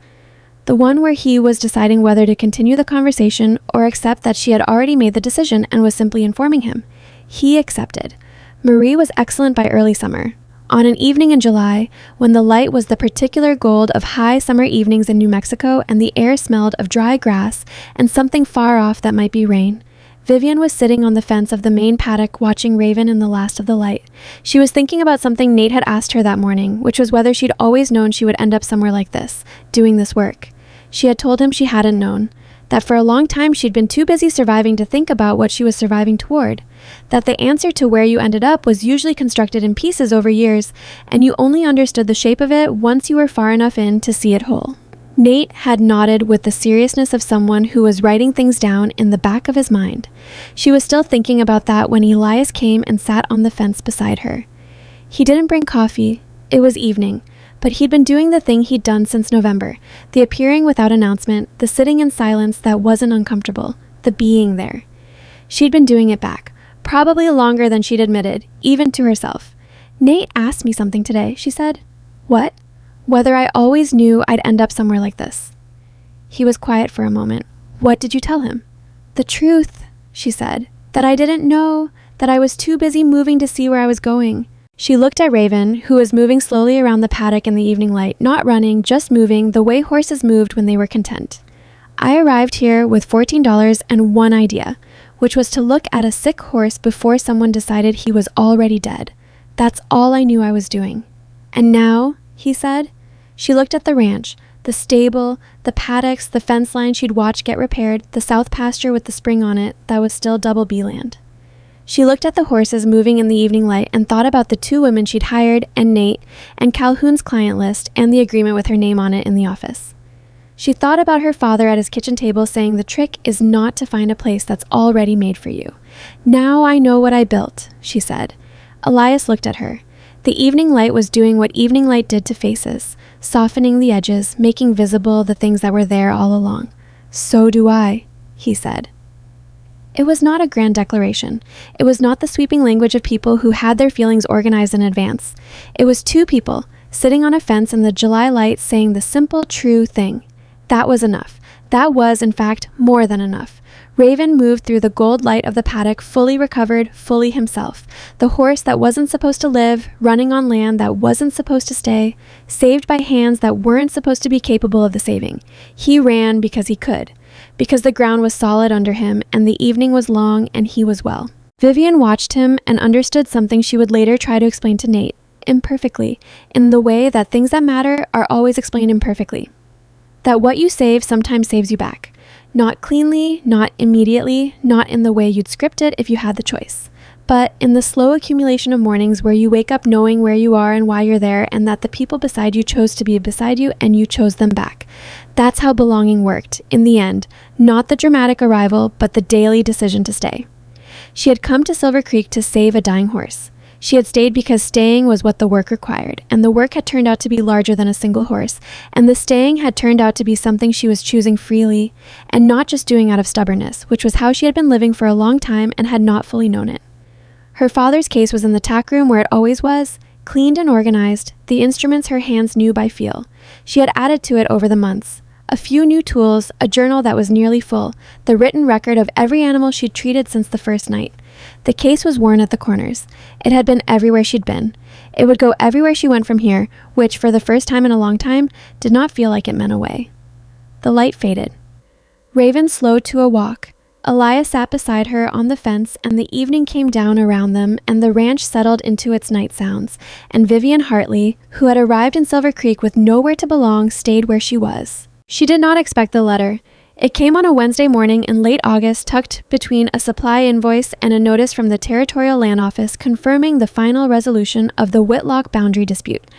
The one where he was deciding whether to continue the conversation or accept that she had already made the decision and was simply informing him. He accepted. Marie was excellent by early summer. On an evening in July, when the light was the particular gold of high summer evenings in New Mexico and the air smelled of dry grass and something far off that might be rain, Vivian was sitting on the fence of the main paddock watching Raven in the last of the light. She was thinking about something Nate had asked her that morning, which was whether she'd always known she would end up somewhere like this, doing this work. She had told him she hadn't known, that for a long time she'd been too busy surviving to think about what she was surviving toward, that the answer to where you ended up was usually constructed in pieces over years, and you only understood the shape of it once you were far enough in to see it whole. Nate had nodded with the seriousness of someone who was writing things down in the back of his mind. She was still thinking about that when Elias came and sat on the fence beside her. He didn't bring coffee. It was evening, but he'd been doing the thing he'd done since November, the appearing without announcement, the sitting in silence that wasn't uncomfortable, the being there. She'd been doing it back, probably longer than she'd admitted, even to herself. Nate asked me something today, she said. What? Whether I always knew I'd end up somewhere like this. He was quiet for a moment. What did you tell him? The truth, she said. That I didn't know, that I was too busy moving to see where I was going. She looked at Raven, who was moving slowly around the paddock in the evening light, not running, just moving the way horses moved when they were content. I arrived here with $14 and one idea, which was to look at a sick horse before someone decided he was already dead. That's all I knew I was doing. And now, he said. She looked at the ranch, The stable, the paddocks, the fence line she'd watched get repaired, the south pasture with the spring on it that was still double B land. She looked at the horses moving in the evening light and thought about the 2 women she'd hired, and Nate, and Calhoun's client list, and the agreement with her name on it in the office. She thought about her father at his kitchen table saying the trick is not to find a place that's already made for you. "Now I know what I built," she said. Elias looked at her. The evening light was doing what evening light did to faces, softening the edges, making visible the things that were there all along. "So do I," he said. It was not a grand declaration. It was not the sweeping language of people who had their feelings organized in advance. It was 2 people, sitting on a fence in the July light saying the simple, true thing. That was enough. That was, in fact, more than enough. Raven moved through the gold light of the paddock, fully recovered, fully himself. The horse that wasn't supposed to live, running on land that wasn't supposed to stay, saved by hands that weren't supposed to be capable of the saving. He ran because he could. Because the ground was solid under him, and the evening was long, and he was well. Vivian watched him and understood something she would later try to explain to Nate, imperfectly, in the way that things that matter are always explained imperfectly. That what you save sometimes saves you back. Not cleanly, not immediately, not in the way you'd script it if you had the choice. But in the slow accumulation of mornings where you wake up knowing where you are and why you're there, and that the people beside you chose to be beside you and you chose them back. That's how belonging worked, in the end, not the dramatic arrival, but the daily decision to stay. She had come to Silver Creek to save a dying horse. She had stayed because staying was what the work required, and the work had turned out to be larger than a single horse, and the staying had turned out to be something she was choosing freely, and not just doing out of stubbornness, which was how she had been living for a long time and had not fully known it. Her father's case was in the tack room where it always was, cleaned and organized, the instruments her hands knew by feel. She had added to it over the months. A few new tools, a journal that was nearly full, the written record of every animal she'd treated since the first night. The case was worn at the corners. It had been everywhere she'd been. It would go everywhere she went from here, which, for the first time in a long time, did not feel like it meant away. The light faded. Raven slowed to a walk. Elias sat beside her on the fence, and the evening came down around them, and the ranch settled into its night sounds, and Vivian Hartley, who had arrived in Silver Creek with nowhere to belong, stayed where she was. She did not expect the letter. It came on a Wednesday morning in late August, tucked between a supply invoice and a notice from the Territorial Land Office confirming the final resolution of the Whitlock boundary dispute.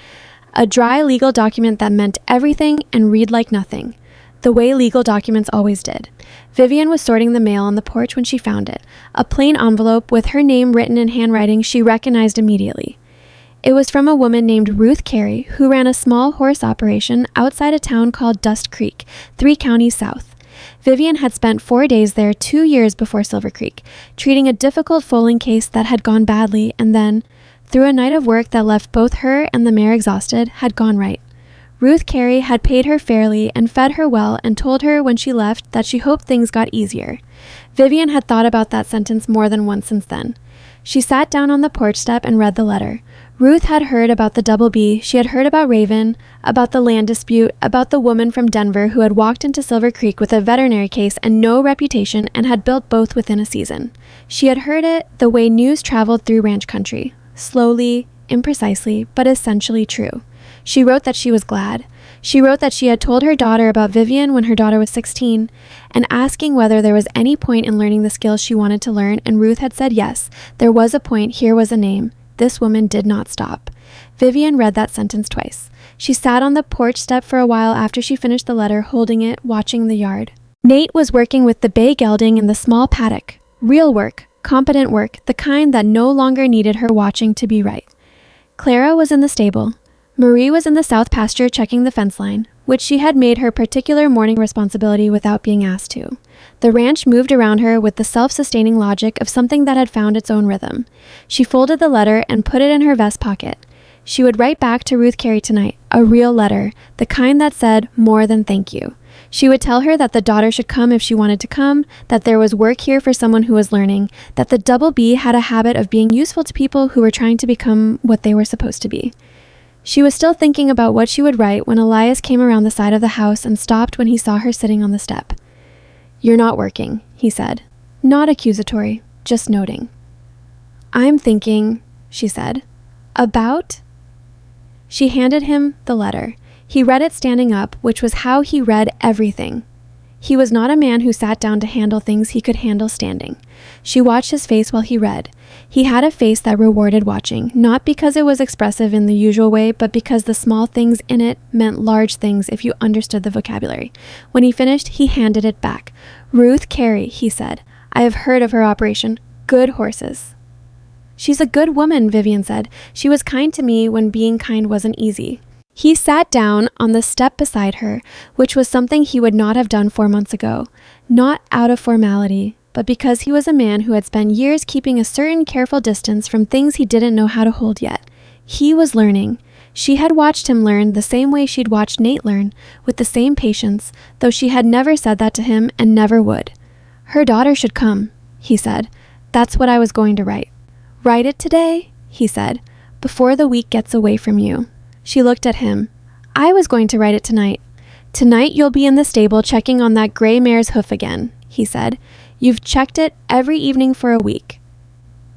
A dry legal document that meant everything and read like nothing, the way legal documents always did. Vivian was sorting the mail on the porch when she found it, a plain envelope with her name written in handwriting she recognized immediately. It was from a woman named Ruth Carey, who ran a small horse operation outside a town called Dust Creek, 3 counties south. Vivian had spent 4 days there 2 years before Silver Creek, treating a difficult foaling case that had gone badly and then, through a night of work that left both her and the mare exhausted, had gone right. Ruth Carey had paid her fairly and fed her well and told her when she left that she hoped things got easier. Vivian had thought about that sentence more than once since then. She sat down on the porch step and read the letter. Ruth had heard about the Double B, she had heard about Raven, about the land dispute, about the woman from Denver who had walked into Silver Creek with a veterinary case and no reputation and had built both within a season. She had heard it the way news traveled through ranch country, slowly, imprecisely, but essentially true. She wrote that she was glad. She wrote that she had told her daughter about Vivian when her daughter was 16, and asking whether there was any point in learning the skills she wanted to learn, and Ruth had said yes, there was a point, here was a name. This woman did not stop. Vivian read that sentence twice. She sat on the porch step for a while after she finished the letter, holding it, watching the yard. Nate was working with the bay gelding in the small paddock. Real work, competent work, the kind that no longer needed her watching to be right. Clara was in the stable. Marie was in the south pasture checking the fence line, which she had made her particular morning responsibility without being asked to. The ranch moved around her with the self-sustaining logic of something that had found its own rhythm. She folded the letter and put it in her vest pocket. She would write back to Ruth Carey tonight, a real letter, the kind that said more than thank you. She would tell her that the daughter should come if she wanted to come, that there was work here for someone who was learning, that the Double B had a habit of being useful to people who were trying to become what they were supposed to be. She was still thinking about what she would write when Elias came around the side of the house and stopped when he saw her sitting on the step. "You're not working," he said. Not accusatory, just noting. "I'm thinking," she said. "About?" She handed him the letter. He read it standing up, which was how he read everything. He was not a man who sat down to handle things he could handle standing. She watched his face while he read. He had a face that rewarded watching, not because it was expressive in the usual way, but because the small things in it meant large things if you understood the vocabulary. When he finished, he handed it back. "Ruth Carey," he said. "I have heard of her operation. Good horses." "She's a good woman," Vivian said. "She was kind to me when being kind wasn't easy." He sat down on the step beside her, which was something he would not have done 4 months ago, not out of formality, but because he was a man who had spent years keeping a certain careful distance from things he didn't know how to hold yet. He was learning. She had watched him learn the same way she'd watched Nate learn, with the same patience, though she had never said that to him and never would. "Her daughter should come," he said. "That's what I was going to write." "Write it today," he said, "before the week gets away from you." She looked at him. "I was going to write it tonight." "Tonight you'll be in the stable checking on that gray mare's hoof again," he said. "You've checked it every evening for a week."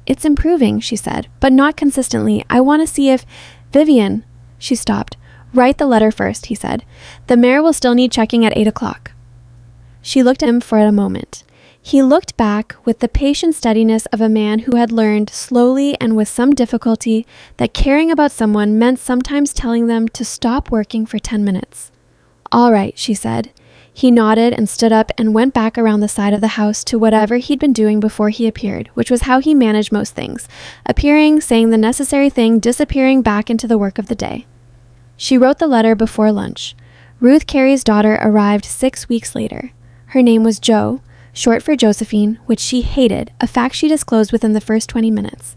"It's improving," she said, "but not consistently. I want to see if—" "Vivian," she stopped. "Write the letter first," he said. "The mare will still need checking at 8 o'clock. She looked at him for a moment. He looked back with the patient steadiness of a man who had learned, slowly and with some difficulty, that caring about someone meant sometimes telling them to stop working for 10 minutes. "All right," she said. He nodded and stood up and went back around the side of the house to whatever he'd been doing before he appeared, which was how he managed most things. Appearing, saying the necessary thing, disappearing back into the work of the day. She wrote the letter before lunch. Ruth Carey's daughter arrived 6 weeks later. Her name was Jo, short for Josephine, which she hated, a fact she disclosed within the first 20 minutes.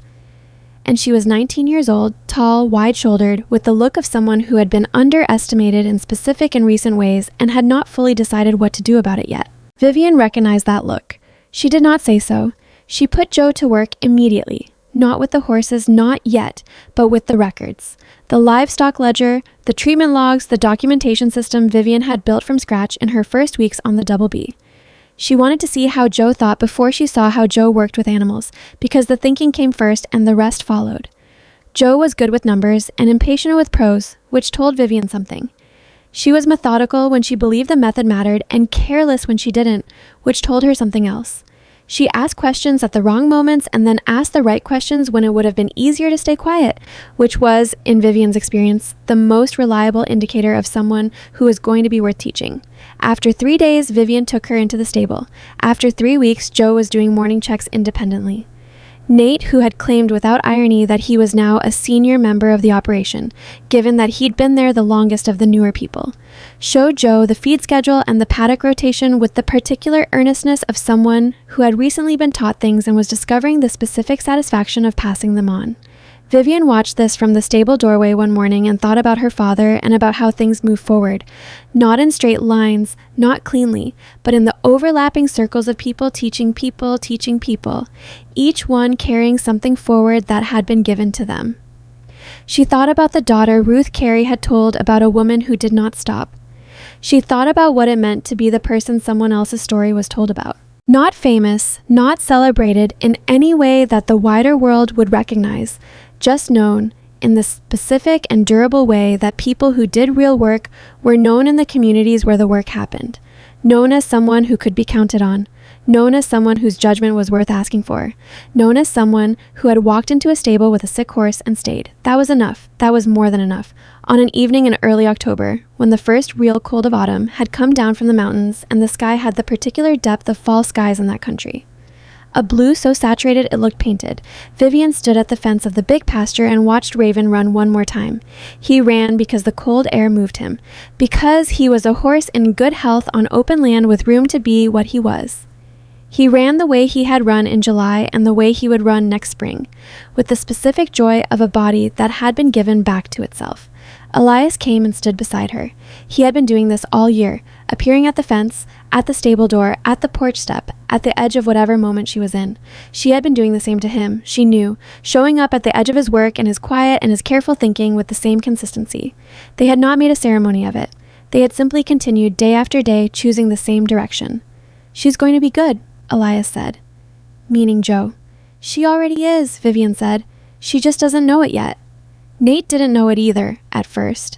And she was 19 years old, tall, wide-shouldered, with the look of someone who had been underestimated in specific and recent ways and had not fully decided what to do about it yet. Vivian recognized that look. She did not say so. She put Jo to work immediately, not with the horses, not yet, but with the records. The livestock ledger, the treatment logs, the documentation system Vivian had built from scratch in her first weeks on the Double B. She wanted to see how Jo thought before she saw how Jo worked with animals, because the thinking came first and the rest followed. Jo was good with numbers and impatient with prose, which told Vivian something. She was methodical when she believed the method mattered and careless when she didn't, which told her something else. She asked questions at the wrong moments and then asked the right questions when it would have been easier to stay quiet, which was, in Vivian's experience, the most reliable indicator of someone who was going to be worth teaching. After 3 days, Vivian took her into the stable. After 3 weeks, Jo was doing morning checks independently. Nate, who had claimed without irony that he was now a senior member of the operation, given that he'd been there the longest of the newer people, showed Jo the feed schedule and the paddock rotation with the particular earnestness of someone who had recently been taught things and was discovering the specific satisfaction of passing them on. Vivian watched this from the stable doorway one morning and thought about her father and about how things move forward, not in straight lines, not cleanly, but in the overlapping circles of people, teaching people, each one carrying something forward that had been given to them. She thought about the daughter Ruth Carey had told about a woman who did not stop. She thought about what it meant to be the person someone else's story was told about. Not famous, not celebrated in any way that the wider world would recognize, just known in the specific and durable way that people who did real work were known in the communities where the work happened, known as someone who could be counted on, known as someone whose judgment was worth asking for, known as someone who had walked into a stable with a sick horse and stayed. That was enough. That was more than enough. On an evening in early October, when the first real cold of autumn had come down from the mountains and the sky had the particular depth of fall skies in that country. A blue so saturated it looked painted. Vivian stood at the fence of the big pasture and watched Raven run one more time. He ran because the cold air moved him, because he was a horse in good health on open land with room to be what he was. He ran the way he had run in July and the way he would run next spring, with the specific joy of a body that had been given back to itself. Elias came and stood beside her. He had been doing this all year, appearing at the fence, at the stable door, at the porch step, at the edge of whatever moment she was in. She had been doing the same to him, she knew, showing up at the edge of his work and his quiet and his careful thinking with the same consistency. They had not made a ceremony of it. They had simply continued day after day, choosing the same direction. "She's going to be good," Elias said. Meaning Jo. "She already is," Vivian said. "She just doesn't know it yet." Nate didn't know it either, at first.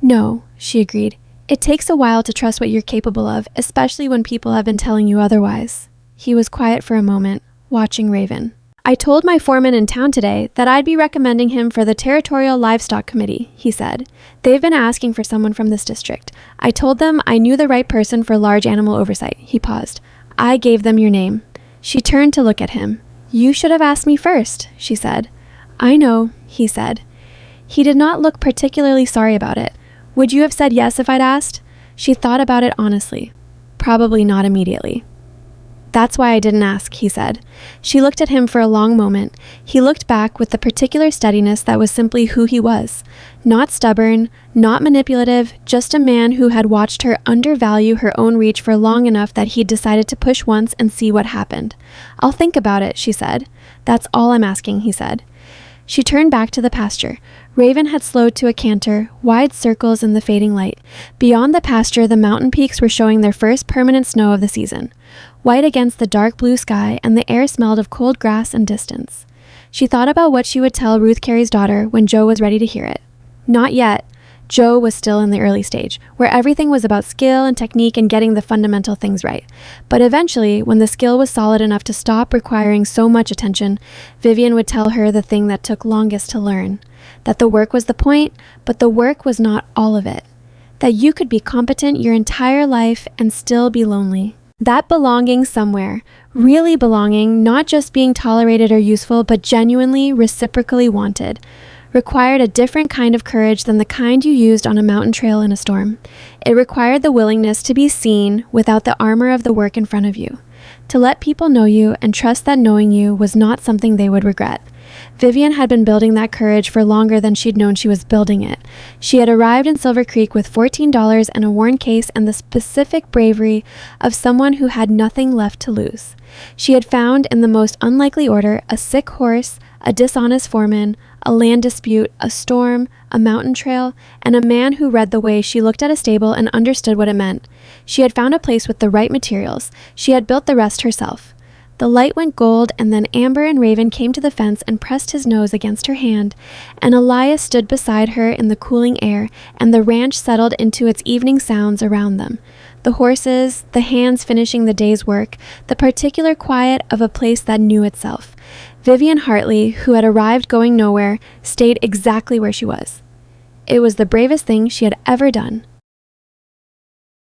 No, she agreed. It takes a while to trust what you're capable of, especially when people have been telling you otherwise. He was quiet for a moment, watching Raven. I told my foreman in town today that I'd be recommending him for the Territorial Livestock Committee, he said. They've been asking for someone from this district. I told them I knew the right person for large animal oversight. He paused. I gave them your name. She turned to look at him. You should have asked me first, she said. I know, he said. He did not look particularly sorry about it. Would you have said yes if I'd asked? She thought about it honestly. Probably not immediately. That's why I didn't ask, he said. She looked at him for a long moment. He looked back with the particular steadiness that was simply who he was. Not stubborn, not manipulative, just a man who had watched her undervalue her own reach for long enough that he'd decided to push once and see what happened. I'll think about it, she said. That's all I'm asking, he said. She turned back to the pasture. Raven had slowed to a canter, wide circles in the fading light. Beyond the pasture, the mountain peaks were showing their first permanent snow of the season. White against the dark blue sky, and the air smelled of cold grass and distance. She thought about what she would tell Ruth Carey's daughter when Joe was ready to hear it. Not yet. Joe was still in the early stage, where everything was about skill and technique and getting the fundamental things right. But eventually, when the skill was solid enough to stop requiring so much attention, Vivian would tell her the thing that took longest to learn. That the work was the point, but the work was not all of it. That you could be competent your entire life and still be lonely. That belonging somewhere, really belonging, not just being tolerated or useful, but genuinely, reciprocally wanted, required a different kind of courage than the kind you used on a mountain trail in a storm. It required the willingness to be seen without the armor of the work in front of you, to let people know you and trust that knowing you was not something they would regret. Vivian had been building that courage for longer than she'd known she was building it. She had arrived in Silver Creek with $14 and a worn case and the specific bravery of someone who had nothing left to lose. She had found, in the most unlikely order, a sick horse, a dishonest foreman, a land dispute, a storm, a mountain trail, and a man who read the way she looked at a stable and understood what it meant. She had found a place with the right materials. She had built the rest herself. The light went gold, and then Amber and Raven came to the fence and pressed his nose against her hand, and Elias stood beside her in the cooling air, and the ranch settled into its evening sounds around them. The horses, the hands finishing the day's work, the particular quiet of a place that knew itself. Vivian Hartley, who had arrived going nowhere, stayed exactly where she was. It was the bravest thing she had ever done.